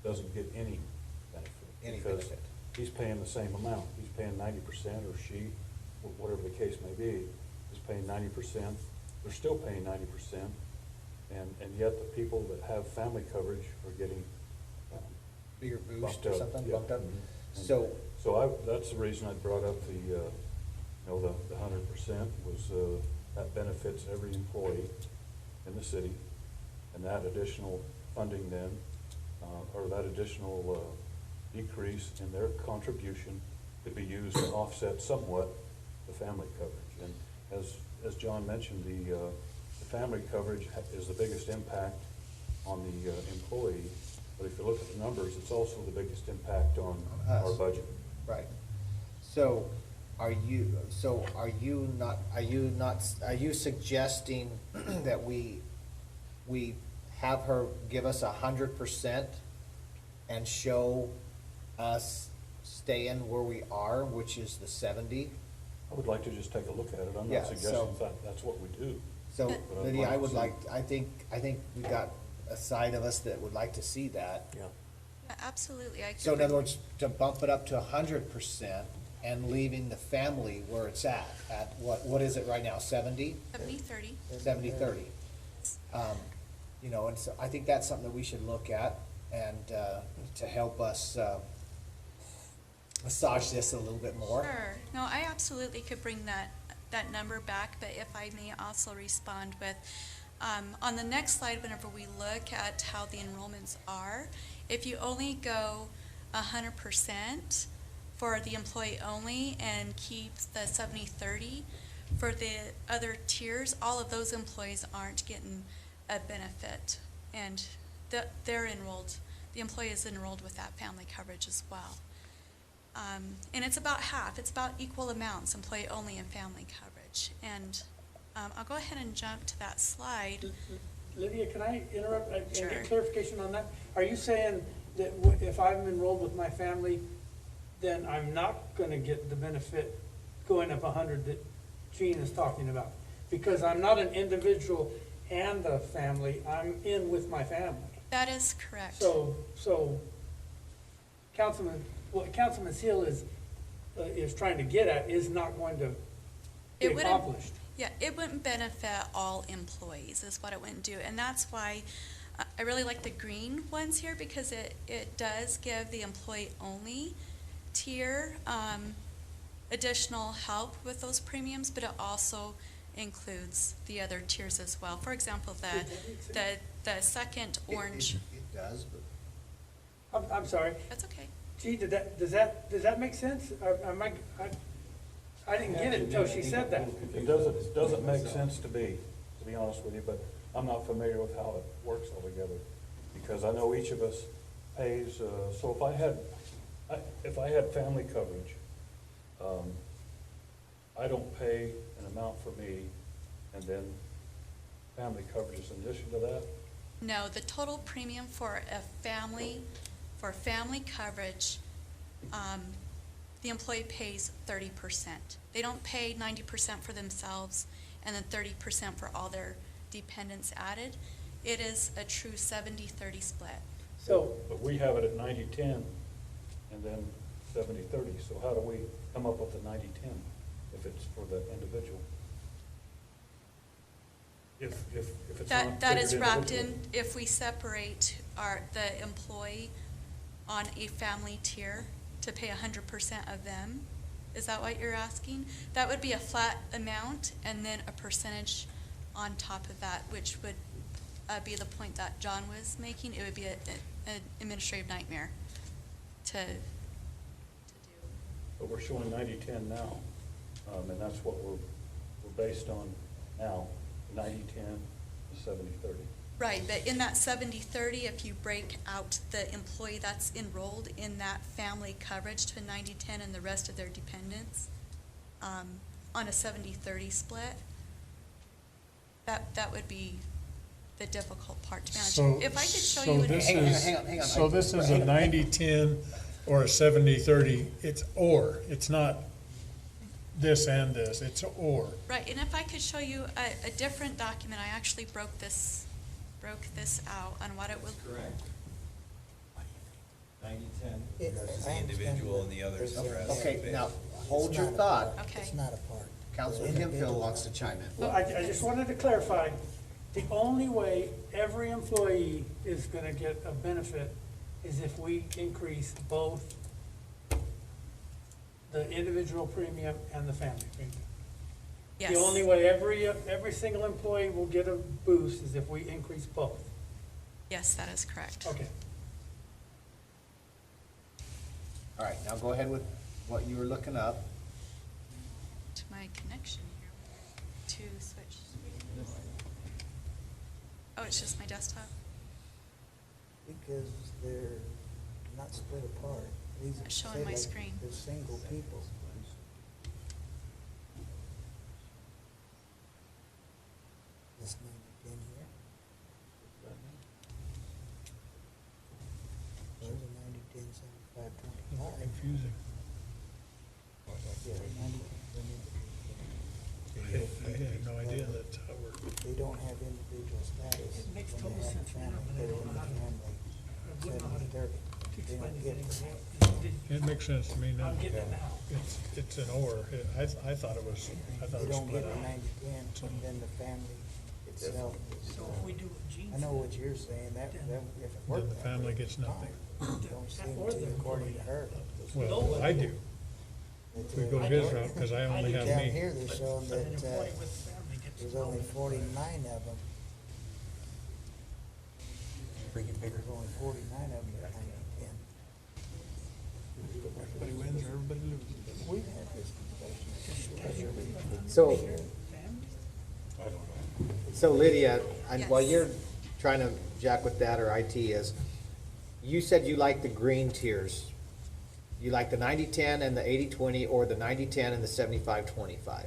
doesn't get any benefit. Any because benefit. he's paying the same amount. He's paying 90%, or she, whatever the case may be, is paying 90%. They're still paying 90%, and yet the people that have family coverage are getting Bigger boost bumped or up. something, Yeah. bumped up? And So, that's the reason I brought up the 100% was, that benefits every employee in the city, and that additional funding then, or that additional decrease in their contribution could be used to offset somewhat the family coverage. And as John mentioned, the family coverage is the biggest impact on the employee. But if you look at the numbers, it's also the biggest impact on our budget. right. So, are you suggesting that we have her give us 100% and show us staying where we are, which is the 70? I would like to just take a look at it. I'm Yeah, not suggesting that's what we do. So, But I'd Lydia, like to see- I think we got a side of us that would like to see that. Yeah. Yeah, absolutely. I So in could- other words, to bump it up to 100% and leaving the family where it's at what is it right now, 70? 70-30. 70-30. You know, and so I think that's something that we should look at and, to help us, massage this a little bit more. Sure. No, I absolutely could bring that number back, but if I may also respond with, on the next slide, whenever we look at how the enrollments are, if you only go 100% for the employee only and keep the 70-30, for the other tiers, all of those employees aren't getting a benefit. And they're enrolled, the employee is enrolled with that family coverage as well. And it's about half, it's about equal amounts, employee only and family coverage. And I'll go ahead and jump to that slide. Lydia, can I interrupt and Sure. get clarification on that? Are you saying that if I'm enrolled with my family, then I'm not gonna get the benefit going up 100 that Gene is talking about? Because I'm not an individual and a family, I'm in with my family. That is correct. So what Councilman Seal is trying to get at is not going to be It wouldn't- accomplished. Yeah, it wouldn't benefit all employees is what it wouldn't do. And that's why I really like the green ones here, because it does give the employee-only tier additional help with those premiums, but it also includes the other tiers as well. For example, the second orange. It does, but. I'm sorry. That's okay. Gee, does that make sense? I didn't get it until she said that. It doesn't make sense to be honest with you, but I'm not familiar with how it works altogether. Because I know each of us pays, so if I had family coverage, I don't pay an amount for me, and then family coverage is in addition to that? No, the total premium for family coverage, the employee pays 30%. They don't pay 90% for themselves and then 30% for all their dependents added. It is a true 70-30 split. But we have it at 90-10 and then 70-30. So how do we come up with the 90-10 if it's for the individual? If it's not That is figured wrapped individually. in, if we separate the employee on a family tier to pay 100% of them. Is that what you're asking? That would be a flat amount and then a percentage on top of that, which would be the point that John was making. It would be an administrative nightmare to do. But we're showing 90-10 now, and that's what we're based on now, 90-10 to 70-30. Right, but in that 70-30, if you break out the employee that's enrolled in that family coverage to a 90-10 and the rest of their dependents, on a 70-30 split, that would be the difficult part to manage. So, If I could show so you. this Hang on, is, hang on, hang on. so this is a 90-10 or a 70-30. It's or, it's not this and this, it's or. Right, and if I could show you a different document, I actually broke this out on what it would. Correct. 90-10 It- versus I the individual and the others. understand. the rest. Okay, now, hold It's your not a thought. part. Okay. It's not a part. Councilman Hemphill wants to chime in. Well, I just wanted to clarify, the only way every employee is gonna get a benefit is if we increase both the individual premium and the family premium. Yes. The only way every single employee will get a boost is if we increase both. Yes, that is correct. Okay. All right, now go ahead with what you were looking up. To my connection here, to switch. Oh, it's just my desktop? Because they're not split apart. These It's showing say my like screen. They're single people. This 90-10 here. There's a 90-10, 75-25. Confusing. Yeah, 90. I had no idea that's how it worked. They don't have individual status. It makes when total they have sense now, family, but I they're don't in know the how to- family, wouldn't know how to 70-30. They explain don't it get anymore. it. It makes sense to me now. I'm getting it now. It's an or. I thought it was, I thought They it was don't split get the out. 90-10, and then the family itself is, So if we do what Gene I know what you're saying, that, if it Then worked. the that family way, gets nothing. Don't seem to, according to her. Well, I do. If we go his route, because I only have Down me. here, they're showing But an that, employee with family gets there's only 49 of them. Bring it bigger. There's only 49 of them at 90-10. Everybody wins or everybody loses. We've had this discussion. So Lydia, and while Yes. you're trying to jack with that, or IT is, you said you like the green tiers. You like the 90-10 and the 80-20, or the 90-10 and the 75-25.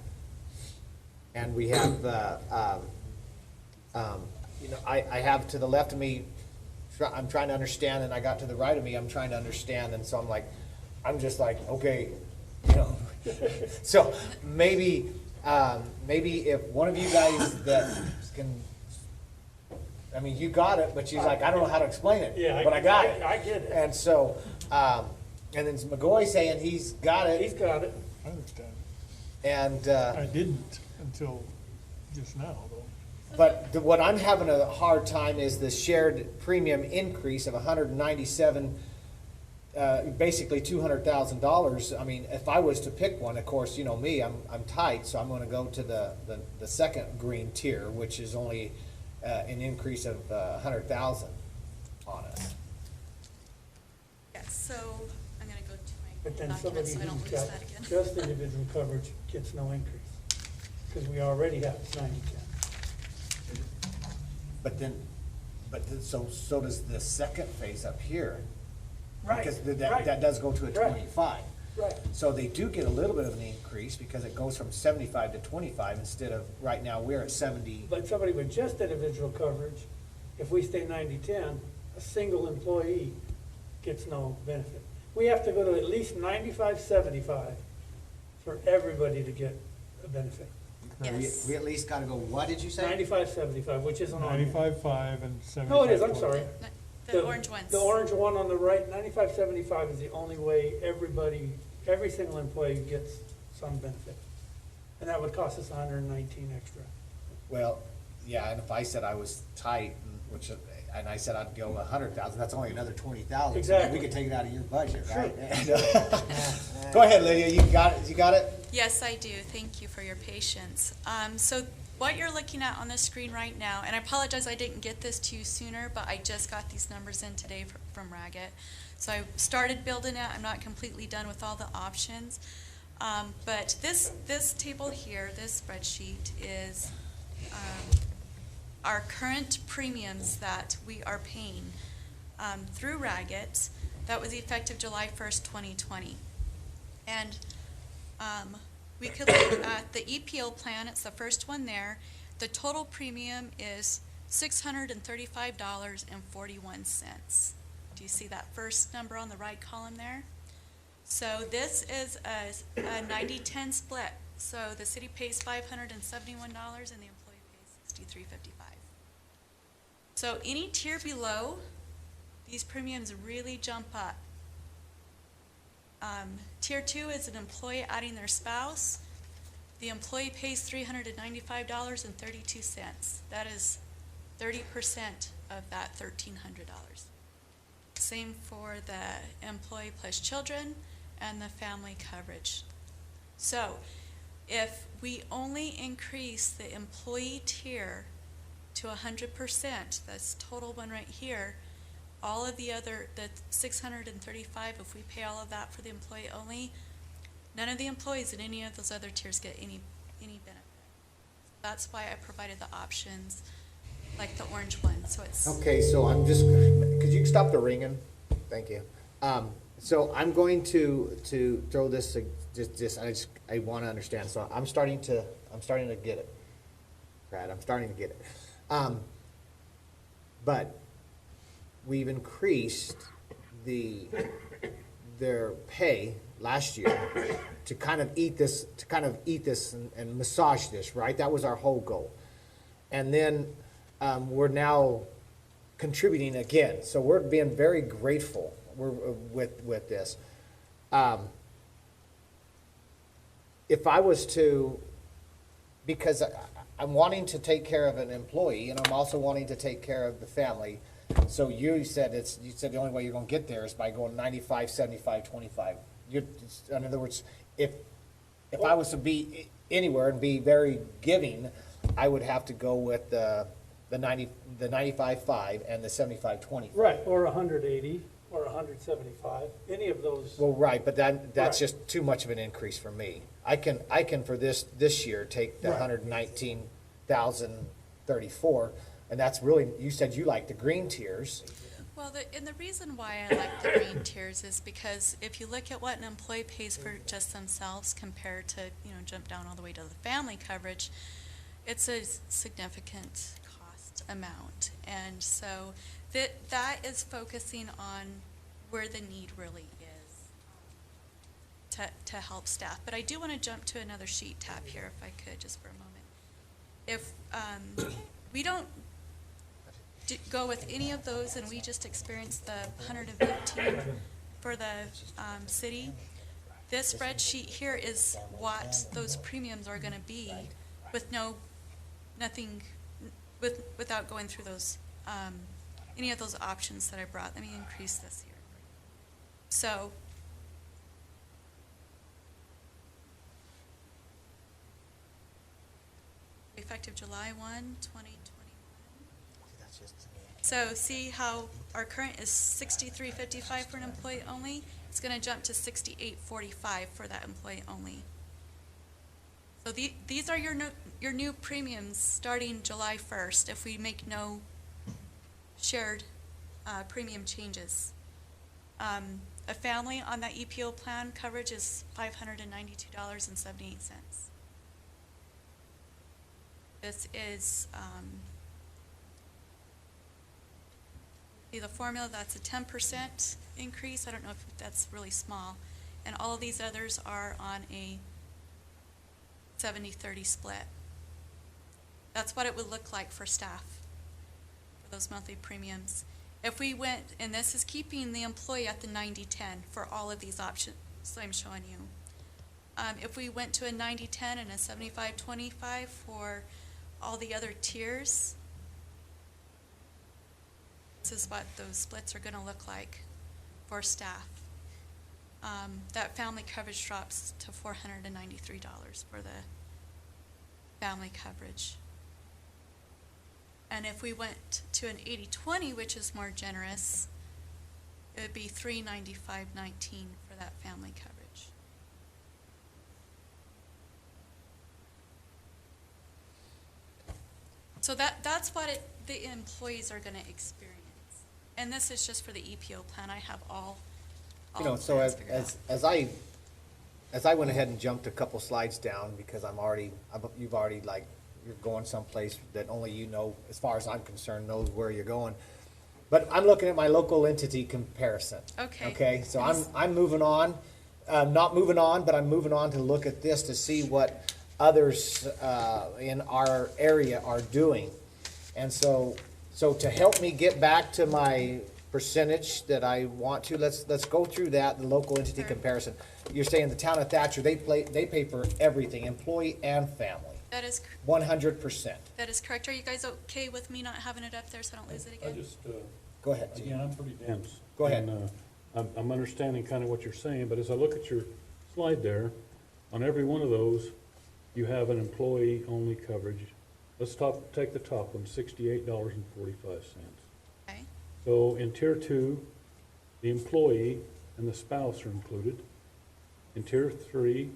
And we have, you know, I have to the left of me, I'm trying to understand, and I got to the right of me, I'm trying to understand, and so I'm like, I'm just like, okay, you know. So maybe if one of you guys that can, I mean, you got it, but she's like, I don't know how to explain it, Yeah, but I got it. I get it. And so, and then McGoy saying he's got it, He's got it. I understand. and, I didn't until just now, though. but what I'm having a hard time is the shared premium increase of $197, basically $200,000. I mean, if I was to pick one, of course, you know me, I'm tight, so I'm gonna go to the second green tier, which is only, an increase of, 100,000 on us. Yes, so I'm gonna go to But my then somebody document so I don't who's lose got that again. just individual coverage gets no increase. Because we already have 90-10. But then, so does the second phase up here. Right, Because right. that does go to a Right. 25. Right. So they do get a little bit of an increase because it goes from 75 to 25 instead of, right now, we're at 70. But somebody with just individual coverage, if we stay 90-10, a single employee gets no benefit. We have to go to at least 95-75 for everybody to get a benefit. Yes. We at least gotta go, what did you say? 95-75, which isn't on here. 95-5 and 75-20. No, it is, I'm sorry. The orange ones. The orange one on the right, 95-75 is the only way every single employee gets some benefit. And that would cost us 119 extra. Well, yeah, and if I said I was tight, and I said I'd go 100,000, that's only another 20,000. Exactly. We could take it out of your budget, right? Go ahead, Lydia, you got it? Yes, I do. Thank you for your patience. So what you're looking at on the screen right now, and I apologize I didn't get this to you sooner, but I just got these numbers in today from Raggett. So I started building it. I'm not completely done with all the options. But this table here, this spreadsheet, is our current premiums that we are paying through Raggett. That was effective July 1st, 2020. And we could look at the EPO plan. It's the first one there. The total premium is $635.41. Do you see that first number on the right column there? So this is a 90-10 split. So the city pays $571 and the employee pays $63.55. So any tier below, these premiums really jump up. Tier 2 is an employee adding their spouse. The employee pays $395.32. That is 30% of that $1,300. Same for the employee plus children and the family coverage. So if we only increase the employee tier to 100%, that's total one right here, all of the other, the 635, if we pay all of that for the employee only, none of the employees in any of those other tiers get any benefit. That's why I provided the options, like the orange one, so it's. Okay, so I'm just, could you stop the ringing? Thank you. So I'm going to throw this, I want to understand, so I'm starting to get it. Brad, I'm starting to get it. But we've increased their pay last year to kind of eat this and massage this, right? That was our whole goal. And then we're now contributing again. So we're being very grateful with this. If I was to, because I'm wanting to take care of an employee and I'm also wanting to take care of the family. So you said the only way you're going to get there is by going 95, 75, 25. In other words, if I was to be anywhere and be very giving, I would have to go with the 95.5 and the 75.25. Right, or 180, or 175, any of those. Well, right, but that's Right. just too much of an increase for me. I can for this year take the Right. 119,034, and that's really, you said you like the green tiers. Well, and the reason why I like the green tiers is because if you look at what an employee pays for just themselves compared to, jump down all the way to the family coverage, it's a significant cost amount. And so that is focusing on where the need really is to help staff. But I do want to jump to another sheet tab here, if I could, just for a moment. If we don't go with any of those and we just experience the 115 for the city, this spreadsheet here is what those premiums are going to be with without going through those any of those options that I brought. Let me increase this here. So effective July 1, 2021. So see how our current is $63.55 for an employee only? It's going to jump to $68.45 for that employee only. So these are your new premiums starting July 1st if we make no shared premium changes. A family on that EPO plan coverage is $592.78. This is the formula, that's a 10% increase. I don't know if that's really small. And all of these others are on a 70-30 split. That's what it would look like for staff, for those monthly premiums. If we went, and this is keeping the employee at the 90-10 for all of these options I'm showing you. If we went to a 90-10 and a 75-25 for all the other tiers, this is what those splits are going to look like for staff. That family coverage drops to $493 for the family coverage. And if we went to an 80-20, which is more generous, it would be $395.19 for that family coverage. So that's what the employees are going to experience. And this is just for the EPO plan. I have all So plans figured out. as I went ahead and jumped a couple slides down because you've already like you're going someplace that only you know, as far as I'm concerned, knows where you're going. But I'm looking at my local entity comparison. Okay. Okay, so I'm moving on, not moving on, but I'm moving on to look at this to see what others in our area are doing. And so to help me get back to my percentage that I want to, let's go through that, the local entity comparison. You're saying the town of Thatcher, they pay for everything, employee and family. That is 100%. That is correct. Are you guys okay with me not having it up there so I don't lose it I again? just, Go ahead. again, I'm pretty dense. Go ahead. And, I'm understanding kind of what you're saying, but as I look at your slide there, on every one of those, you have an employee-only coverage. Let's take the top one, $68.45. Okay. So in tier 2, the employee and the spouse are included. In tier 3,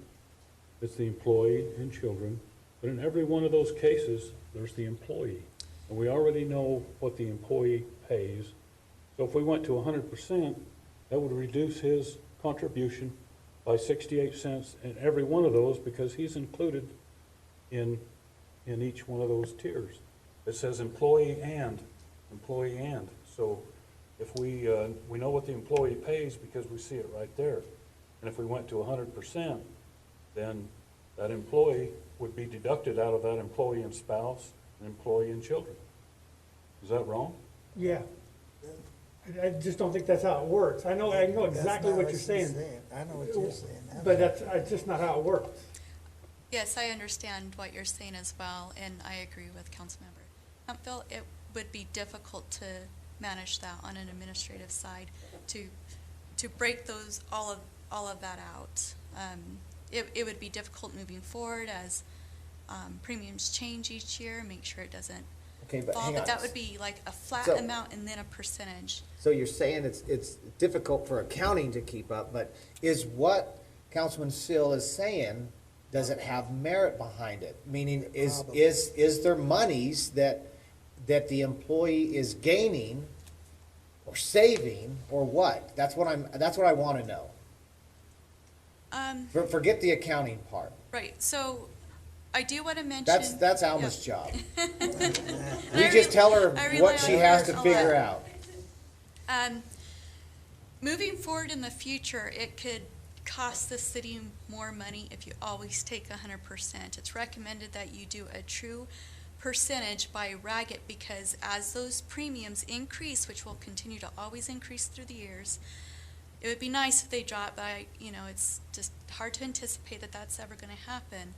it's the employee and children. But in every one of those cases, there's the employee. And we already know what the employee pays. So if we went to 100%, that would reduce his contribution by 68 cents in every one of those because he's included in each one of those tiers. It says employee and. So if we know what the employee pays because we see it right there. And if we went to 100%, then that employee would be deducted out of that employee and spouse and employee and children. Is that wrong? Yeah. I just don't think that's how it works. I know exactly what you're saying. I know what you're saying. But that's just not how it works. Yes, I understand what you're saying as well, and I agree with Councilmember Humphrey. It would be difficult to manage that on an administrative side, to break those, all of that out. It would be difficult moving forward as premiums change each year, make sure it doesn't Okay, but fall. hang But on. that would be like a flat So- amount and then a percentage. So you're saying it's difficult for accounting to keep up, but is what Councilman Sill is saying, does it have merit behind it? Meaning, is there monies that the employee is gaining or saving or what? That's what I want to know. Forget the accounting part. Right, so I do want to mention. That's Alma's job. We We just tell her I what rely she on has her to a figure lot. out. Moving forward in the future, it could cost the city more money if you always take 100%. It's recommended that you do a true percentage by racket because as those premiums increase, which will continue to always increase through the years, it would be nice if they drop by, it's just hard to anticipate that that's ever going to happen.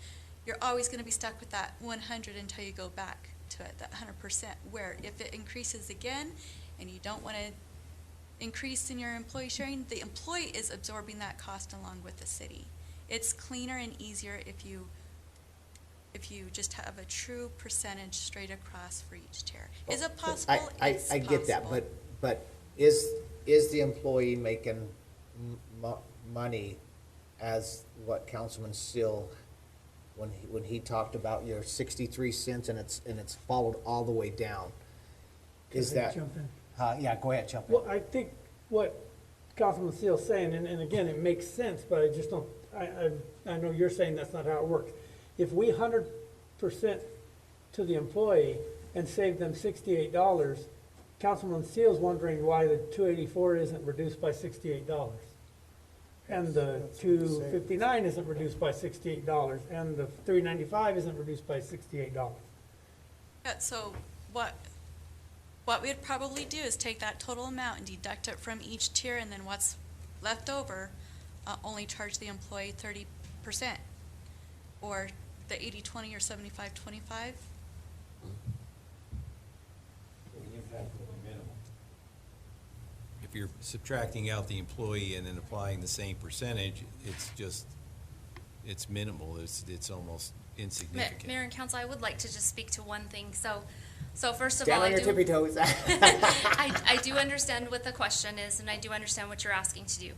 You're always going to be stuck with that 100 until you go back to it, that 100%, where if it increases again and you don't want to increase in your employee sharing, the employee is absorbing that cost along with the city. It's cleaner and easier if you just have a true percentage straight across for each tier. Is it possible? It's I get that, possible. but is the employee making money as what Councilman Sill, when he talked about your 63 cents and it's followed all the way down? Is Can I that? jump in? Yeah, go ahead, jump in. Well, I think what Councilman Seal's saying, and again, it makes sense, but I just don't, I know you're saying that's not how it works. If we 100% to the employee and save them $68, Councilman Seal's wondering why the 284 isn't reduced by $68. And the 259 isn't reduced by $68, and the 395 isn't reduced by $68. Yeah, so what we'd probably do is take that total amount and deduct it from each tier, and then what's left over, only charge the employee 30%, or the 80-20 or 75-25. If you're subtracting out the employee and then applying the same percentage, it's minimal. It's almost insignificant. Mayor and Council, I would like to just speak to one thing. So first of Down all, on your tippy toes. I do understand what the question is, and I do understand what you're asking to do.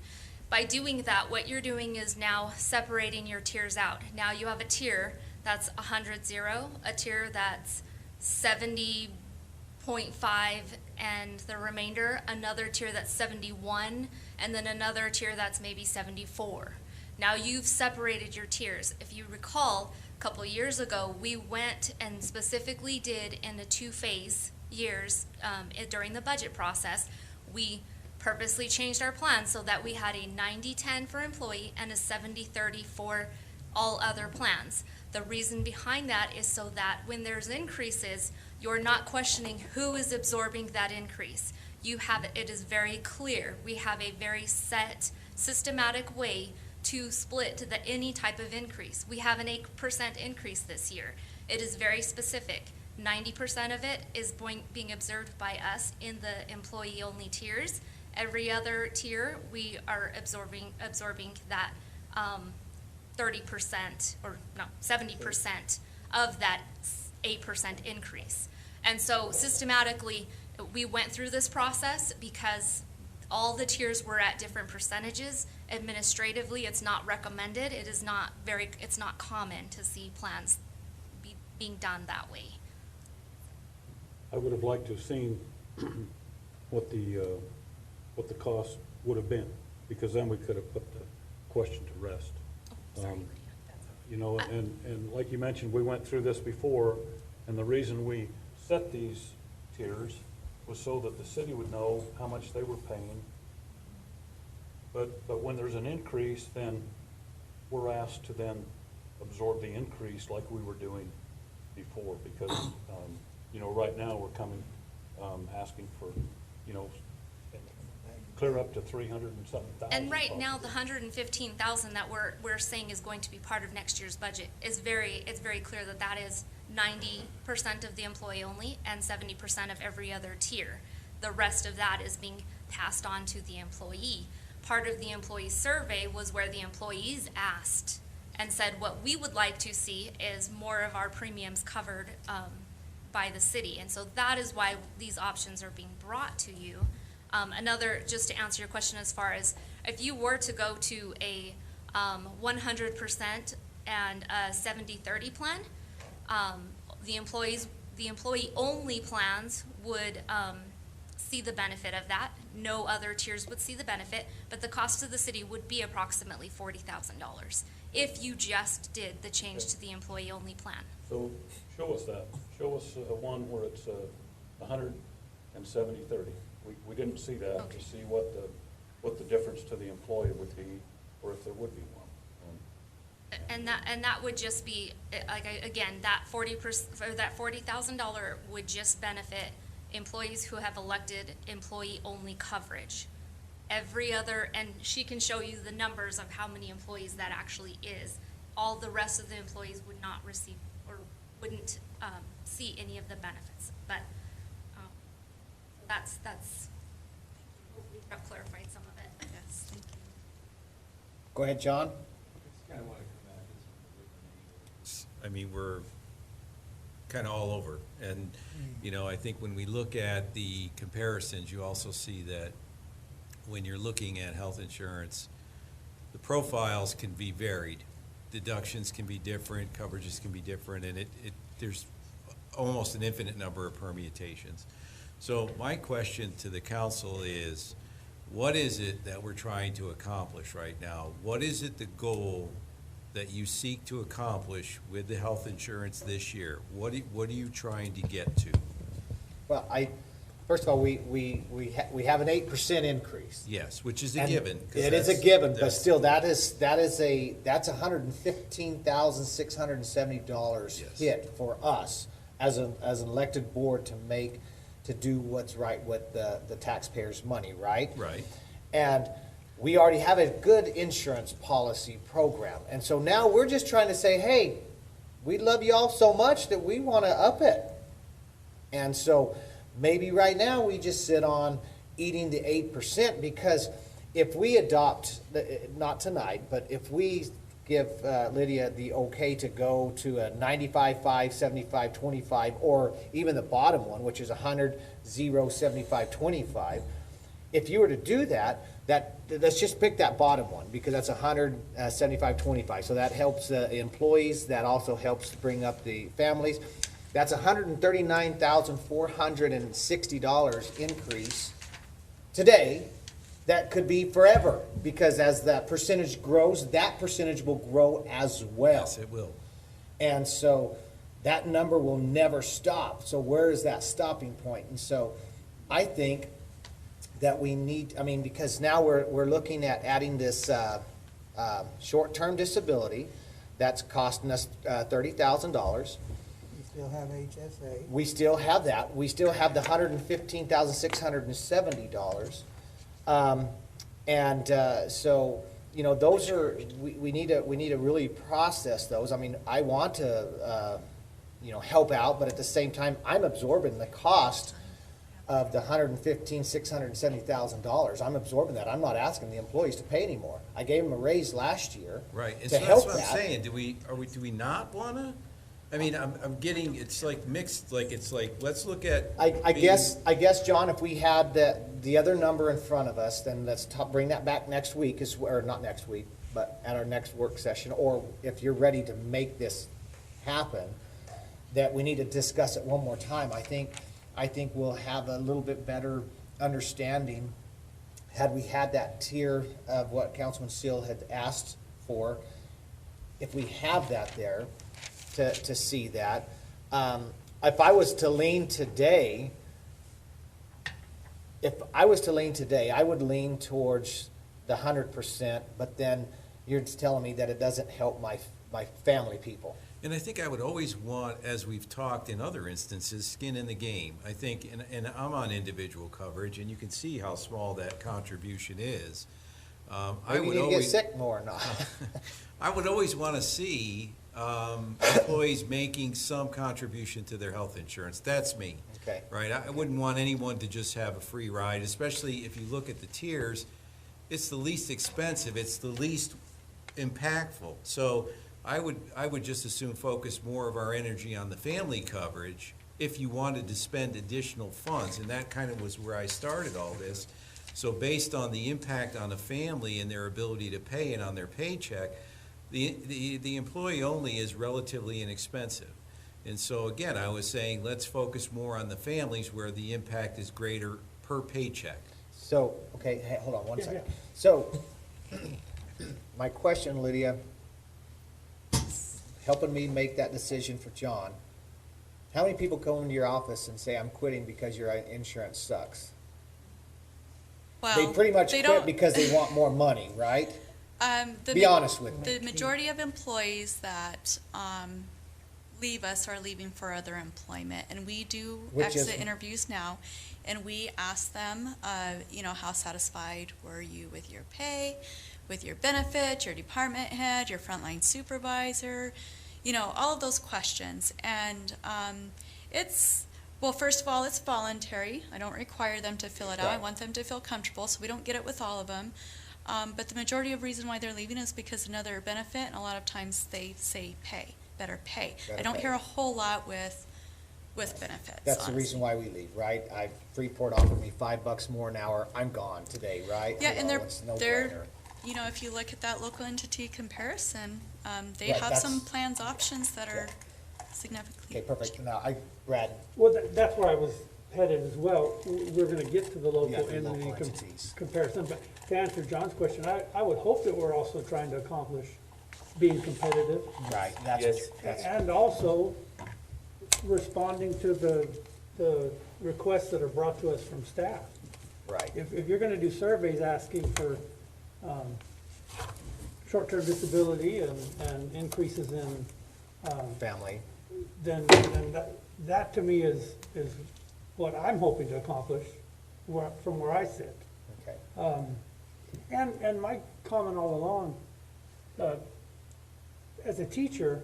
By doing that, what you're doing is now separating your tiers out. Now you have a tier that's 100-0, a tier that's 70.5, and the remainder, another tier that's 71, and then another tier that's maybe 74. Now you've separated your tiers. If you recall, a couple years ago, we went and specifically did in the two-phase years during the budget process, we purposely changed our plan so that we had a 90-10 for employee and a 70-30 for all other plans. The reason behind that is so that when there's increases, you're not questioning who is absorbing that increase. You have it is very clear. We have a very set, systematic way to split any type of increase. We have an 8% increase this year. It is very specific. 90% of it is being observed by us in the employee-only tiers. Every other tier, we are absorbing that 30% or no, 70% of that 8% increase. And so systematically, we went through this process because all the tiers were at different percentages. Administratively, it's not recommended. It's not common to see plans being done that way. I would have liked to have seen what the cost would have been, because then we could have put the question to rest. You know, and like you mentioned, we went through this before, and the reason we set these tiers was so that the city would know how much they were paying. But when there's an increase, then we're asked to then absorb the increase like we were doing before, because, you know, right now we're coming, asking for, you know, clear up to 300 and something thousand. And right now, the 115,000 that we're saying is going to be part of next year's budget it's very clear that that is 90% of the employee only and 70% of every other tier. The rest of that is being passed on to the employee. Part of the employee survey was where the employees asked and said what we would like to see is more of our premiums covered by the city. And so that is why these options are being brought to you. Just to answer your question as far as if you were to go to a 100% and a 70-30 plan, the employee-only plans would see the benefit of that. No other tiers would see the benefit, but the cost to the city would be approximately $40,000 if you just did the change to the employee-only plan. So show us that. Show us one where it's 100 and 70-30. We didn't see that. Okay. To see what the difference to the employee would be, or if there would be one. And that would just be again that $40,000 would just benefit employees who have elected employee-only coverage. Every other, and she can show you the numbers of how many employees that actually is. All the rest of the employees would not receive or wouldn't see any of the benefits. But that's hopefully that clarified some of it. Yes, thank you. Go ahead, John. I mean, we're kind of all over. And, you know, I think when we look at the comparisons, you also see that when you're looking at health insurance, the profiles can be varied. Deductions can be different, coverages can be different, and there's almost an infinite number of permutations. So my question to the council is, what is it that we're trying to accomplish right now? What is it the goal that you seek to accomplish with the health insurance this year? What are you trying to get to? Well, first of all, we have an 8% increase. Yes, which is a And given. It is a given, but still, that's $115,670 Yes. hit for us as an elected board to do what's right with the taxpayers' money, right? Right. And we already have a good insurance policy program. And so now we're just trying to say, hey, we love y'all so much that we want to up it. And so maybe right now we just sit on eating the 8%, because if we adopt, not tonight, but if we give Lydia the okay to go to a 95-5, 75-25, or even the bottom one, which is 100-0, 75-25, if you were to do that, let's just pick that bottom one, because that's 175-25. So that helps the employees. That also helps bring up the families. That's $139,460 increase today that could be forever, because as that percentage grows, that percentage will grow as well. Yes, it will. And so that number will never stop. So where is that stopping point? And so I think that we need, I mean, because now we're looking at adding this short-term disability that's costing us $30,000. You still have HSA. We still have that. We still have the $115,670. So, you know, those are, we need to really process those. I mean, I want to, you know, help out, but at the same time, I'm absorbing the cost of the $115,670,000. I'm absorbing that. I'm not asking the employees to pay anymore. I gave them a raise last year Right, and to so help that's what I'm that. saying, do we not wanna? I mean, I'm getting, it's like mixed, like, it's like, let's look at. I being- guess, John, if we had the other number in front of us, then let's bring that back next week, or not next week, but at our next work session, or if you're ready to make this happen, that we need to discuss it one more time. I think we'll have a little bit better understanding had we had that tier of what Councilman Seal had asked for. If we have that there, to see that. If I was to lean today, I would lean towards the 100%, but then you're just telling me that it doesn't help my family people. And I think I would always want, as we've talked in other instances, skin in the game. I think, and I'm on individual coverage, and you can see how small that contribution is. Maybe you need to get sick more or not. I would always want to see employees making some contribution to their health insurance. That's me. Okay. Right? I wouldn't want anyone to just have a free ride, especially if you look at the tiers. It's the least expensive. It's the least impactful. So I would just as soon focus more of our energy on the family coverage if you wanted to spend additional funds, and that kind of was where I started all this. So based on the impact on a family and their ability to pay and on their paycheck, the employee only is relatively inexpensive. And so again, I was saying, let's focus more on the families where the impact is greater per paycheck. So, okay, hey, hold on one second. So, my question, Lydia, helping me make that decision for John, how many people come into your office and say, I'm quitting because your insurance sucks? Well, They pretty much they quit don't- because they want more money, right? Be honest with me. The majority of employees that leave us are leaving for other employment, and we do Which is- exit interviews now, and we ask them, you know, how satisfied were you with your pay, with your benefit, your department head, your frontline supervisor, you know, all of those questions. And well, first of all, it's voluntary. I don't require them to fill it out. I want them to feel comfortable, so we don't get it with all of them. But the majority of reason why they're leaving is because another benefit, and a lot of times they say better pay. I don't hear a whole lot with benefits. That's the reason why we leave, right? Freeport offered me $5 more an hour, I'm gone today, right? Yeah, and Hello, it's no they're, brainer. you know, if you look at that local entity comparison, they Right, have that's- some plans options that are significantly. Okay, perfect. Now, Brad, Well, that's where I was headed as well. We're gonna get to the Yeah, local the entity local entities. comparison, but to answer John's question, I would hope that we're also trying to accomplish being competitive. right, that's, And also responding to the requests that are brought to us from staff. right. If you're gonna do surveys asking for, short-term disability and increases in, Family. then that to me is what I'm hoping to accomplish from where I sit. Okay. And my comment all along, as a teacher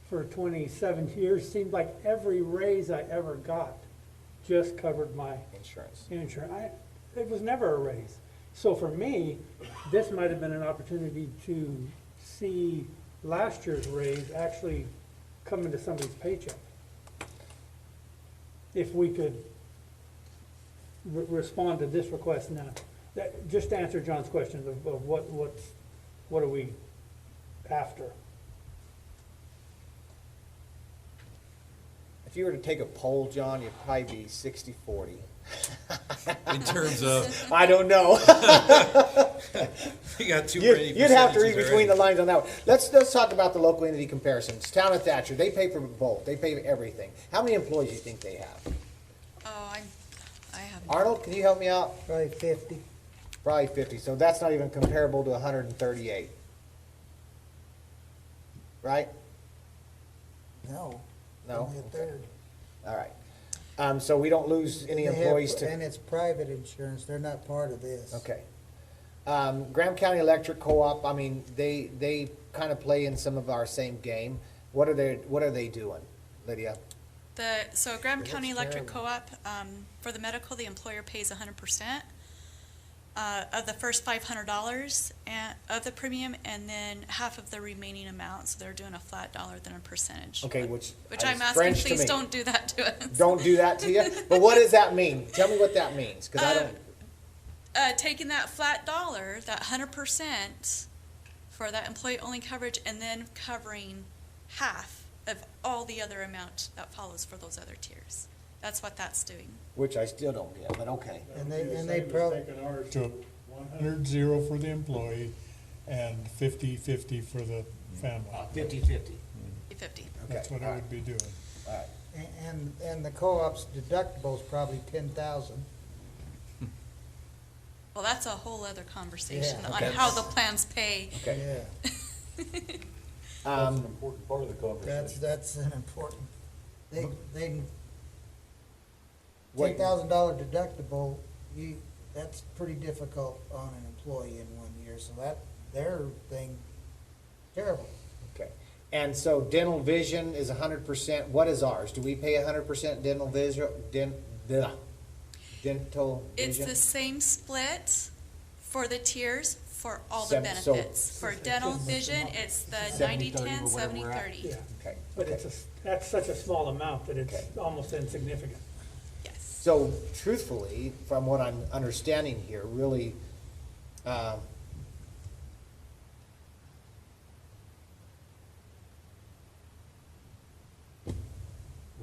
for 27 years, seemed like every raise I ever got just covered my Insurance. It was never a raise. So for me, this might have been an opportunity to see last year's raise actually come into somebody's paycheck. If we could respond to this request now. Just to answer John's question of what are we after? If you were to take a poll, John, you'd probably be 60-40. In terms of, I don't know. we got too many You'd have to read percentages between already. the lines on that one. Let's talk about the local entity comparisons. Town of Thatcher, they pay for both. They pay for everything. How many employees do you think they have? Oh, I have. Arnold, can you help me out? Probably 50. Probably 50. So that's not even comparable to 138. Right? No. No? Only a third. All right. So we don't lose any They have- employees to. And it's private insurance, they're not part of this. Okay. Graham County Electric Co-op, I mean, they kind of play in some of our same game. What are they doing, Lydia? So Graham County Electric terrible. Co-op, for the medical, the employer pays 100% of the first $500 of the premium, and then half of the remaining amount. So they're doing a flat dollar, then a percentage. Okay, which I'm is asking, French to please me. don't do that to us. Don't do that to you? But what does that mean? Tell me what that means, because I don't. Taking that flat dollar, that 100% for that employee-only coverage, and then covering half of all the other amount that follows for those other tiers. That's what that's doing. Which I still don't get, but okay. And they Taking ours to 100-0 for the employee and 50-50 for the family. 50-50. 50. That's what I would be doing. All right. And the co-op's deductible's probably 10,000. Well, that's a whole other conversation Yeah, on okay. how the plans pay. Okay. Yeah, That's an important part of the conversation. that's an important, they, Wait. $10,000 deductible, that's pretty difficult on an employee in 1 year, so their thing, terrible. Okay. And so dental vision is 100%. What is ours? Do we pay 100% dental vision? Dental It's vision? the same split for the tiers for all the So- benefits. For dental vision, it's the 90-10, 70-30. Yeah, Okay. but okay. that's such a small amount that it's Okay. almost insignificant. Yes. So truthfully, from what I'm understanding here, really,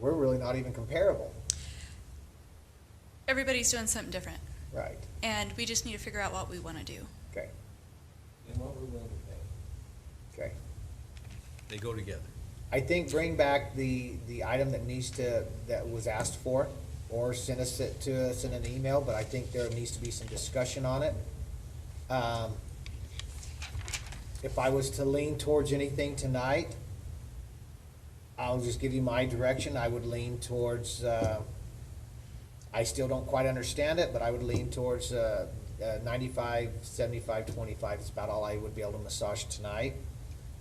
we're really not even comparable. Everybody's doing something different, Right. and we just need to figure out what we want to do. Okay. And what we're willing to pay. Okay. They go together. I think bring back the item that was asked for, or send it to us in an email, but I think there needs to be some discussion on it. If I was to lean towards anything tonight, I'll just give you my direction. I would lean towards, I still don't quite understand it, but I would lean towards 95, 75, 25. It's about all I would be able to massage tonight.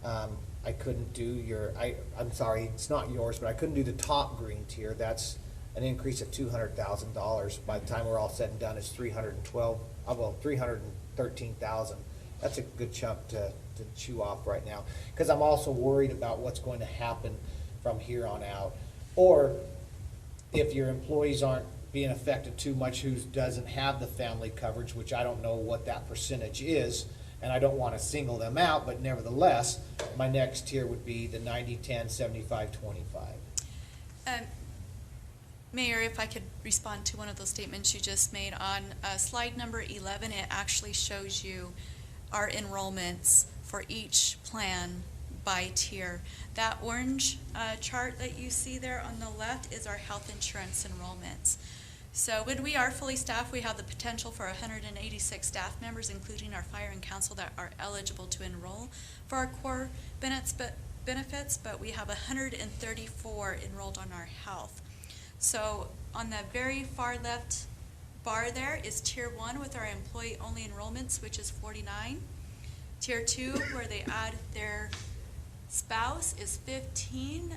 I couldn't do I'm sorry, it's not yours, but I couldn't do the top green tier. That's an increase of $200,000. By the time we're all said and done, it's 313,000. That's a good chunk to chew off right now. Because I'm also worried about what's going to happen from here on out. Or if your employees aren't being affected too much who doesn't have the family coverage, which I don't know what that percentage is, and I don't want to single them out, but nevertheless, my next tier would be the 90-10, 75-25. Mayor, if I could respond to one of those statements you just made on slide number 11, it actually shows you our enrollments for each plan by tier. That orange chart that you see there on the left is our health insurance enrollments. So when we are fully staffed, we have the potential for 186 staff members, including our fire and council, that are eligible to enroll for our core benefits, but we have 134 enrolled on our health. So on the very far left bar there is Tier 1 with our employee-only enrollments, which is 49. Tier 2, where they add their spouse, is 15.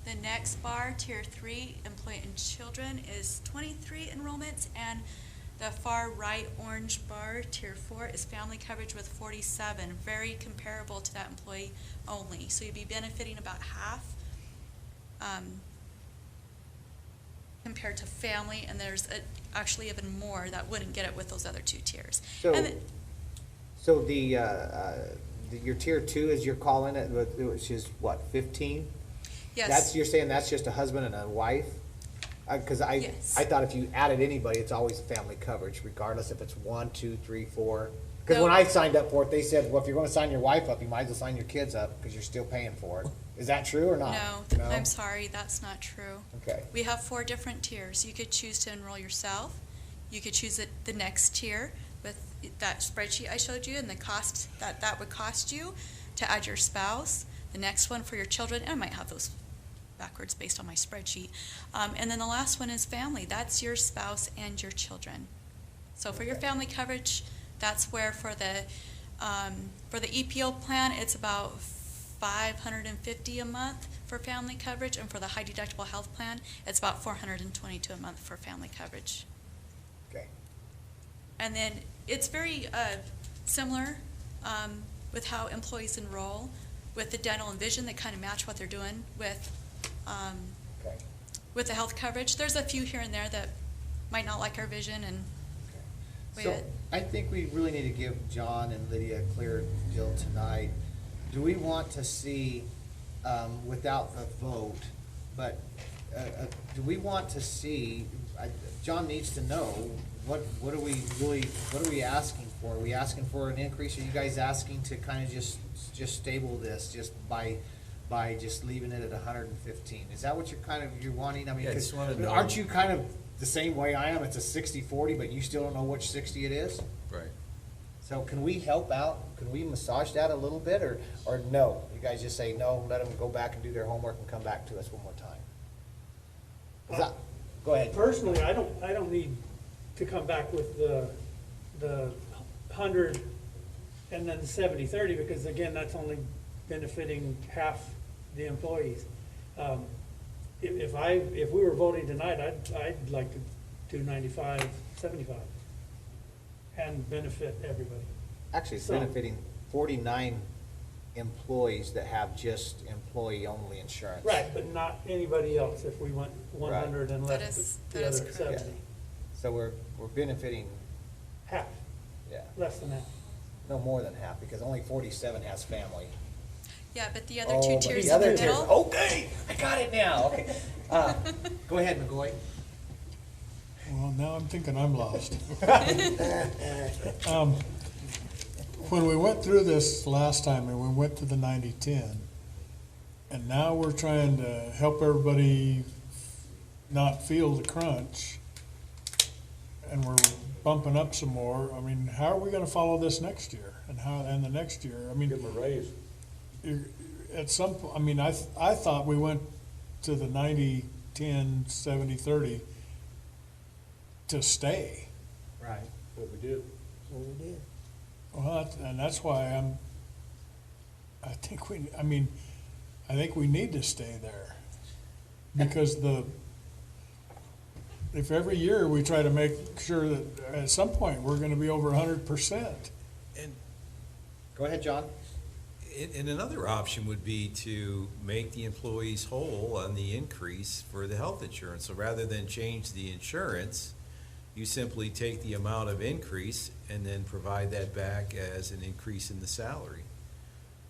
The next bar, Tier 3, employee and children, is 23 enrollments. And the far right orange bar, Tier 4, is family coverage with 47, very comparable to that employee only. So you'd be benefiting about half compared to family, and there's actually even more that wouldn't get it with those other two tiers. So, And then, so your tier 2, as you're calling it, which is what, 15? yes. You're saying that's just a husband and a wife? Because I Yes. thought if you added anybody, it's always family coverage, regardless if it's 1, 2, 3, 4. Because No. when I signed up for it, they said, well, if you're gonna sign your wife up, you might as well sign your kids up, because you're still paying for it. Is that true or not? No, I'm sorry, that's not true. Okay. We have 4 different tiers. You could choose to enroll yourself. You could choose the next tier with that spreadsheet I showed you and the cost that would cost you to add your spouse. The next one for your children, and I might have those backwards based on my spreadsheet. And then the last one is family. That's your spouse and your children. So for your family coverage, that's where for the EPO plan, it's about $550 a month for family coverage, and for the high deductible health plan, it's about $422 a month for family coverage. Okay. And then it's very similar with how employees enroll with the dental and vision. They kind of match what they're doing with the health coverage. There's a few here and there that might not like our vision and. So I think we really need to give John and Lydia a clear deal tonight. Do we want to see, without a vote, but do we want to see, John needs to know, what are we asking for? Are we asking for an increase? Are you guys asking to kind of just stable this just by just leaving it at 115? Is that what you're wanting? I mean, Yeah, I just wanna know. aren't you kind of the same way I am? It's a 60-40, but you still don't know which 60 it is? Right. So can we help out? Can we massage that a little bit, or no? You guys just say no, let them go back and do their homework and come back to us one more time. Go ahead. Personally, I don't need to come back with the 100 and then the 70-30, because again, that's only benefiting half the employees. If we were voting tonight, I'd like to do 95-75 and benefit everybody. Actually, it's So- benefiting 49 employees that have just employee-only insurance. Right, but not anybody else if we went 100 and That left is the other correct. 70. So we're benefiting, Half, yeah, less than that. no more than half, because only 47 has family. Yeah, but the other Oh, two but tiers the in the other tiers- middle. Okay, I got it now, okay. Go ahead, McGoy. Well, now I'm thinking I'm lost. When we went through this last time and we went to the 90-10, and now we're trying to help everybody not feel the crunch, and we're bumping up some more, I mean, how are we gonna follow this next year? And the next year? I mean, Give them a raise. at some point, I mean, I thought we went to the 90-10, 70-30 to stay. Right. But we did. So we did. Well, and that's why I think we need to stay there. Because if every year we try to make sure that at some point we're gonna be over 100%. And Go ahead, John. And another option would be to make the employees whole on the increase for the health insurance. So rather than change the insurance, you simply take the amount of increase and then provide that back as an increase in the salary.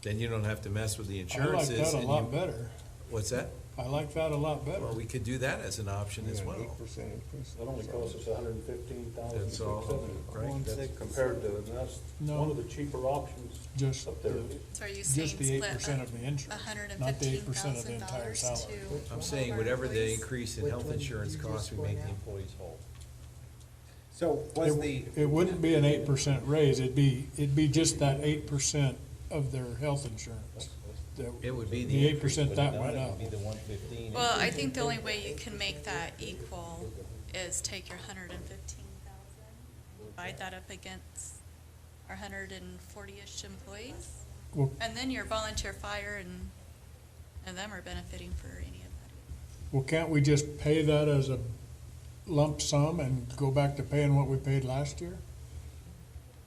Then you don't have to mess with the I like insurances. that a and lot you- better. What's that? I like that a lot better. Well, we could do that as an option as well. 8% increase. That only costs us That's all, $115,670. right? That's compared to, that's No. one of the cheaper options Just up there. So are you saying Just the split 8% of the insurance, not the 8% of the entire $115,000 salary. to I'm saying all of our whatever the employees? increase in Which health one did insurance you costs, just we point make the out? employees whole. So was the, It wouldn't be an 8% raise, it'd be just that 8% of their health insurance. It would be The 8% that went went up. Be the 115. Well, I think the only way you can make that equal is take your 115,000, divide that up against our 140-ish employees, Well, and then your volunteer fire and them are benefiting for any of that. well, can't we just pay that as a lump sum and go back to paying what we paid last year?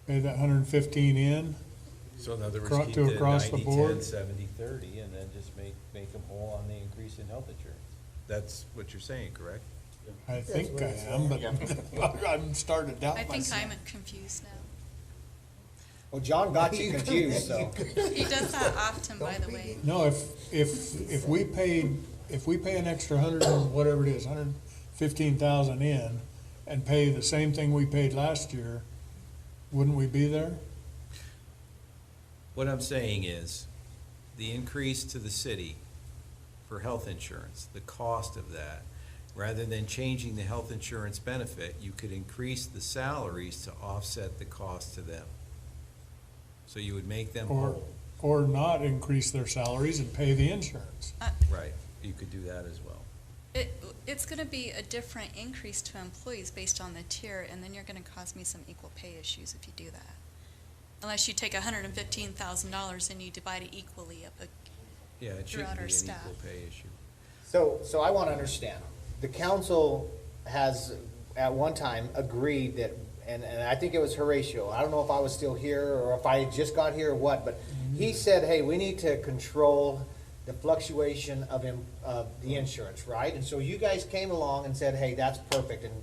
Pay that 115 in? So in other words, Acro- keep to the across the 90, board? 10, 70, 30, and then just make them whole on the increase in health insurance. That's what you're saying, correct? I think I am, but I'm starting to doubt I think myself. I'm confused now. well, John got you confused, so. He does that often, by the way. No, if we pay an extra 100 and whatever it is, 15,000 in and pay the same thing we paid last year, wouldn't we be there? What I'm saying is, the increase to the city for health insurance, the cost of that, rather than changing the health insurance benefit, you could increase the salaries to offset the cost to them. So you would make them whole. Or not increase their salaries and pay the insurance. Right, you could do that as well. It's gonna be a different increase to employees based on the tier, and then you're gonna cause me some equal pay issues if you do that. Unless you take $115,000 and you divide it equally up Yeah, it throughout shouldn't our be an staff. equal pay issue. So I want to understand, the council has at one time agreed that, and I think it was Horatio, I don't know if I was still here or if I just got here or what, but he said, hey, we need to control the fluctuation of the insurance, right? And so you guys came along and said, hey, that's perfect, and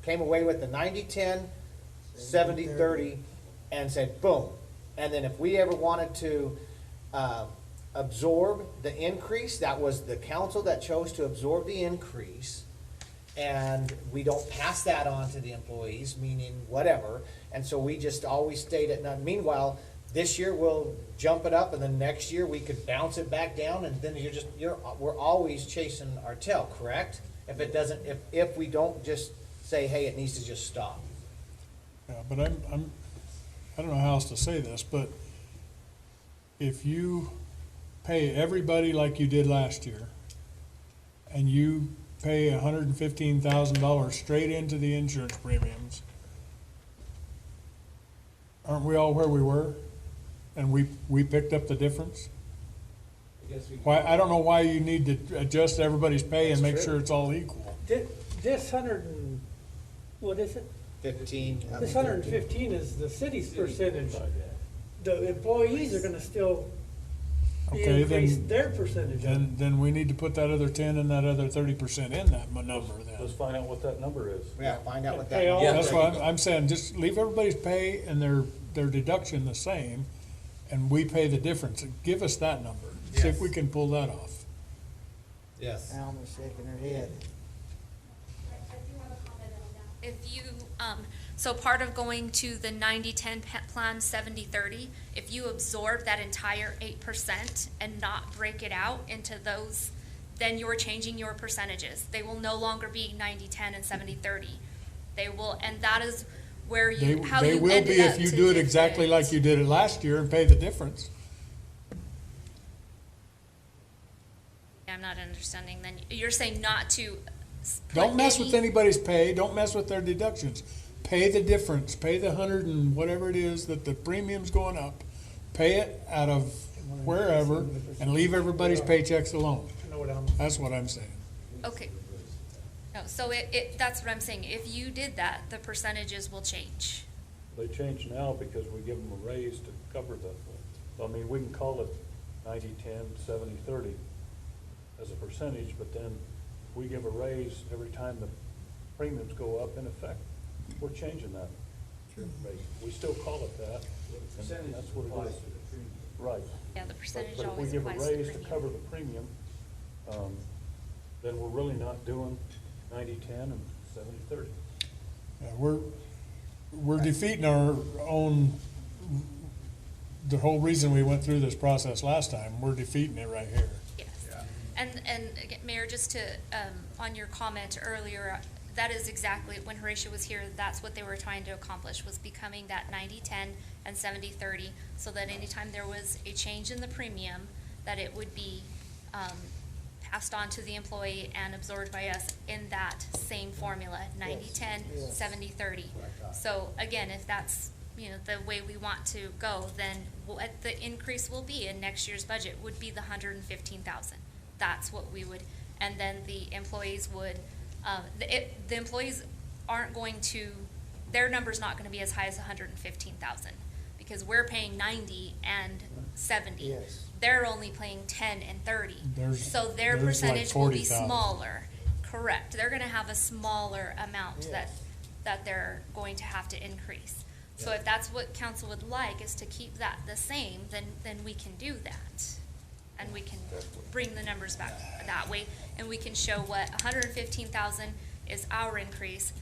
came away with the 90-10, 70-30, and said, boom. And then if we ever wanted to absorb the increase, that was the council that chose to absorb the increase, and we don't pass that on to the employees, meaning whatever, and so we just always stayed at none. Meanwhile, this year we'll jump it up, and then next year we could bounce it back down, and then we're always chasing our tail, correct? If it doesn't, if we don't just say, hey, it needs to just stop. Yeah, but I don't know how else to say this, but if you pay everybody like you did last year, and you pay $115,000 straight into the insurance premiums, aren't we all where we were? And we picked up the difference? Why, I don't know why you need to adjust everybody's pay and make sure it's all equal. This 100 and, what is it? 15. This 115 is the city's percentage. The employees are gonna still Okay, increase then, their percentage. then we need to put that other 10 and that other 30% in that number then. Let's find out what that number is. Yeah, find out what Pay that. all That's why I'm saying, just leave everybody's pay and their deduction the same, and we pay the difference. Give us that number. See if we can pull that off. Yes. Alma's shaking her head. If you, so part of going to the 90-10 plan 70-30, if you absorb that entire 8% and not break it out into those, then you're changing your percentages. They will no longer be 90-10 and 70-30. They will, and that is where you, how They you will ended be up if you to do it different- exactly like you did it last year and pay the difference. I'm not understanding, then you're saying not to. Don't mess with anybody's pay, don't mess with their deductions. Pay the difference, pay the 100 and whatever it is that the premium's going up. Pay it out of wherever and leave everybody's paychecks alone. That's what I'm saying. Okay. No, so that's what I'm saying. If you did that, the percentages will change. They change now because we give them a raise to cover the, I mean, we can call it 90-10, 70-30 as a percentage, but then we give a raise every time the premiums go up in effect. We're changing that rate. We still call it that, and that's what it is. Right. Yeah, the percentage But always if we give applies a to raise the to premium. cover the premium, then we're really not doing 90-10 and 70-30. Yeah, we're defeating our own, the whole reason we went through this process last time, we're defeating it right here. Yes. And again, Mayor, just to, on your comment earlier, that is exactly, when Horatio was here, that's what they were trying to accomplish, was becoming that 90-10 and 70-30, so that anytime there was a change in the premium, that it would be passed on to the employee and absorbed by us in that same formula, 90-10, 70-30. So again, if that's, the way we want to go, then what the increase will be in next year's budget would be the 115,000. That's what we would, and then the employees would, the employees aren't going to, their number's not gonna be as high as 115,000, because we're paying 90 and 70. Yes. They're only paying 10 and 30. So their there's like percentage will be 40,000. smaller. Correct. They're gonna have a smaller amount that they're going to have to increase. So if that's what council would like, is to keep that the same, then we can do that. And we can bring the numbers back that way, and we can show what 115,000 is our increase,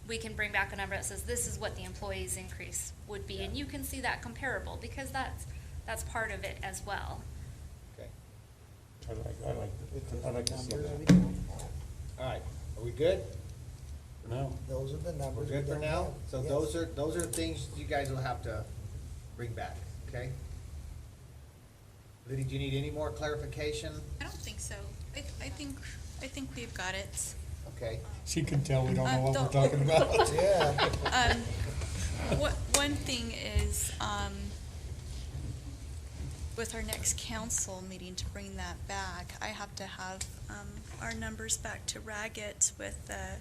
we can bring back a number that says this is what the employee's increase would be, and you can see that comparable, because that's part of it as well. Okay. I like to see that. All right, are we good? No. Those are the We're numbers. good we for don't now? have. So Yes. those are things you guys will have to bring back, okay? Liddy, do you need any more clarification? I don't think so. I think we've got it. Okay. She can tell we don't know what we're Don't- talking about. Yeah. One thing is, with our next council meeting, to bring that back, I have to have, our numbers back to Raggett with the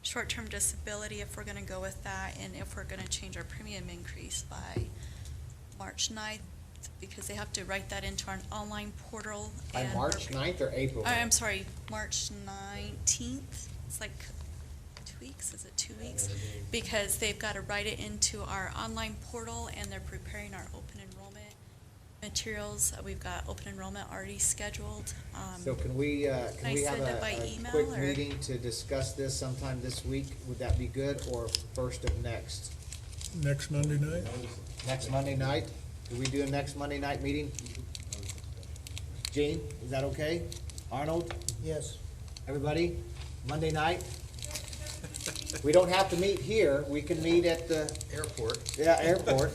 short-term disability, if we're gonna go with that, and if we're gonna change our premium increase by March 9th, because they have to write that into our online portal. By and March 9th or April? I'm sorry, March 19th. It's like 2 weeks, is it 2 weeks? Because they've got to write it into our online portal, and they're preparing our open enrollment materials. We've got open enrollment already scheduled. So can we have send it by a email, quick or- meeting to discuss this sometime this week? Would that be good, or first of next? Next Monday night? Next Monday night? Do we do a next Monday night meeting? Gene, is that okay? Arnold? Yes. Everybody? Monday night? We don't have to meet here. We can meet at the Airport. Yeah, airport.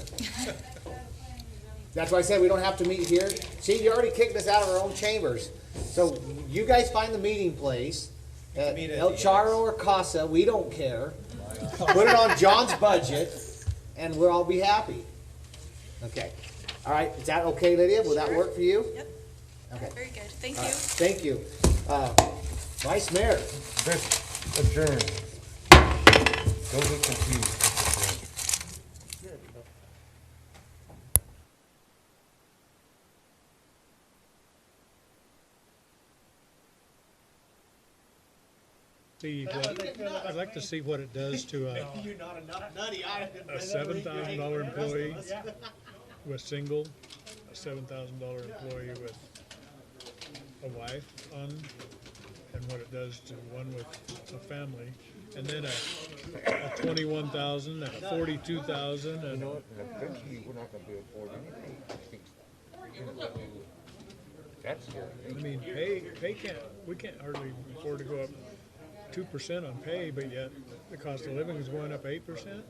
That's why I said we don't have to meet here. See, you already kicked us out of our own chambers. So you guys find the meeting place. At meet at El the Charro or Casa, we don't care. Put it on John's budget, and we'll all be happy. Okay. All right, is that okay, Lydia? Will that Sure. work for you? Yep. Okay. Very good. Thank All you. right, thank you. Vice Mayor. This adjourned. Don't get confused. See, I'd like to see what it does to You're not a nutty. a $7,000 employee with single, a $7,000 employee with a wife on, and what it does to one with a family, and then a 21,000 and a 42,000 You and know what, and eventually, we're not gonna be able to afford anything. That's scary. I mean, pay can't, we can't hardly afford to go up 2% on pay, but yet the cost of living is going up 8%.